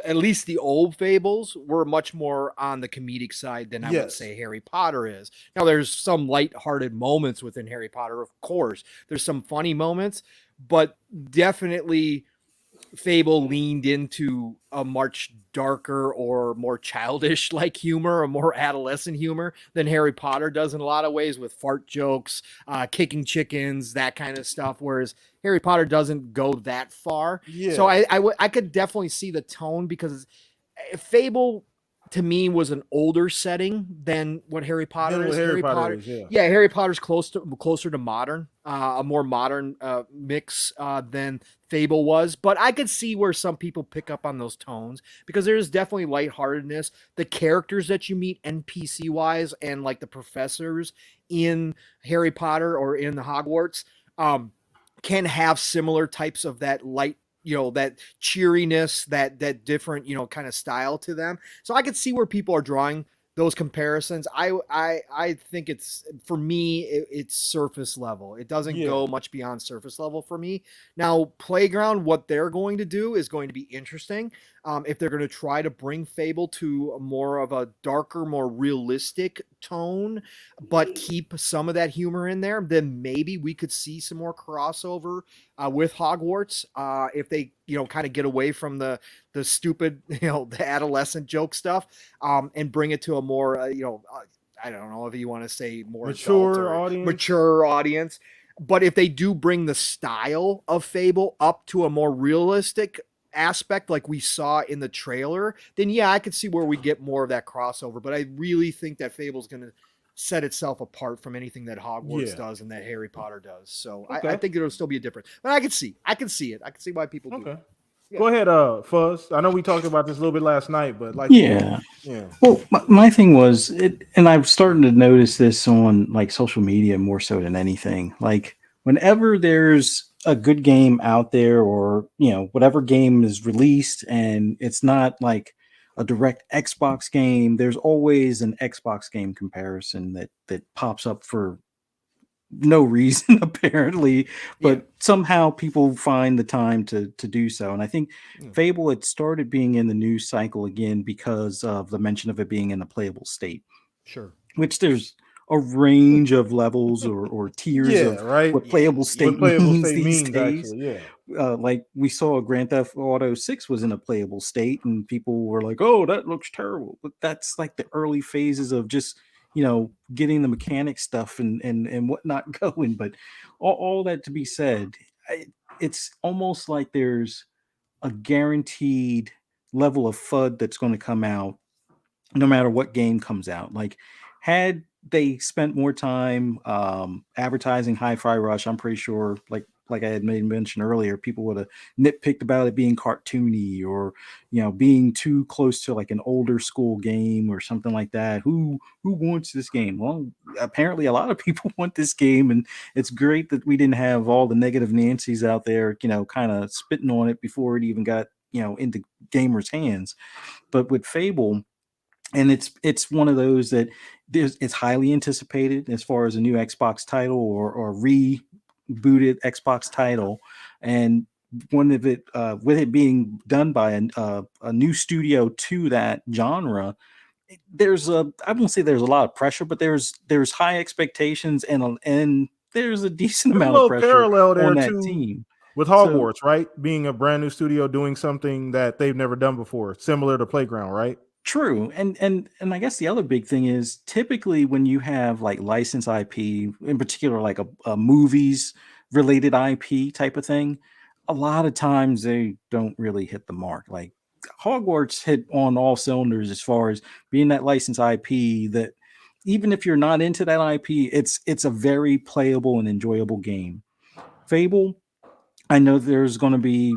at least the old Fables were much more on the comedic side than I would say Harry Potter is. Now, there's some lighthearted moments within Harry Potter, of course. There's some funny moments, but definitely Fable leaned into a much darker or more childish like humor, or more adolescent humor than Harry Potter does in a lot of ways, with fart jokes, kicking chickens, that kind of stuff. Whereas Harry Potter doesn't go that far. Yeah. So I could definitely see the tone, because Fable to me was an older setting than what Harry Potter is. Harry Potter is, yeah. Harry Potter's closer to modern, a more modern mix than Fable was. But I could see where some people pick up on those tones, because there's definitely lightheartedness. The characters that you meet NPC wise, and like the professors in Harry Potter or in the Hogwarts, can have similar types of that light, that cheeriness, that different, kind of style to them. So I could see where people are drawing those comparisons. I think it's, for me, it's surface level. It doesn't go much beyond surface level for me. Now, Playground, what they're going to do is going to be interesting. If they're going to try to bring Fable to more of a darker, more realistic tone, but keep some of that humor in there, then maybe we could see some more crossover with Hogwarts. If they, kind of get away from the stupid, the adolescent joke stuff, and bring it to a more, I don't know if you want to say more mature audience. But if they do bring the style of Fable up to a more realistic aspect, like we saw in the trailer, then yeah, I could see where we get more of that crossover. But I really think that Fable's going to set itself apart from anything that Hogwarts does and that Harry Potter does. So I think it'll still be a difference. But I can see it. I can see why people do it. Yeah. Go ahead, Fuzz. I know we talked about this a little bit last night, but yeah. Well, my thing was and I'm starting to notice this on like social media more so than anything. Like whenever there's a good game out there, or whatever game is released, and it's not like a direct Xbox game, there's always an Xbox game comparison that pops up for no reason apparently, but somehow people find the time to do so. And I think Fable had started being in the news cycle again because of the mention of it being in a playable state. Sure. Which there's a range of levels or tiers of what playable state means these days. Actually, like we saw Grand Theft Auto 6 was in a playable state, and people were like, "Oh, that looks terrible." But that's like the early phases of just getting the mechanic stuff and whatnot going. But all that to be said, it's almost like there's a guaranteed level of FUD that's going to come out no matter what game comes out. Like, had they spent more time advertising Hi-Fi Rush, I'm pretty sure, like I had made mention earlier, people would have nitpicked about it being cartoony, or being too close to like an older school game or something like that. Who wants this game? Well, apparently a lot of people want this game, and it's great that we didn't have all the negative Nancy's out there, kind of spitting on it before it even got into gamers' hands. But with Fable, and it's one of those that it's highly anticipated as far as a new Xbox title or rebooted Xbox title, and one of it with it being done by a new studio to that genre. I won't say there's a lot of pressure, but there's high expectations, and there's a decent amount of pressure parallel there on that too, team with Hogwarts, right? Being a brand new studio doing something that they've never done before, similar to Playground, right? True. And I guess the other big thing is typically when you have like licensed IP, in particular like a movies related IP type of thing, a lot of times they don't really hit the mark. Like Hogwarts hit on all cylinders as far as being that licensed IP that even if you're not into that IP, it's a very playable and enjoyable game. Fable, I know there's going to be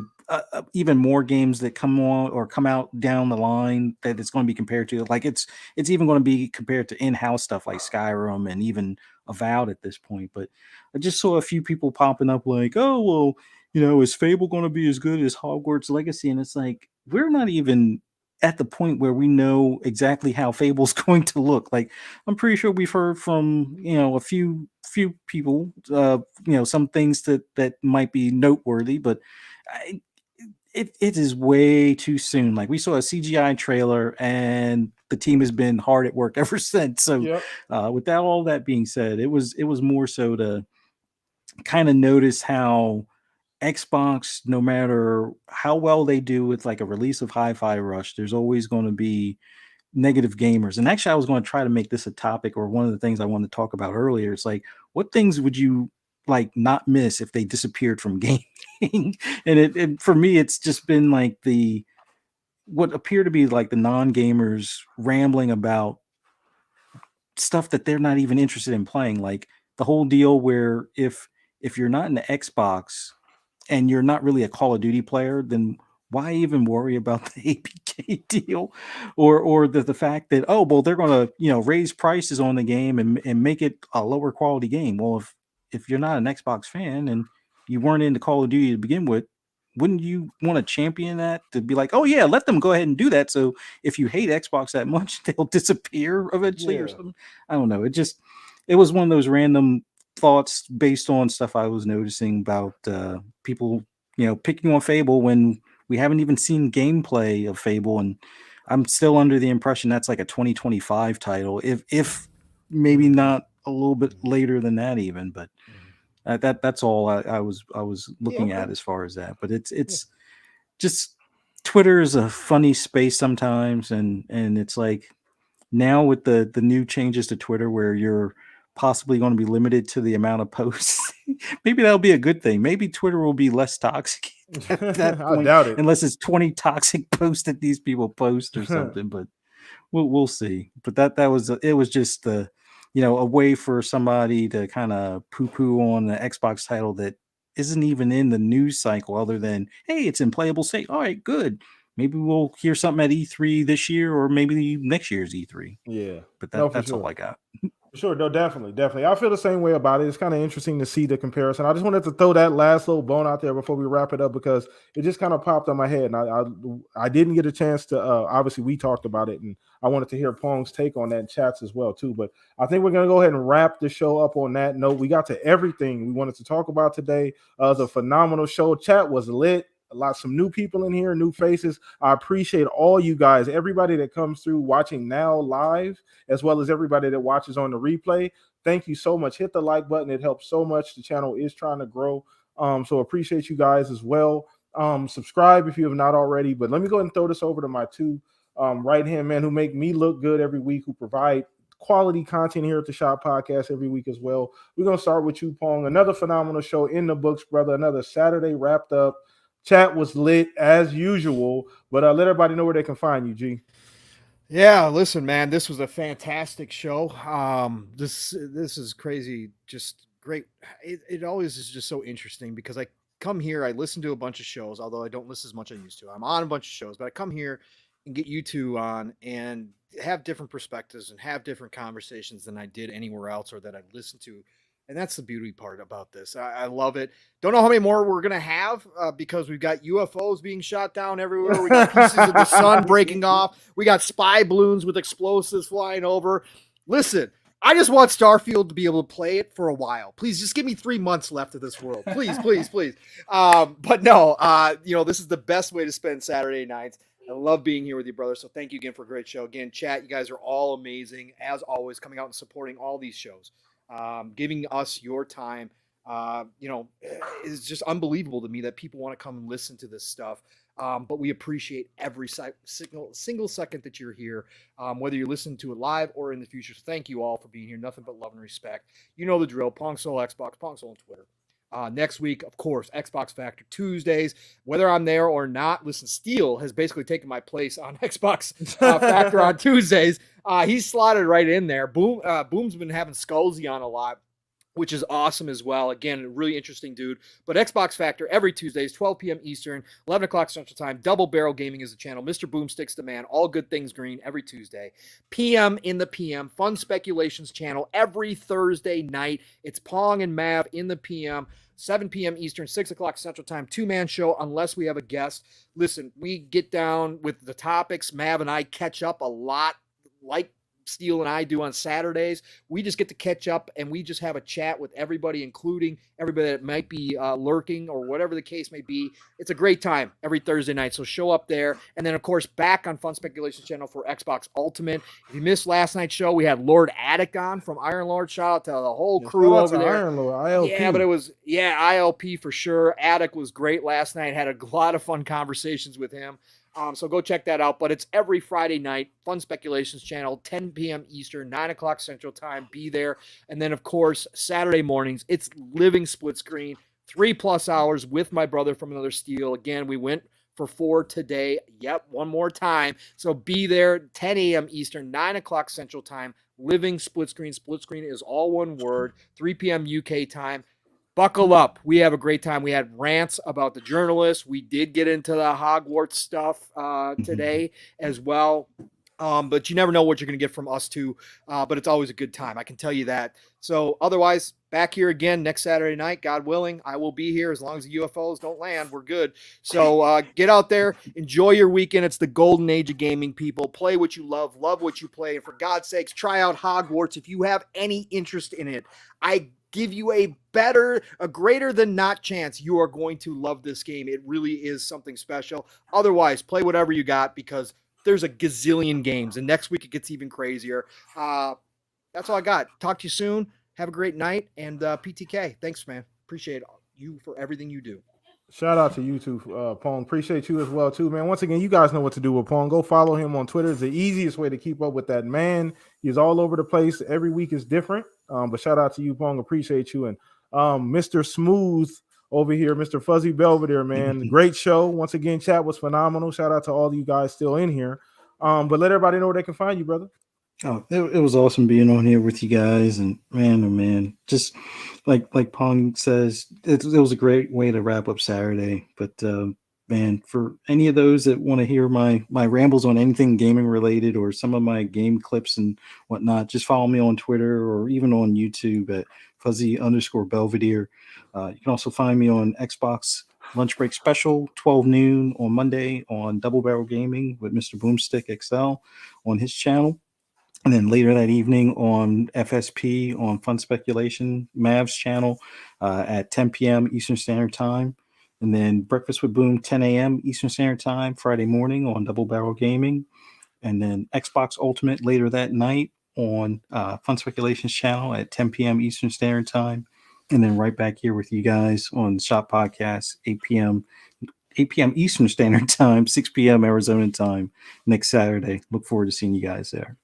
even more games that come on or come out down the line that it's going to be compared to. Like it's even going to be compared to in-house stuff like Skyrim and even Avowed at this point. But I just saw a few people popping up like, "Oh, well, is Fable going to be as good as Hogwarts Legacy?" And it's like, we're not even at the point where we know exactly how Fable's going to look. Like, I'm pretty sure we've heard from a few people, some things that might be noteworthy, but it is way too soon. Like, we saw a CGI trailer, and the team has been hard at work ever since. So, with all that being said, it was more so to kind of notice how Xbox, no matter how well they do with like a release of Hi-Fi Rush, there's always going to be negative gamers. And actually, I was going to try to make this a topic, or one of the things I wanted to talk about earlier. It's like, what things would you like not miss if they disappeared from gaming? And it for me, it's just been like what appear to be like the non-gamers rambling about stuff that they're not even interested in playing. Like the whole deal where if you're not in the Xbox and you're not really a Call of Duty player, then why even worry about the APK deal, or the fact that, oh well, they're going to raise prices on the game and make it a lower quality game. Well, if you're not an Xbox fan and you weren't into Call of Duty to begin with, wouldn't you want to champion that, to be like, oh yeah, let them go ahead and do that, so if you hate Xbox that much, they'll disappear eventually or something? I don't know. It was one of those random thoughts based on stuff I was noticing about people, picking on Fable when we haven't even seen gameplay of Fable, and I'm still under the impression that's like a 2025 title, if maybe not a little bit later than that even. But that's all I was looking at as far as that. But it's just, Twitter is a funny space sometimes, and it's like, now with the new changes to Twitter where you're possibly going to be limited to the amount of posts, maybe that'll be a good thing. Maybe Twitter will be less toxic at that point, I doubt it, unless it's 20 toxic posts that these people post or something. But we'll see. But it was just a way for somebody to kind of poo-poo on the Xbox title that isn't even in the news cycle, other than, hey, it's in playable state. All right, good. Maybe we'll hear something at E3 this year, or maybe next year's E3. Yeah, But that's sure. all I got. Sure, no, definitely. I feel the same way about it. It's kind of interesting to see the comparison. I just wanted to throw that last little bone out there before we wrap it up, because it just kind of popped on my head, and I didn't get a chance to. Obviously, we talked about it, and I wanted to hear Pong's take on that in chats as well too. But I think we're gonna go ahead and wrap the show up on that note. We got to everything we wanted to talk about today. It was a phenomenal show. Chat was lit. Some new people in here, new faces. I appreciate all you guys, everybody that comes through watching now live, as well as everybody that watches on the replay. Thank you so much. Hit the like button. It helps so much. The channel is trying to grow. So appreciate you guys as well. Subscribe if you have not already. But let me go ahead and throw this over to my two right-hand men who make me look good every week, who provide quality content here at the Shop Podcast every week as well. We're going to start with you, Pong. Another phenomenal show in the books, brother. Another Saturday wrapped up. Chat was lit as usual, but let everybody know where they can find you, G. Yeah, listen, man, this was a fantastic show. This is crazy, just great. It always is just so interesting, because I come here, I listen to a bunch of shows, although I don't listen as much as I used to. I'm on a bunch of shows, but I come here and get you two on and have different perspectives and have different conversations than I did anywhere else, or that I've listened to. And that's the beauty part about this. I love it. Don't know how many more we're going to have, because we've got UFOs being shot down everywhere. We got pieces of the sun breaking off. We got spy balloons with explosives flying over. Listen, I just want Starfield to be able to play it for a while. Please just give me 3 months left of this world. Please, please, please. But no, this is the best way to spend Saturday nights. I love being here with you, brother. So thank you again for a great show. Again, chat, you guys are all amazing, as always, coming out and supporting all these shows. Giving us your time, is just unbelievable to me that people want to come and listen to this stuff. But we appreciate every single second that you're here, whether you're listening to it live or in the future. So thank you all for being here. Nothing but love and respect. You know the drill. Pong Soul Xbox, Pong Soul on Twitter. Next week, of course, Xbox Factor Tuesdays. Whether I'm there or not, listen, Steele has basically taken my place on Xbox Factor on Tuesdays. He's slotted right in there. Boom's been having Scully on a lot, which is awesome as well. Again, a really interesting dude. But Xbox Factor every Tuesdays, 12 p.m. Eastern, 11 o'clock Central Time. Double Barrel Gaming is the channel. Mr. Boomstick's the man. All good things green every Tuesday. PM in the PM. Fun Speculations channel every Thursday night. It's Pong and Mav in the PM. 7 p.m. Eastern, 6 o'clock Central Time, 2-man show unless we have a guest. Listen, we get down with the topics. Mav and I catch up a lot, like Steele and I do on Saturdays. We just get to catch up and we just have a chat with everybody, including everybody that might be lurking or whatever the case may be. It's a great time every Thursday night. So show up there. And then, of course, back on Fun Speculations channel for Xbox Ultimate. If you missed last night's show, we had Lord Attic on from Iron Lord. Shout out to the whole crew over there. Iron Lord, ILP. Yeah, but it was, ILP for sure. Attic was great last night. Had a lot of fun conversations with him. So go check that out. But it's every Friday night, Fun Speculations channel, 10 p.m. Eastern, 9 o'clock Central Time. Be there. And then, of course, Saturday mornings, it's living split screen, 3+ hours with my brother from Another Steel. Again, we went for 4 today. Yep, one more time. So be there, 10 a.m. Eastern, 9 o'clock Central Time. Living split screen. Split screen is all one word. 3 p.m. UK time. Buckle up. We have a great time. We had rants about the journalists. We did get into the Hogwarts stuff today as well. But you never know what you're going to get from us two. But it's always a good time. I can tell you that. So otherwise, back here again next Saturday night, God willing. I will be here as long as the UFOs don't land. We're good. So get out there. Enjoy your weekend. It's the golden age of gaming, people. Play what you love what you play. And for God's sakes, try out Hogwarts if you have any interest in it. I give you a greater than not chance you are going to love this game. It really is something special. Otherwise, play whatever you got because there's a gazillion games. And next week it gets even crazier. That's all I got. Talk to you soon. Have a great night. And PTK, thanks, man. Appreciate you for everything you do. Shout out to you too, Pong. Appreciate you as well too, man. Once again, you guys know what to do with Pong. Go follow him on Twitter. It's the easiest way to keep up with that man. He's all over the place. Every week is different. But shout out to you, Pong. Appreciate you. And Mr. Smooth over here, Mr. Fuzzy Belvedere, man. Great show. Once again, chat was phenomenal. Shout out to all of you guys still in here. But let everybody know where they can find you, brother. Oh, it was awesome being on here with you guys, and man, just like Pong says, it was a great way to wrap up Saturday. But man, for any of those that want to hear my rambles on anything gaming related or some of my game clips and whatnot, just follow me on Twitter or even on YouTube at Fuzzy_Belvedere. You can also find me on Xbox Lunch Break Special, 12 noon on Monday on Double Barrel Gaming with Mr. Boomstick XL on his channel. And then later that evening on FSP on Fun Speculation, Mav's channel at 10 p.m. Eastern Standard Time. And then Breakfast with Boom, 10 a.m. Eastern Standard Time, Friday morning on Double Barrel Gaming. And then Xbox Ultimate later that night on Fun Speculations channel at 10 p.m. Eastern Standard Time. And then right back here with you guys on the Shop Podcast, 8 p.m. Eastern Standard Time, 6 p.m. Arizona time next Saturday. Look forward to seeing you guys there.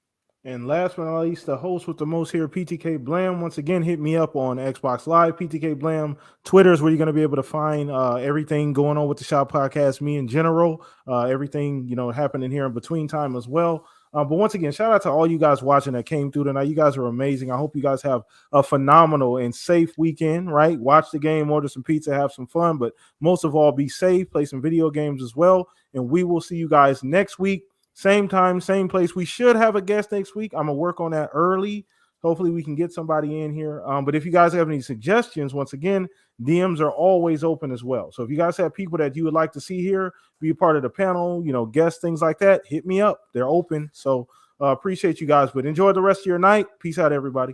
And last but not least, the host with the most here, PTK Blam. Once again, hit me up on Xbox Live, PTK Blam. Twitter is where you're going to be able to find everything going on with the Shop Podcast, me in general, everything, happening here in between time as well. But once again, shout out to all you guys watching that came through tonight. You guys are amazing. I hope you guys have a phenomenal and safe weekend, right? Watch the game, order some pizza, have some fun, but most of all, be safe, play some video games as well. And we will see you guys next week. Same time, same place. We should have a guest next week. I'm going to work on that early. Hopefully we can get somebody in here. But if you guys have any suggestions, once again, DMs are always open as well. So if you guys have people that you would like to see here, be a part of the panel, guests, things like that, hit me up. They're open. So appreciate you guys. But enjoy the rest of your night. Peace out, everybody.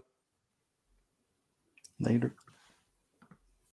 Later.